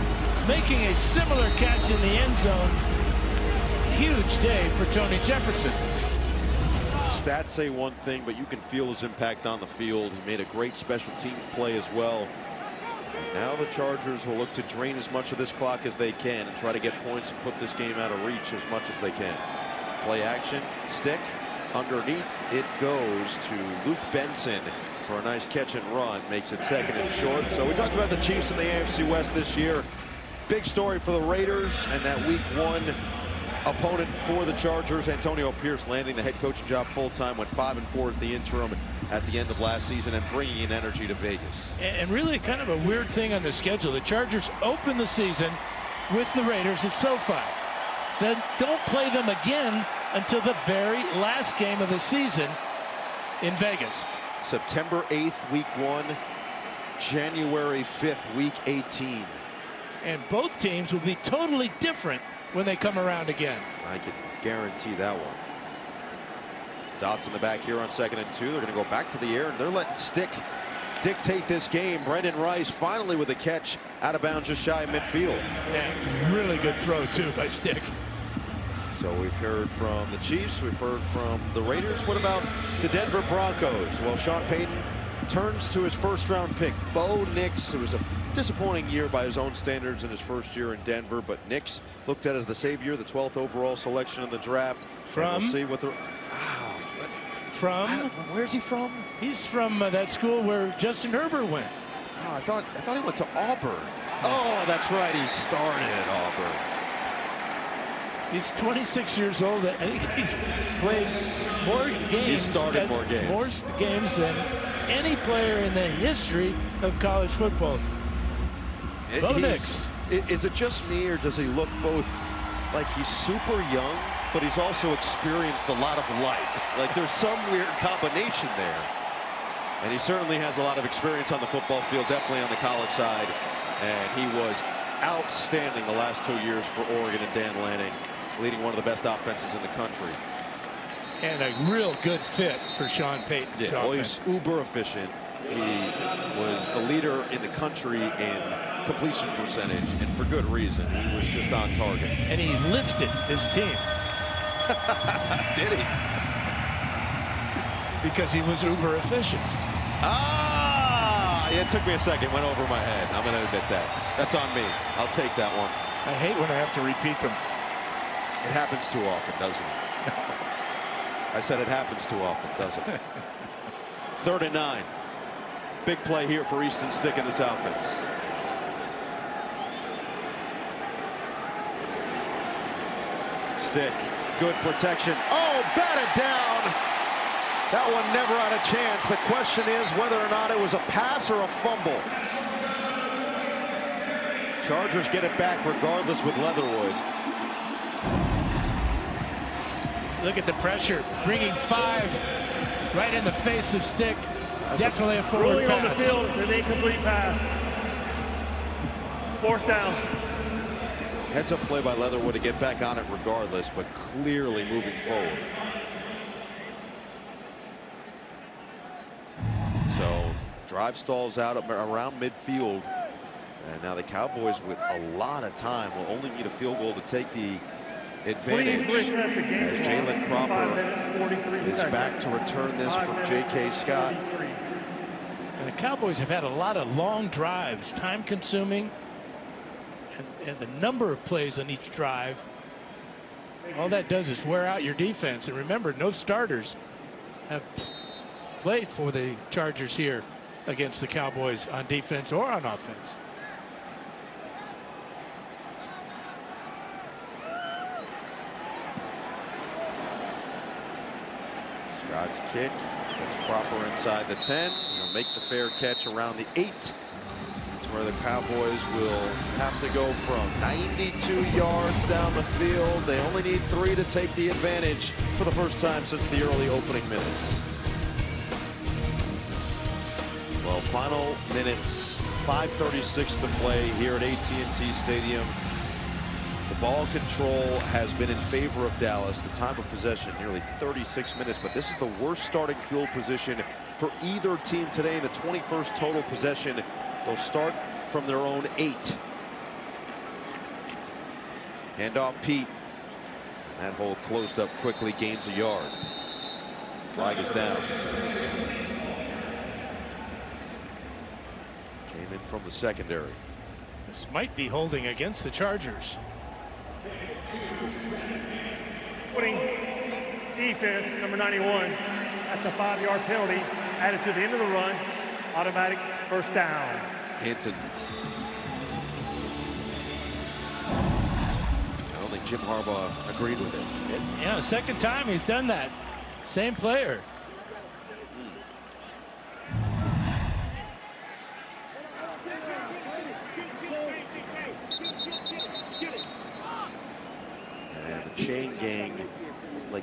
making a similar catch in the end zone. Huge day for Tony Jefferson. Stats say one thing, but you can feel his impact on the field. He made a great special teams play as well. And now the Chargers will look to drain as much of this clock as they can and try to get points and put this game out of reach as much as they can. Play action, stick, underneath it goes to Luke Benson for a nice catch and run. Makes it 2nd and short. So we talked about the Chiefs in the AFC West this year. Big story for the Raiders and that week 1 opponent for the Chargers. Antonio Pierce landing the head coaching job full-time, went 5-4 as the interim, at the end of last season and bringing in energy to Vegas. And really kind of a weird thing on the schedule. The Chargers open the season with the Raiders at SoFi. Then don't play them again until the very last game of the season in Vegas. September 8th, week 1, January 5th, week 18. And both teams will be totally different when they come around again. I can guarantee that one. Dots in the back here on 2nd and 2. They're going to go back to the air, and they're letting Stick dictate this game. Brendan Rice finally with a catch out of bounds just shy of midfield. Yeah, really good throw, too, by Stick. So we've heard from the Chiefs. We've heard from the Raiders. What about the Denver Broncos? Well, Sean Payton turns to his first-round pick, Bo Nix. It was a disappointing year by his own standards in his first year in Denver, but Nix looked at as the savior, the 12th overall selection in the draft. From? We'll see what the... Where's he from? He's from that school where Justin Herbert went. Oh, I thought he went to Auburn. Oh, that's right. He started at Auburn. He's 26 years old. I think he's played more games. He started more games. More games than any player in the history of college football. Bo Nix. Is it just me, or does he look both like he's super young, but he's also experienced a lot of life? Like there's some weird combination there. And he certainly has a lot of experience on the football field, definitely on the college side. And he was outstanding the last 2 years for Oregon and Dan Lanning, leading one of the best offenses in the country. And a real good fit for Sean Payton's well, offense. he's uber efficient. He was the leader in the country in completion percentage, and for good reason. He was just on target. And he lifted his team. Did he? Because he was uber efficient. Ah, yeah, it took me a second, went over my head. I'm going to admit that. That's on me. I'll take that one. I hate when I have to repeat them. It happens too often, doesn't it? I said it happens too often, doesn't it? 3rd and 9. Big play here for Easton Stick in this offense. Stick, good protection. Oh, batted down. That one never had a chance. The question is whether or not it was a pass or a fumble. Chargers get it back regardless with Leatherwood. Look at the pressure, bringing 5 right in the face of Stick. Definitely a forward Rolling pass. on the field, an incomplete pass. 4th down. Heads up play by Leatherwood to get back on it regardless, but clearly moving forward. So drive stalls out around midfield, and now the Cowboys with a lot of time will only need a field goal to take the advantage, as Jalen Cropper is back to return this from J.K. Scott. And the Cowboys have had a lot of long drives, time consuming, and the number of plays on each drive, all that does is wear out your defense. And remember, no starters have played for the Chargers here against the Cowboys on defense or on offense. Scott's kick gets Cropper inside the 10. He'll make the fair catch around the 8. That's where the Cowboys will have to go from 92 yards down the field. They only need 3 to take the advantage for the first time since the early opening minutes. Well, final minutes, 5:36 to play here at AT&T Stadium. The ball control has been in favor of Dallas. The time of possession, nearly 36 minutes, but this is the worst starting field position for either team today in the 21st total possession. They'll start from their own 8. Hand off Pete. That hole closed up quickly, gains a yard. Flag is down. Came in from the secondary. This might be holding against the Chargers. Winning defense, number 91. That's a 5-yard penalty added to the end of the run. Automatic first down. Hinton. I don't think Jim Harbaugh agreed with it. Yeah, second time he's done that. Same player.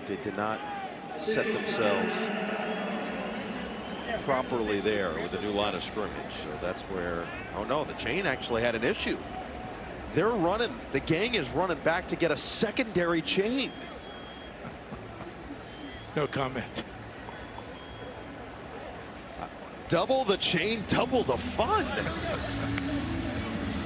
They did not set themselves properly there with the new line of scrimmage. So that's where, oh no, the chain actually had an issue. They're running, the gang is running back to get a secondary chain. No comment. Double the chain, double the fun.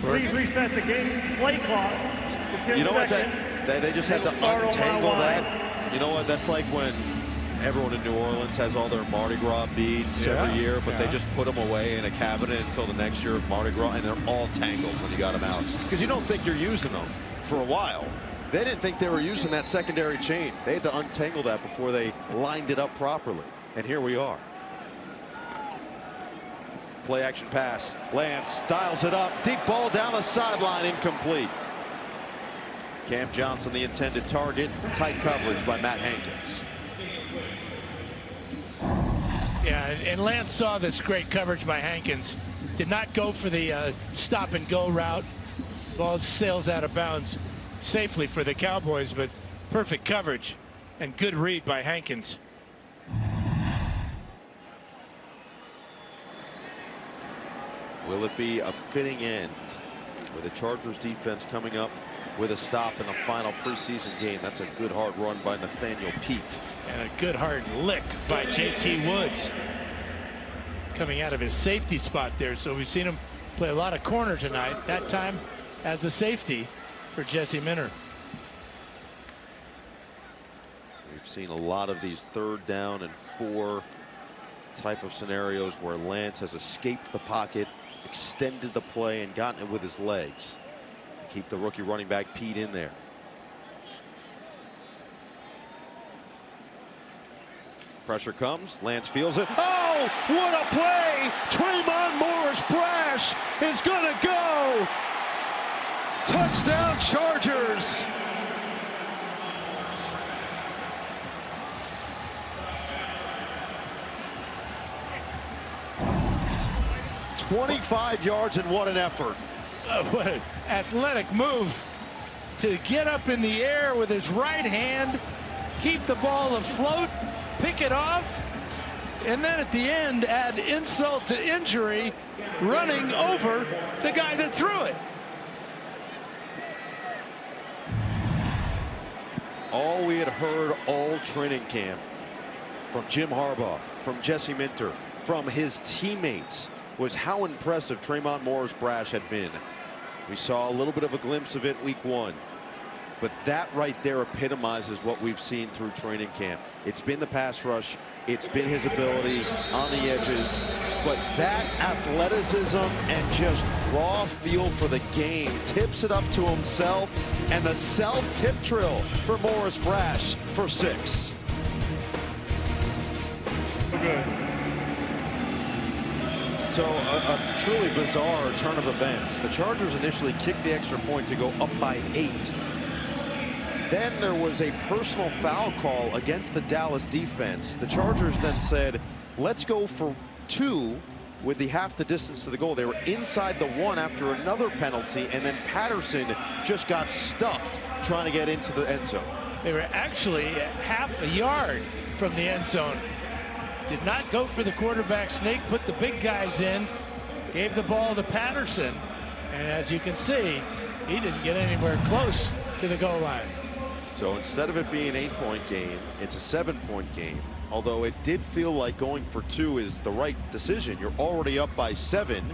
Please reset the game play clock to 10 You know what, seconds. they just had to Start on my untangle line. that. You know what, that's like when everyone in New Orleans has all their Mardi Gras beads every year, but they just put them away in a cabinet until the next year of Mardi Gras, and they're all tangled when you got them out. Because you don't think you're using them for a while. They didn't think they were using that secondary chain. They had to untangle that before they lined it up properly. And here we are. Play action pass. Lance dials it up. Deep ball down the sideline, incomplete. Cam Johnson, the intended target. Tight coverage by Matt Hankins. Yeah, and Lance saw this great coverage by Hankins. Did not go for the stop and go route. Ball sails out of bounds safely for the Cowboys, but perfect coverage and good read by Hankins. Will it be a fitting end with the Chargers defense coming up with a stop in the final preseason game? That's a good hard run by Nathaniel Pete. And a good hard lick by JT Woods coming out of his safety spot there. So we've seen him play a lot of corner tonight, that time as a safety for Jesse Minter. We've seen a lot of these 3rd down and 4 type of scenarios where Lance has escaped the pocket, extended the play, and gotten it with his legs. Keep the rookie running back Pete in there. Pressure comes. Lance feels it. Oh, what a play! Tremont Morris-Brash is gonna go. Touchdown Chargers. "25 yards and what an effort." What an athletic move to get up in the air with his right hand, keep the ball afloat, pick it off, and then at the end add insult to injury, running over the guy that threw it. All we had heard all training camp from Jim Harbaugh, from Jesse Minter, from his teammates was how impressive Tremont Morris-Brash had been. We saw a little bit of a glimpse of it week 1. But that right there epitomizes what we've seen through training camp. It's been the pass rush. It's been his ability on the edges. But that athleticism and just raw feel for the game tips it up to himself. And the self-tip drill for Morris-Brash for 6. Good. So a truly bizarre turn of events. The Chargers initially kicked the extra point to go up by 8. Then there was a personal foul call against the Dallas defense. The Chargers then said, let's go for 2 with the half the distance to the goal. They were inside the 1 after another penalty, and then Patterson just got stuffed trying to get into the end zone. They were actually half a yard from the end zone. Did not go for the quarterback sneak, put the big guys in, gave the ball to Patterson, and as you can see, he didn't get anywhere close to the goal line. So instead of it being an 8-point game, it's a 7-point game. Although it did feel like going for 2 is the right decision. You're already up by 7.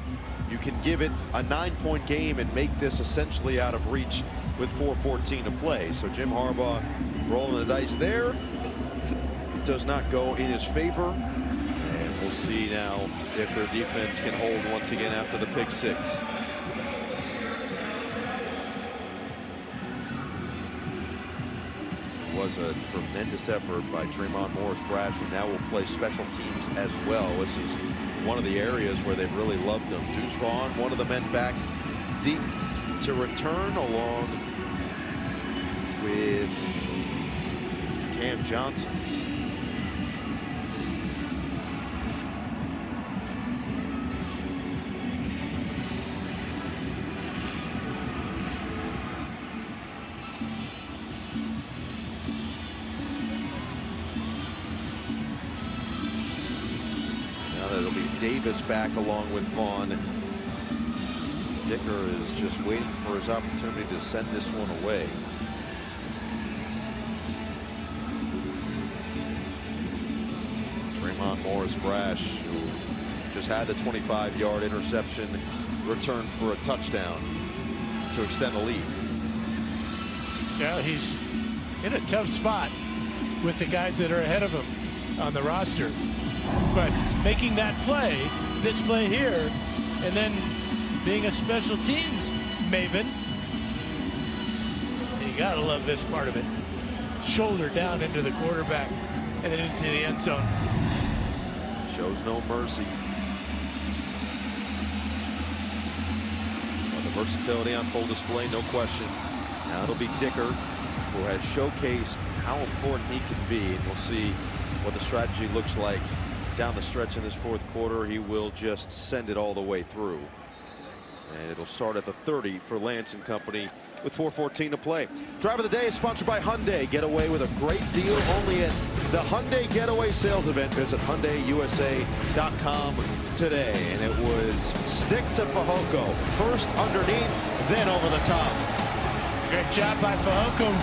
You can give it a 9-point game and make this essentially out of reach with 4:14 to play. So Jim Harbaugh rolling the dice there. Does not go in his favor, and we'll see now if their defense can hold once again after the pick 6. It was a tremendous effort by Tremont Morris-Brash, who now will play special teams as well. This is one of the areas where they've really loved him. Deuce Vaughn, one of the men back deep to return, along with Cam Johnson. It'll be Davis back along with Vaughn. Dicker is just waiting for his opportunity to send this one away. Tremont Morris-Brash, who just had the 25-yard interception return for a touchdown to extend the lead. Yeah, he's in a tough spot with the guys that are ahead of him on the roster. But making that play, this play here, and then being a special teams maven, you gotta love this part of it. Shoulder down into the quarterback and then into the end zone. Shows no mercy. Well, the versatility on full display, no question. Now it'll be Dicker, who has showcased how important he can be, and we'll see what the strategy looks like down the stretch in this fourth quarter. He will just send it all the way through. And it'll start at the 30 for Lance and company with 4:14 to play. Drive of the Day is sponsored by Hyundai. Get away with a great deal only at the Hyundai Getaway Sales Event. Visit HyundaiUSA.com today. And it was stick to Fehoko. First underneath, then over the top. Great job by Fehoko,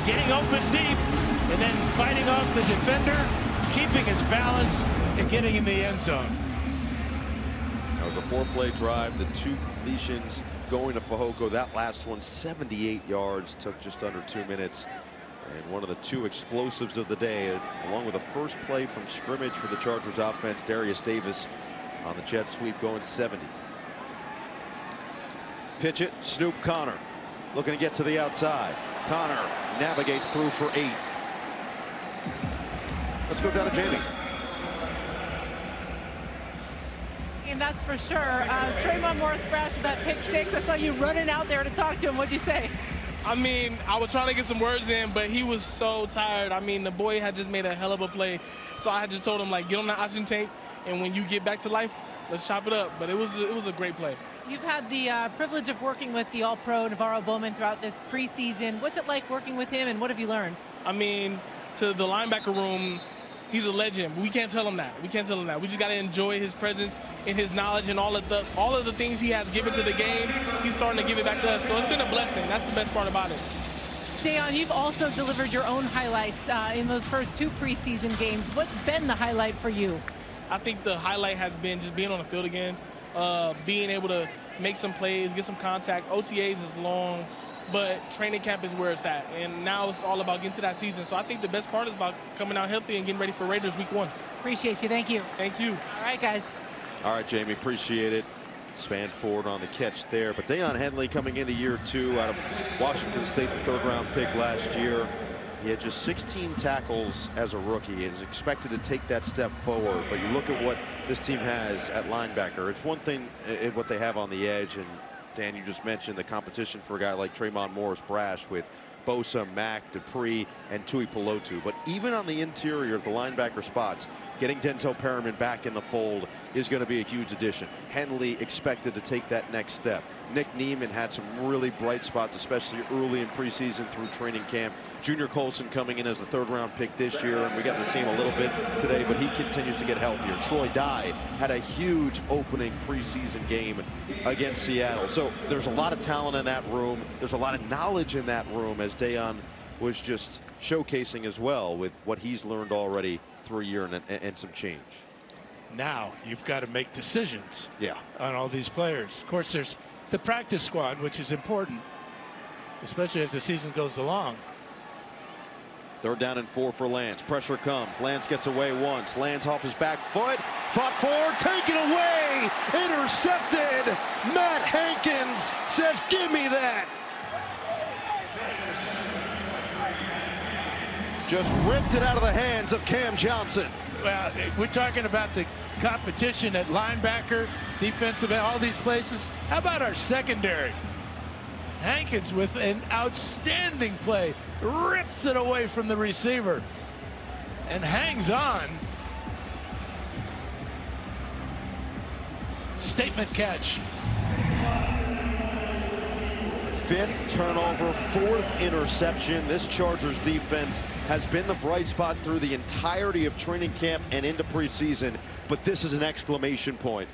getting open deep and then fighting off the defender, keeping his balance and getting in the end zone. That was a 4-play drive, the 2 completions going to Fehoko. That last one, 78 yards, took just under 2 minutes. And one of the 2 explosives of the day, along with a first play from scrimmage for the Chargers offense. Darius Davis on the jet sweep going 70. Pitch it, Snoop Connor looking to get to the outside. Connor navigates through for 8. Let's go down to Jamie. And that's for sure. Tremont Morris-Brash with that pick 6. I saw you running out there to talk to him. What'd you say? I mean, I was trying to get some words in, but he was so tired. I mean, the boy had just made a hell of a play. So I just told him, like, get on the oxygen tank, and when you get back to life, let's chop it up. But it was a great play. You've had the privilege of working with the All-Pro Navarro Bowman throughout this preseason. What's it like working with him, and what have you learned? I mean, to the linebacker room, he's a legend. We can't tell him that. We can't tell him that. We just got to enjoy his presence and his knowledge and all of the things he has given to the game. He's starting to give it back to us. So it's been a blessing. That's the best part about it. Dayon, you've also delivered your own highlights in those first 2 preseason games. What's been the highlight for you? I think the highlight has been just being on the field again, being able to make some plays, get some contact. OTAs is long, but training camp is where it's at. And now it's all about getting to that season. So I think the best part is about coming out healthy and getting ready for Raiders week 1. Appreciate you. Thank you. Thank you. All right, guys. All right, Jamie, appreciate it. Span forward on the catch there. But Deion Henley coming into year 2 out of Washington State, the 3rd-round pick last year. He had just 16 tackles as a rookie and is expected to take that step forward. But you look at what this team has at linebacker. It's one thing in what they have on the edge. And Dan, you just mentioned the competition for a guy like Tremont Morris-Brash with Bosa, Mack, Dupree, and Tui Pelotu. But even on the interior of the linebacker spots, getting Denzel Perriman back in the fold is going to be a huge addition. Henley expected to take that next step. Nick Neiman had some really bright spots, especially early in preseason through training camp. Junior Colson coming in as the 3rd-round pick this year, and we got to see him a little bit today, but he continues to get healthier. Troy Dye had a huge opening preseason game against Seattle. So there's a lot of talent in that room. There's a lot of knowledge in that room, as Deion was just showcasing as well with what he's learned already through a year and some change. Now you've got to make decisions on all these players. Of course, there's the practice squad, which is important, especially as the season goes along. 3rd down and 4 for Lance. Pressure comes. Lance gets away once. Lance off his back foot. Fought forward. Taken away. Intercepted. Matt Hankins says, give me that. Just ripped it out of the hands of Cam Johnson. Well, we're talking about the competition at linebacker, defensive, all these places. How about our secondary? Hankins with an outstanding play, rips it away from the receiver and hangs on. Statement catch. 5th turnover, 4th interception. This Chargers defense has been the bright spot through the entirety of training camp and into preseason, but this is an exclamation point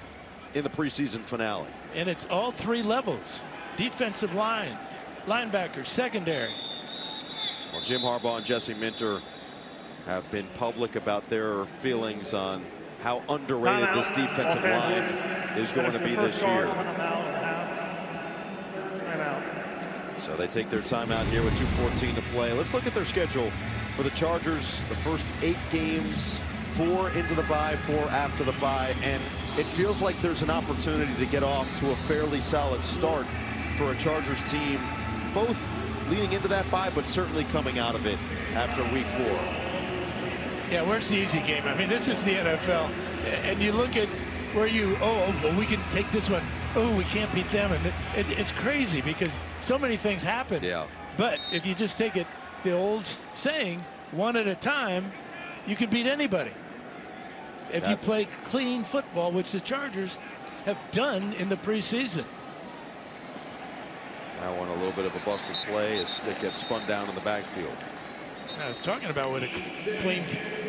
in the preseason finale. And it's all three levels: defensive line, linebacker, secondary. Well, Jim Harbaugh and Jesse Minter have been public about their feelings on how underrated this defensive line is going to be this year. So they take their timeout here with 2:14 to play. Let's look at their schedule for the Chargers. The first 8 games, 4 into the bye, 4 after the bye, and it feels like there's an opportunity to get off to a fairly solid start for a Chargers team, both leading into that bye, but certainly coming out of it after week 4. Yeah, where's the easy game? I mean, this is the NFL, and you look at where you, well, we can take this one. Oh, we can't beat them, and it's crazy because so many things happen. Yeah. But if you just take it, the old saying, one at a time, you can beat anybody. If you play clean football, which the Chargers have done in the preseason. That one a little bit of a busted play as Stick gets spun down in the backfield. I was talking about with a clean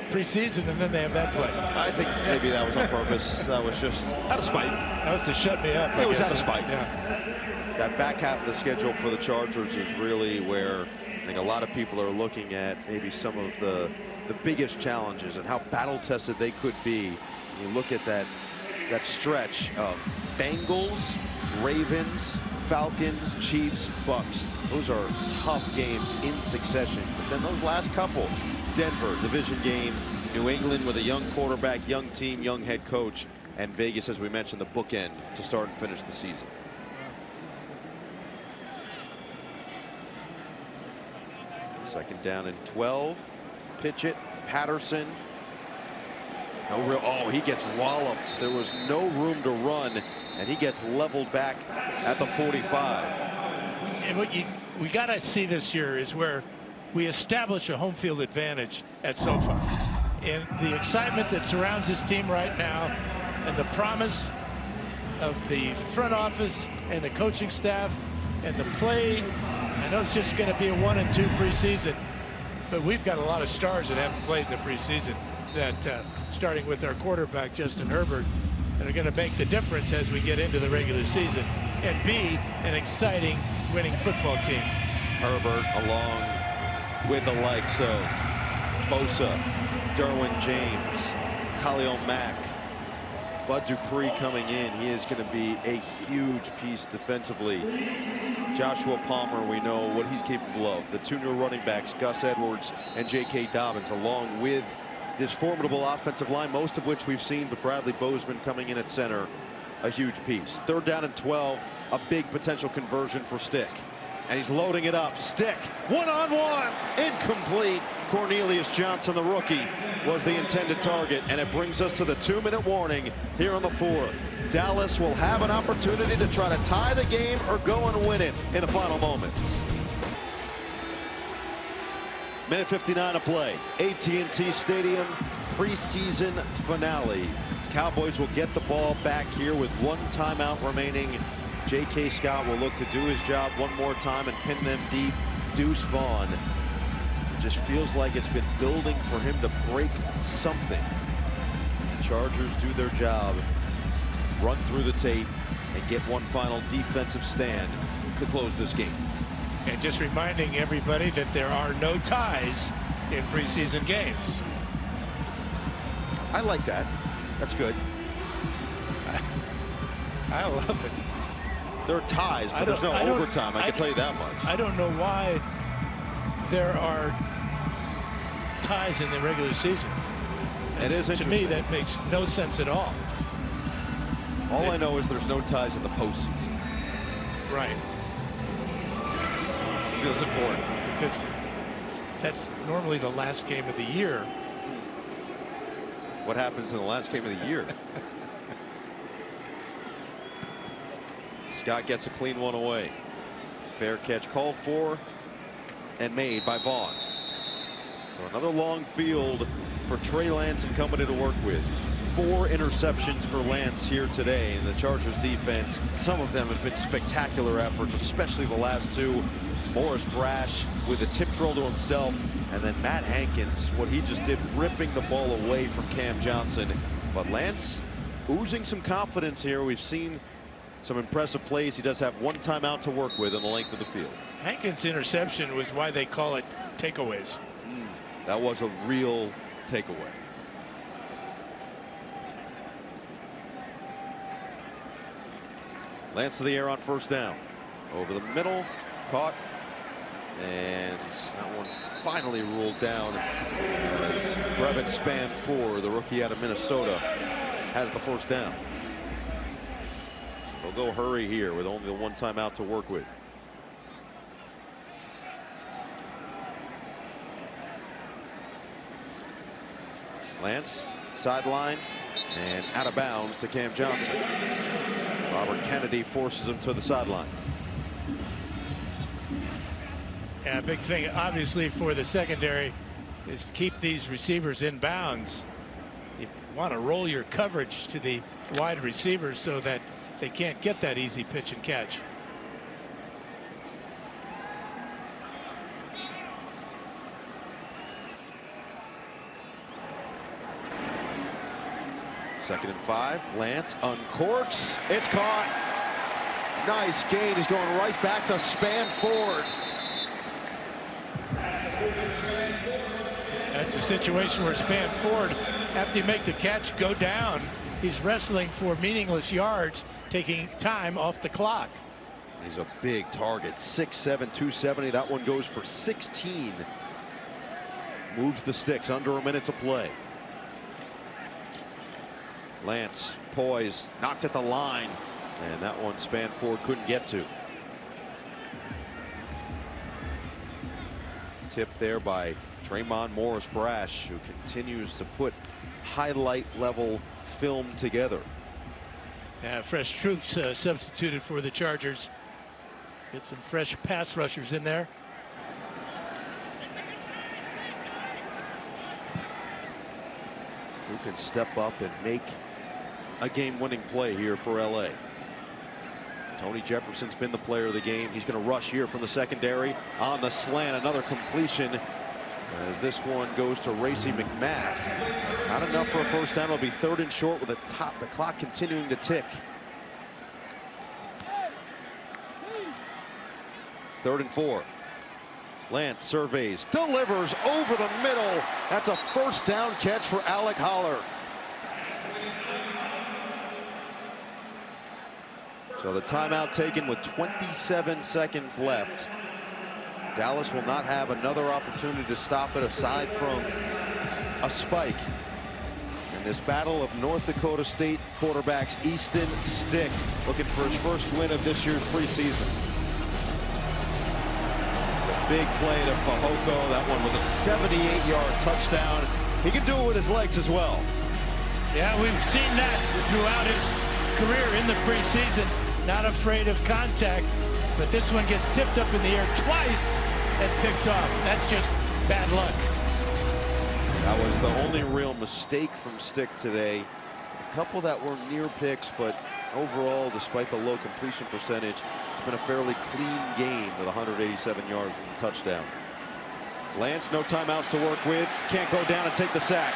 preseason, and then they have that play. I think maybe that was on purpose. That was just out of spite. That was to shut me up. It was out of spite. Yeah. That back half of the schedule for the Chargers is really where I think a lot of people are looking at maybe some of the biggest challenges and how battle-tested they could be. You look at that stretch of Bengals, Ravens, Falcons, Chiefs, Bucks. Those are tough games in succession. But then those last couple, Denver, division game, New England with a young quarterback, young team, young head coach, and Vegas, as we mentioned, the bookend to start and finish the season. Second down and 12. Pitch it. Patterson. He gets walloped. There was no room to run, and he gets leveled back at the 45. And what we got to see this year is where we establish a home field advantage at SoFi. And the excitement that surrounds this team right now, and the promise of the front office and the coaching staff and the play. I know it's just going to be a 1 and 2 preseason, but we've got a lot of stars that haven't played in the preseason, that starting with our quarterback Justin Herbert, that are going to make the difference as we get into the regular season and be an exciting winning football team. Herbert, along with the likes of Bosa, Derwin James, Khalil Mack, Bud Dupree coming in. He is going to be a huge piece defensively. Joshua Palmer, we know what he's capable of. The 2 new running backs, Gus Edwards and J.K. Dobbins, along with this formidable offensive line, most of which we've seen, but Bradley Bozeman coming in at center, a huge piece. 3rd down and 12, a big potential conversion for Stick. And he's loading it up. Stick, one-on-one, incomplete. Cornelius Johnson, the rookie, was the intended target, and it brings us to the 2-minute warning here on the 4th. Dallas will have an opportunity to try to tie the game or go and win it in the final moments. Minute 59 to play. AT&T Stadium preseason finale. Cowboys will get the ball back here with 1 timeout remaining. J.K. Scott will look to do his job one more time and pin them deep. Deuce Vaughn. It just feels like it's been building for him to break something. The Chargers do their job, run through the tape, and get one final defensive stand to close this game. And just reminding everybody that there are no ties in preseason games. I like that. That's good. I love it. There are ties, but there's no overtime. I can tell you that much. I don't know why there are ties in the regular season. It is to me, that makes no sense at all. All I know is there's no ties in the postseason. Right. Feels important because that's normally the last game of the year. What happens in the last game of the year? Scott gets a clean one away. Fair catch called for and made by Vaughn. So another long field for Trey Lance and company to work with. 4 interceptions for Lance here today, and the Chargers defense, some of them have been spectacular efforts, especially the last 2. Morris Brash with a tip drill to himself And then Matt Hankins, what he just did, ripping the ball away from Cam Johnson. But Lance oozing some confidence here. We've seen some impressive plays. He does have one timeout to work with in the length of the field. Hankins' interception was why they call it takeaways. That was a real takeaway. Lance to the air on first down. Over the middle, caught, and that one finally ruled down as Brevin Span-Ford, the rookie out of Minnesota, has the first down. So they'll go hurry here with only the one timeout to work with. Lance, sideline, and out of bounds to Cam Johnson. Robert Kennedy forces him to the sideline. Yeah, big thing, obviously, for the secondary is to keep these receivers in bounds. You want to roll your coverage to the wide receivers so that they can't get that easy pitch and catch. Second and 5. Lance uncorks. It's caught. Nice gain. He's going right back to Span-Ford. That's a situation where Span-Ford, after you make the catch, go down. He's wrestling for meaningless yards, taking time off the clock. He's a big target. 6'7", 270. That one goes for 16. Moves the sticks. Under a minute to play. Lance poised, knocked at the line, and that one Span-Ford couldn't get to. Tipped there by Tremont Morris-Brash, who continues to put highlight level film together. Yeah, fresh troops substituted for the Chargers. Get some fresh pass rushers in there. Who can step up and make a game-winning play here for LA. Tony Jefferson's been the player of the game. He's going to rush here from the secondary on the slant. Another completion as this one goes to Racey McMath. Not enough for a first down. It'll be 3rd and short with the clock continuing to tick. 3rd and 4. Lance surveys, delivers over the middle. That's a first down catch for Alec Holler. So the timeout taken with 27 seconds left. Dallas will not have another opportunity to stop it aside from a spike. In this battle of North Dakota State quarterbacks, Easton Stick looking for his first win of this year's preseason. Big play to Fehoko. That one was a 78-yard touchdown. He can do it with his legs as well. Yeah, we've seen that throughout his career in the preseason. Not afraid of contact, but this one gets tipped up in the air twice and picked off. That's just bad luck. That was the only real mistake from Stick today. A couple that were near picks, but overall, despite the low completion percentage, it's been a fairly clean game with 187 yards and the touchdown. Lance, no timeouts to work with. Can't go down and take the sack.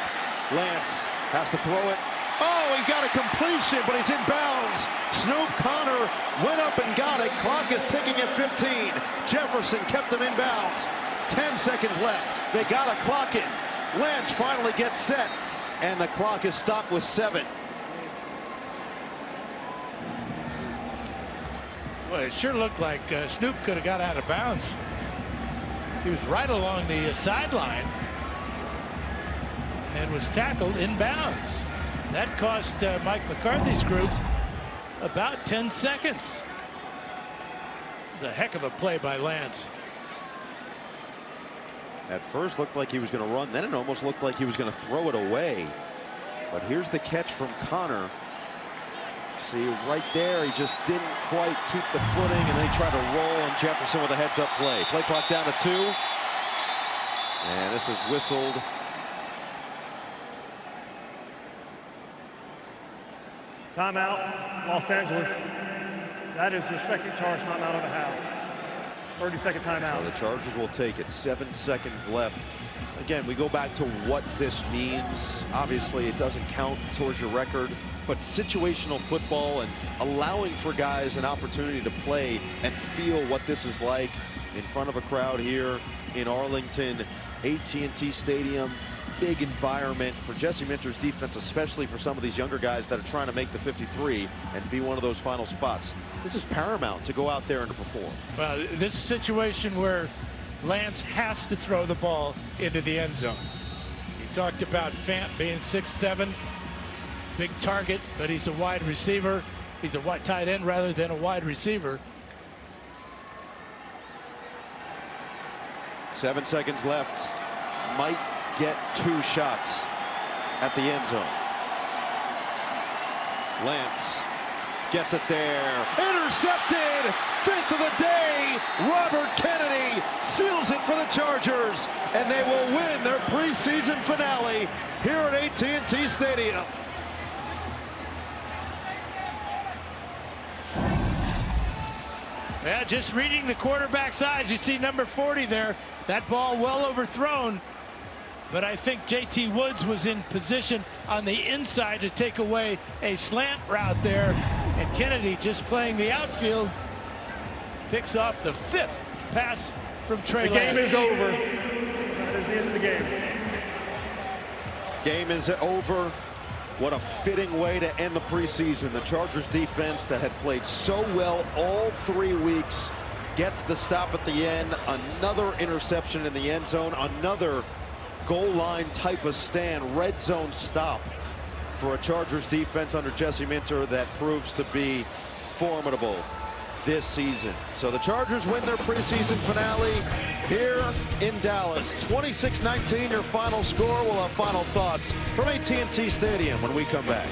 Lance has to throw it. Oh, he got a completion, but he's in bounds. Snoop Connor went up and got it. Clock is ticking at 15. Jefferson kept him in bounds. 10 seconds left. They got a clock in. Lynch finally gets set, and the clock is stopped with 7. Well, it sure looked like Snoop could have got out of bounds. He was right along the sideline and was tackled in bounds. That cost Mike McCarthy's group about 10 seconds. It's a heck of a play by Lance. At first looked like he was going to run, then it almost looked like he was going to throw it away. But here's the catch from Connor. See, he was right there. He just didn't quite keep the footing, and then he tried to roll, and Jefferson with a heads-up play. Play clock down to 2. And this is whistled. Timeout, Los Angeles. That is the second charge timeout of the half. 30-second timeout. So the Chargers will take it. 7 seconds left. Again, we go back to what this means. Obviously, it doesn't count towards your record, but situational football and allowing for guys an opportunity to play and feel what this is like in front of a crowd here in Arlington, AT&T Stadium. Big environment for Jesse Minter's defense, especially for some of these younger guys that are trying to make the 53 and be one of those final spots. This is paramount to go out there and to perform. Well, this is a situation where Lance has to throw the ball into the end zone. You talked about Fant being 6'7", big target, but he's a wide receiver. He's a wide tight end rather than a wide receiver. 7 seconds left. Might get 2 shots at the end zone. Lance gets it there. Intercepted! 5th of the day. Robert Kennedy seals it for the Chargers, and they will win their preseason finale here at AT&T Stadium. Yeah, just reading the quarterback's eyes, you see number 40 there. That ball well overthrown. But I think J.T. Woods was in position on the inside to take away a slant route there. And Kennedy, just playing the outfield, picks off the 5th pass from Trey Lance. The game is over. That is the end of the game. Game is over. What a fitting way to end the preseason. The Chargers defense that had played so well all 3 weeks gets the stop at the end. Another interception in the end zone. Another goal line type of stand, red zone stop for a Chargers defense under Jesse Minter that proves to be formidable this season. So the Chargers win their preseason finale here in Dallas. 26-19 your final score. We'll have final thoughts from AT&T Stadium when we come back.